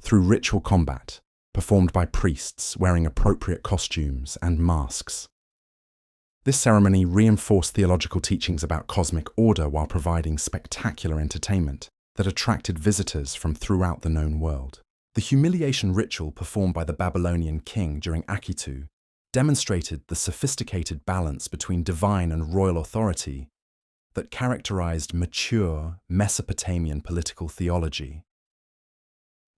through ritual combat, performed by priests wearing appropriate costumes and masks. This ceremony reinforced theological teachings about cosmic order while providing spectacular entertainment that attracted visitors from throughout the known world. The humiliation ritual performed by the Babylonian king during Akitu demonstrated the sophisticated balance between divine and royal authority that characterized mature Mesopotamian political theology.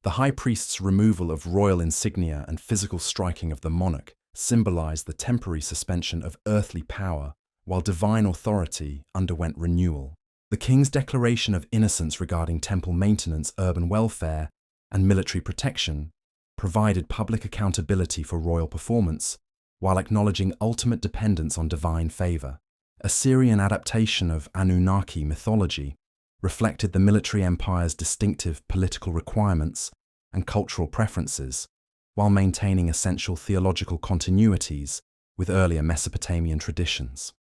The high priest's removal of royal insignia and physical striking of the monarch symbolized the temporary suspension of earthly power while divine authority underwent renewal. The king's declaration of innocence regarding temple maintenance, urban welfare, and military protection provided public accountability for royal performance while acknowledging ultimate dependence on divine favor. A Syrian adaptation of Anunnaki mythology reflected the military empire's distinctive political requirements and cultural preferences, while maintaining essential theological continuities with earlier Mesopotamian traditions.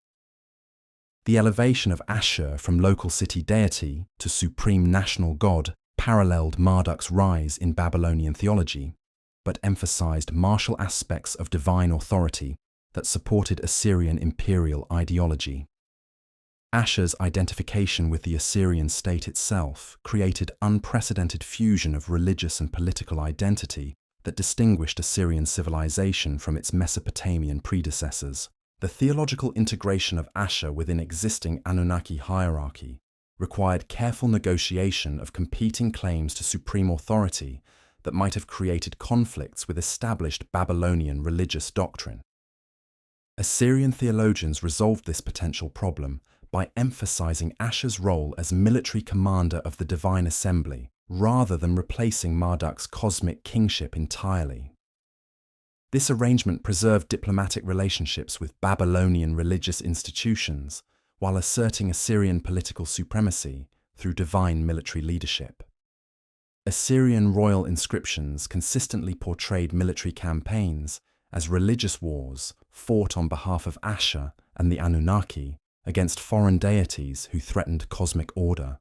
The elevation of Ashur from local city deity to supreme national god paralleled Marduk's rise in Babylonian theology, but emphasized martial aspects of divine authority that supported Assyrian imperial ideology. Ashur's identification with the Assyrian state itself created unprecedented fusion of religious and political identity that distinguished Assyrian civilization from its Mesopotamian predecessors. The theological integration of Ashur within existing Anunnaki hierarchy required careful negotiation of competing claims to supreme authority that might have created conflicts with established Babylonian religious doctrine. Assyrian theologians resolved this potential problem by emphasizing Ashur's role as military commander of the divine assembly, rather than replacing Marduk's cosmic kingship entirely. This arrangement preserved diplomatic relationships with Babylonian religious institutions while asserting Assyrian political supremacy through divine military leadership. Assyrian royal inscriptions consistently portrayed military campaigns as religious wars fought on behalf of Ashur and the Anunnaki against foreign deities who threatened cosmic order.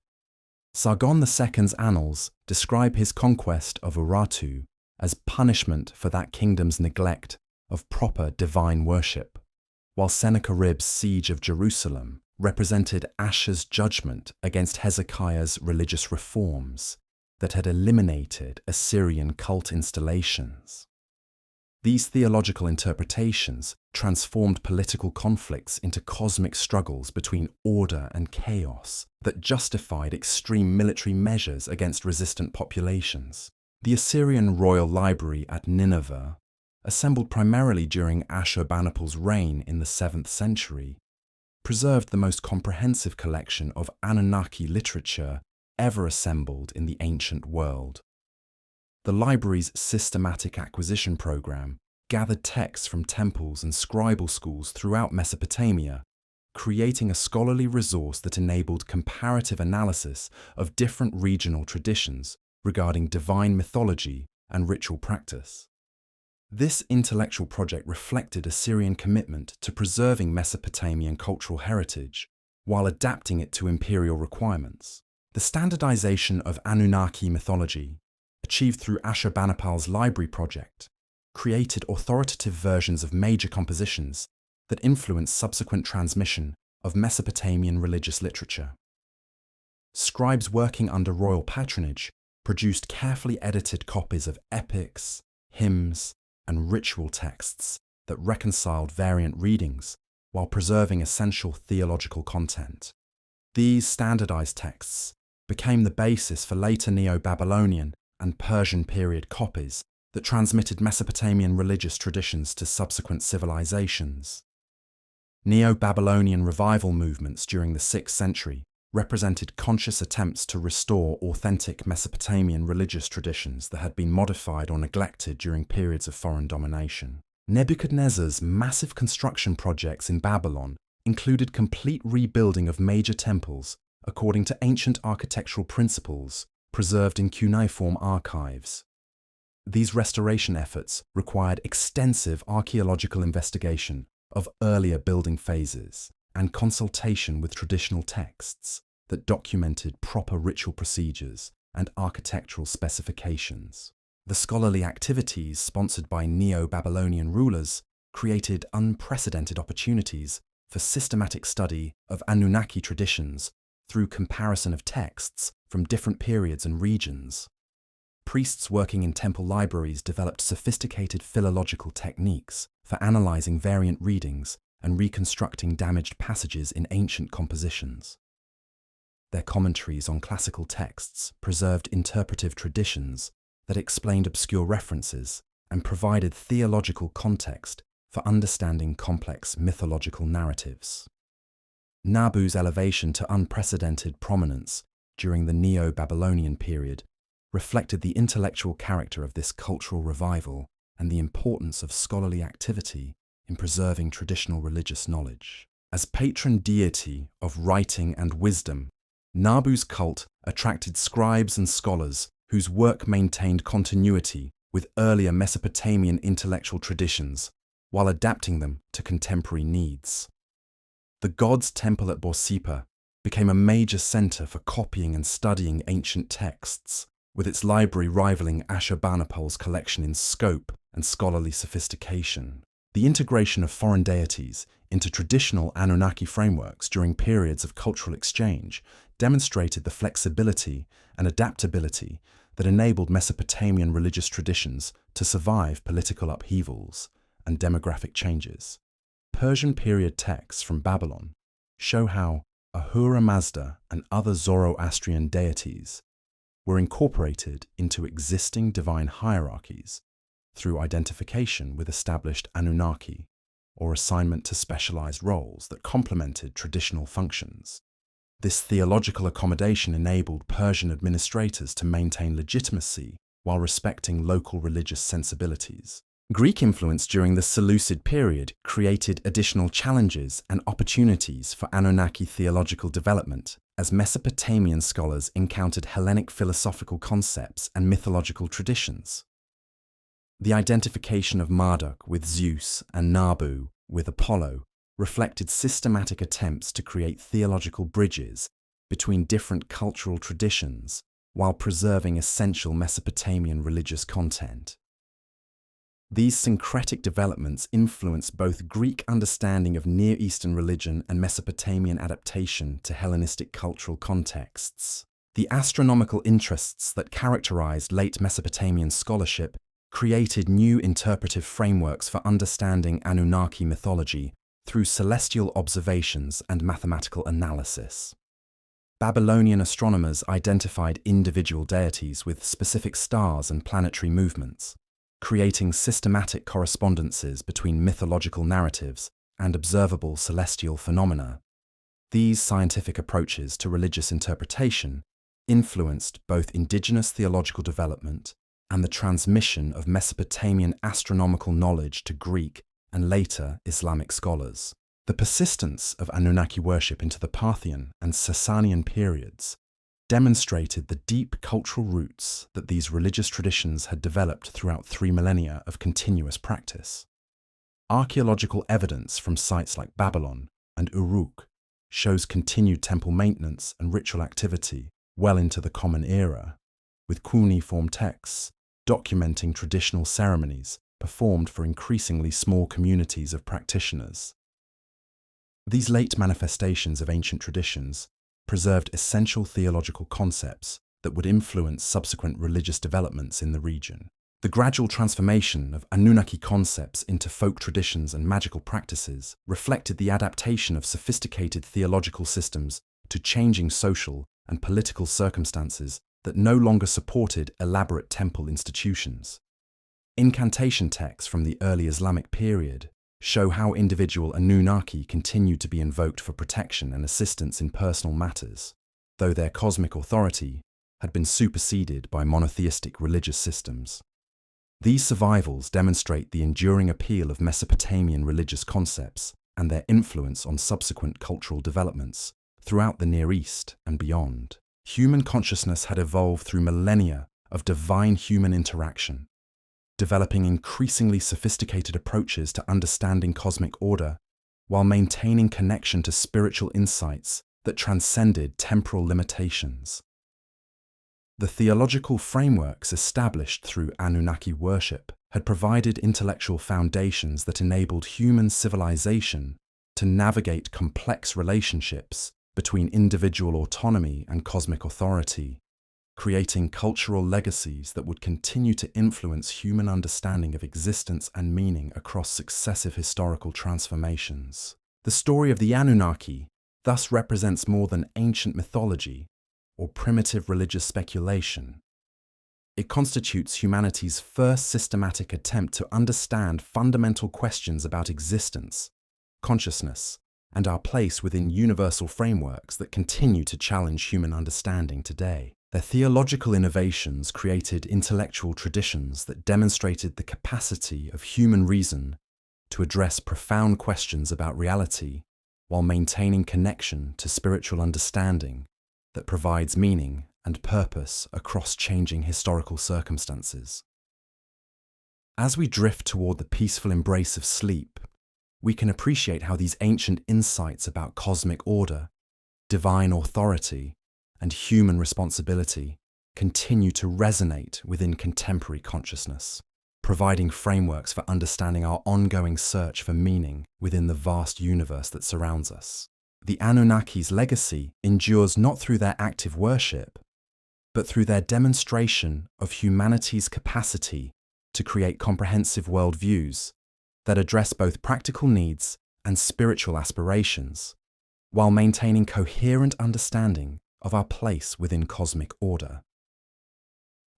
Sargon II's annals describe his conquest of Urartu as punishment for that kingdom's neglect of proper divine worship, while Sennacherib's siege of Jerusalem represented Ashur's judgment against Hezekiah's religious reforms that had eliminated Assyrian cult installations. These theological interpretations transformed political conflicts into cosmic struggles between order and chaos that justified extreme military measures against resistant populations. The Assyrian royal library at Nineveh, assembled primarily during Ashurbanipal's reign in the 7th century, preserved the most comprehensive collection of Anunnaki literature ever assembled in the ancient world. The library's systematic acquisition program gathered texts from temples and scribal schools throughout Mesopotamia, creating a scholarly resource that enabled comparative analysis of different regional traditions regarding divine mythology and ritual practice. This intellectual project reflected Assyrian commitment to preserving Mesopotamian cultural heritage while adapting it to imperial requirements. The standardization of Anunnaki mythology, achieved through Ashurbanipal's library project, created authoritative versions of major compositions that influenced subsequent transmission of Mesopotamian religious literature. Scribes working under royal patronage produced carefully edited copies of epics, hymns, and ritual texts that reconciled variant readings while preserving essential theological content. These standardized texts became the basis for later Neo-Babylonian and Persian period copies that transmitted Mesopotamian religious traditions to subsequent civilizations. Neo-Babylonian revival movements during the 6th century represented conscious attempts to restore authentic Mesopotamian religious traditions that had been modified or neglected during periods of foreign domination. Nebuchadnezzar's massive construction projects in Babylon included complete rebuilding of major temples according to ancient architectural principles preserved in cuneiform archives. These restoration efforts required extensive archaeological investigation of earlier building phases and consultation with traditional texts that documented proper ritual procedures and architectural specifications. The scholarly activities sponsored by Neo-Babylonian rulers created unprecedented opportunities for systematic study of Anunnaki traditions through comparison of texts from different periods and regions. Priests working in temple libraries developed sophisticated philological techniques for analyzing variant readings and reconstructing damaged passages in ancient compositions. Their commentaries on classical texts preserved interpretive traditions that explained obscure references and provided theological context for understanding complex mythological narratives. Nabu's elevation to unprecedented prominence during the Neo-Babylonian period reflected the intellectual character of this cultural revival and the importance of scholarly activity in preserving traditional religious knowledge. As patron deity of writing and wisdom, Nabu's cult attracted scribes and scholars whose work maintained continuity with earlier Mesopotamian intellectual traditions while adapting them to contemporary needs. The god's temple at Borsippa became a major center for copying and studying ancient texts, with its library rivaling Ashurbanipal's collection in scope and scholarly sophistication. The integration of foreign deities into traditional Anunnaki frameworks during periods of cultural exchange demonstrated the flexibility and adaptability that enabled Mesopotamian religious traditions to survive political upheavals and demographic changes. Persian period texts from Babylon show how Ahura Mazda and other Zoroastrian deities were incorporated into existing divine hierarchies through identification with established Anunnaki or assignment to specialized roles that complemented traditional functions. This theological accommodation enabled Persian administrators to maintain legitimacy while respecting local religious sensibilities. Greek influence during the Seleucid period created additional challenges and opportunities for Anunnaki theological development as Mesopotamian scholars encountered Hellenic philosophical concepts and mythological traditions. The identification of Marduk with Zeus and Nabu with Apollo reflected systematic attempts to create theological bridges between different cultural traditions while preserving essential Mesopotamian religious content. These syncretic developments influenced both Greek understanding of Near Eastern religion and Mesopotamian adaptation to Hellenistic cultural contexts. The astronomical interests that characterized late Mesopotamian scholarship created new interpretive frameworks for understanding Anunnaki mythology through celestial observations and mathematical analysis. Babylonian astronomers identified individual deities with specific stars and planetary movements, creating systematic correspondences between mythological narratives and observable celestial phenomena. These scientific approaches to religious interpretation influenced both indigenous theological development and the transmission of Mesopotamian astronomical knowledge to Greek and later Islamic scholars. The persistence of Anunnaki worship into the Parthian and Sasanian periods demonstrated the deep cultural roots that these religious traditions had developed throughout 3 millennia of continuous practice. Archaeological evidence from sites like Babylon and Uruk shows continued temple maintenance and ritual activity well into the Common Era, with cuneiform texts documenting traditional ceremonies performed for increasingly small communities of practitioners. These late manifestations of ancient traditions preserved essential theological concepts that would influence subsequent religious developments in the region. The gradual transformation of Anunnaki concepts into folk traditions and magical practices reflected the adaptation of sophisticated theological systems to changing social and political circumstances that no longer supported elaborate temple institutions. Incantation texts from the early Islamic period show how individual Anunnaki continued to be invoked for protection and assistance in personal matters, though their cosmic authority had been superseded by monotheistic religious systems. These survivals demonstrate the enduring appeal of Mesopotamian religious concepts and their influence on subsequent cultural developments throughout the Near East and beyond. Human consciousness had evolved through millennia of divine-human interaction, developing increasingly sophisticated approaches to understanding cosmic order while maintaining connection to spiritual insights that transcended temporal limitations. The theological frameworks established through Anunnaki worship had provided intellectual foundations that enabled human civilization to navigate complex relationships between individual autonomy and cosmic authority, creating cultural legacies that would continue to influence human understanding of existence and meaning across successive historical transformations. The story of the Anunnaki thus represents more than ancient mythology or primitive religious speculation. It constitutes humanity's first systematic attempt to understand fundamental questions about existence, consciousness, and our place within universal frameworks that continue to challenge human understanding today. Their theological innovations created intellectual traditions that demonstrated the capacity of human reason to address profound questions about reality while maintaining connection to spiritual understanding that provides meaning and purpose across changing historical circumstances. As we drift toward the peaceful embrace of sleep, we can appreciate how these ancient insights about cosmic order, divine authority, and human responsibility continue to resonate within contemporary consciousness, providing frameworks for understanding our ongoing search for meaning within the vast universe that surrounds us. The Anunnaki's legacy endures not through their active worship, but through their demonstration of humanity's capacity to create comprehensive worldviews that address both practical needs and spiritual aspirations, while maintaining coherent understanding of our place within cosmic order.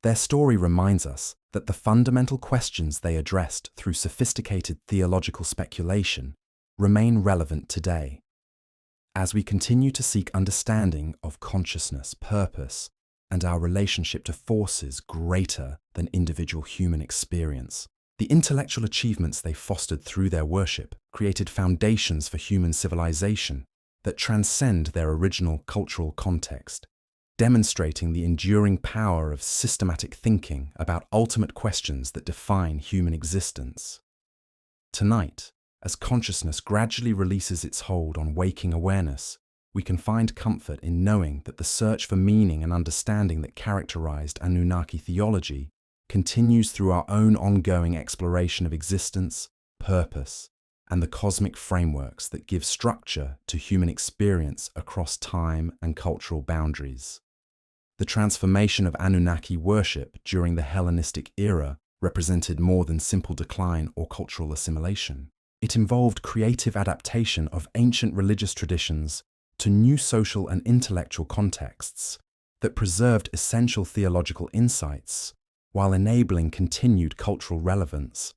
Their story reminds us that the fundamental questions they addressed through sophisticated theological speculation remain relevant today. As we continue to seek understanding of consciousness, purpose, and our relationship to forces greater than individual human experience, the intellectual achievements they fostered through their worship created foundations for human civilization that transcend their original cultural context, demonstrating the enduring power of systematic thinking about ultimate questions that define human existence. Tonight, as consciousness gradually releases its hold on waking awareness, we can find comfort in knowing that the search for meaning and understanding that characterized Anunnaki theology continues through our own ongoing exploration of existence, purpose, and the cosmic frameworks that give structure to human experience across time and cultural boundaries. The transformation of Anunnaki worship during the Hellenistic era represented more than simple decline or cultural assimilation. It involved creative adaptation of ancient religious traditions to new social and intellectual contexts that preserved essential theological insights while enabling continued cultural relevance.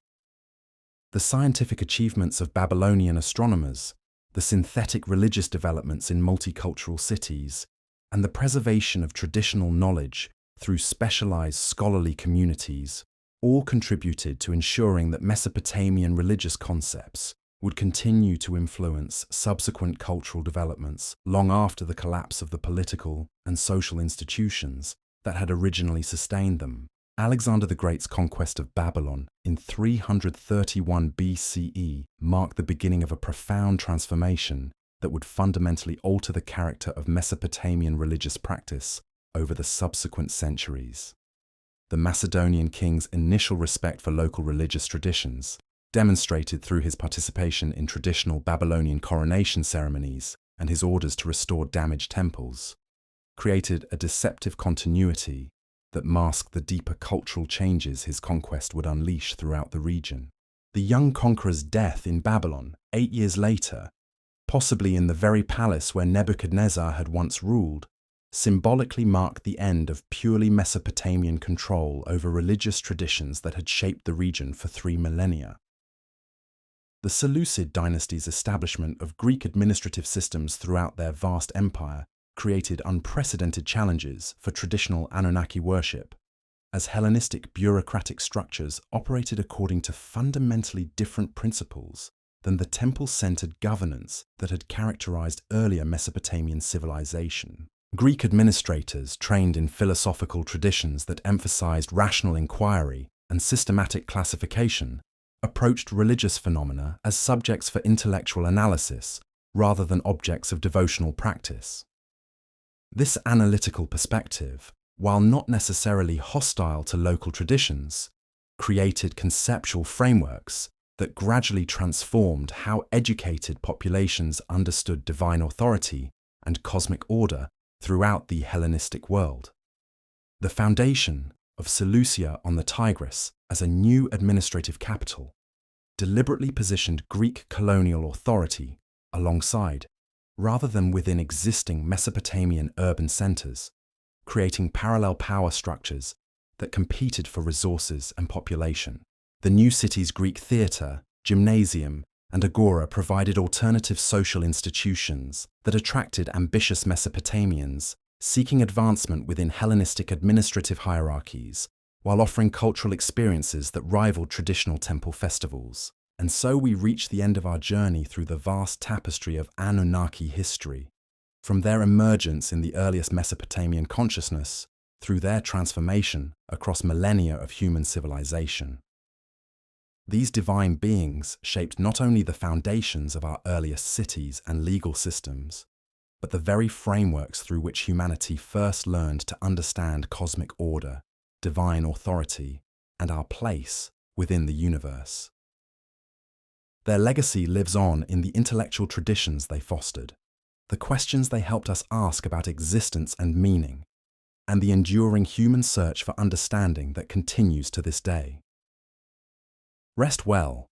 The scientific achievements of Babylonian astronomers, the synthetic religious developments in multicultural cities, and the preservation of traditional knowledge through specialized scholarly communities all contributed to ensuring that Mesopotamian religious concepts would continue to influence subsequent cultural developments long after the collapse of the political and social institutions that had originally sustained them. Alexander the Great's conquest of Babylon in 331 BCE marked the beginning of a profound transformation that would fundamentally alter the character of Mesopotamian religious practice over the subsequent centuries. The Macedonian king's initial respect for local religious traditions, demonstrated through his participation in traditional Babylonian coronation ceremonies and his orders to restore damaged temples, created a deceptive continuity that masked the deeper cultural changes his conquest would unleash throughout the region. The young conqueror's death in Babylon 8 years later, possibly in the very palace where Nebuchadnezzar had once ruled, symbolically marked the end of purely Mesopotamian control over religious traditions that had shaped the region for 3 millennia. The Seleucid dynasty's establishment of Greek administrative systems throughout their vast empire created unprecedented challenges for traditional Anunnaki worship, as Hellenistic bureaucratic structures operated according to fundamentally different principles than the temple-centered governance that had characterized earlier Mesopotamian civilization. Greek administrators trained in philosophical traditions that emphasized rational inquiry and systematic classification approached religious phenomena as subjects for intellectual analysis rather than objects of devotional practice. This analytical perspective, while not necessarily hostile to local traditions, created conceptual frameworks that gradually transformed how educated populations understood divine authority and cosmic order throughout the Hellenistic world. The foundation of Seleucia on the Tigris as a new administrative capital deliberately positioned Greek colonial authority alongside, rather than within existing Mesopotamian urban centers, creating parallel power structures that competed for resources and population. The new city's Greek theatre, gymnasium, and agora provided alternative social institutions that attracted ambitious Mesopotamians seeking advancement within Hellenistic administrative hierarchies, while offering cultural experiences that rivaled traditional temple festivals. And so we reach the end of our journey through the vast tapestry of Anunnaki history, from their emergence in the earliest Mesopotamian consciousness through their transformation across millennia of human civilization. These divine beings shaped not only the foundations of our earliest cities and legal systems, but the very frameworks through which humanity first learned to understand cosmic order, divine authority, and our place within the universe. Their legacy lives on in the intellectual traditions they fostered, the questions they helped us ask about existence and meaning, and the enduring human search for understanding that continues to this day. Rest well,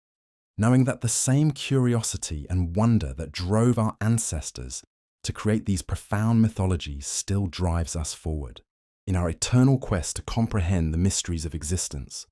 knowing that the same curiosity and wonder that drove our ancestors to create these profound mythologies still drives us forward in our eternal quest to comprehend the mysteries of existence.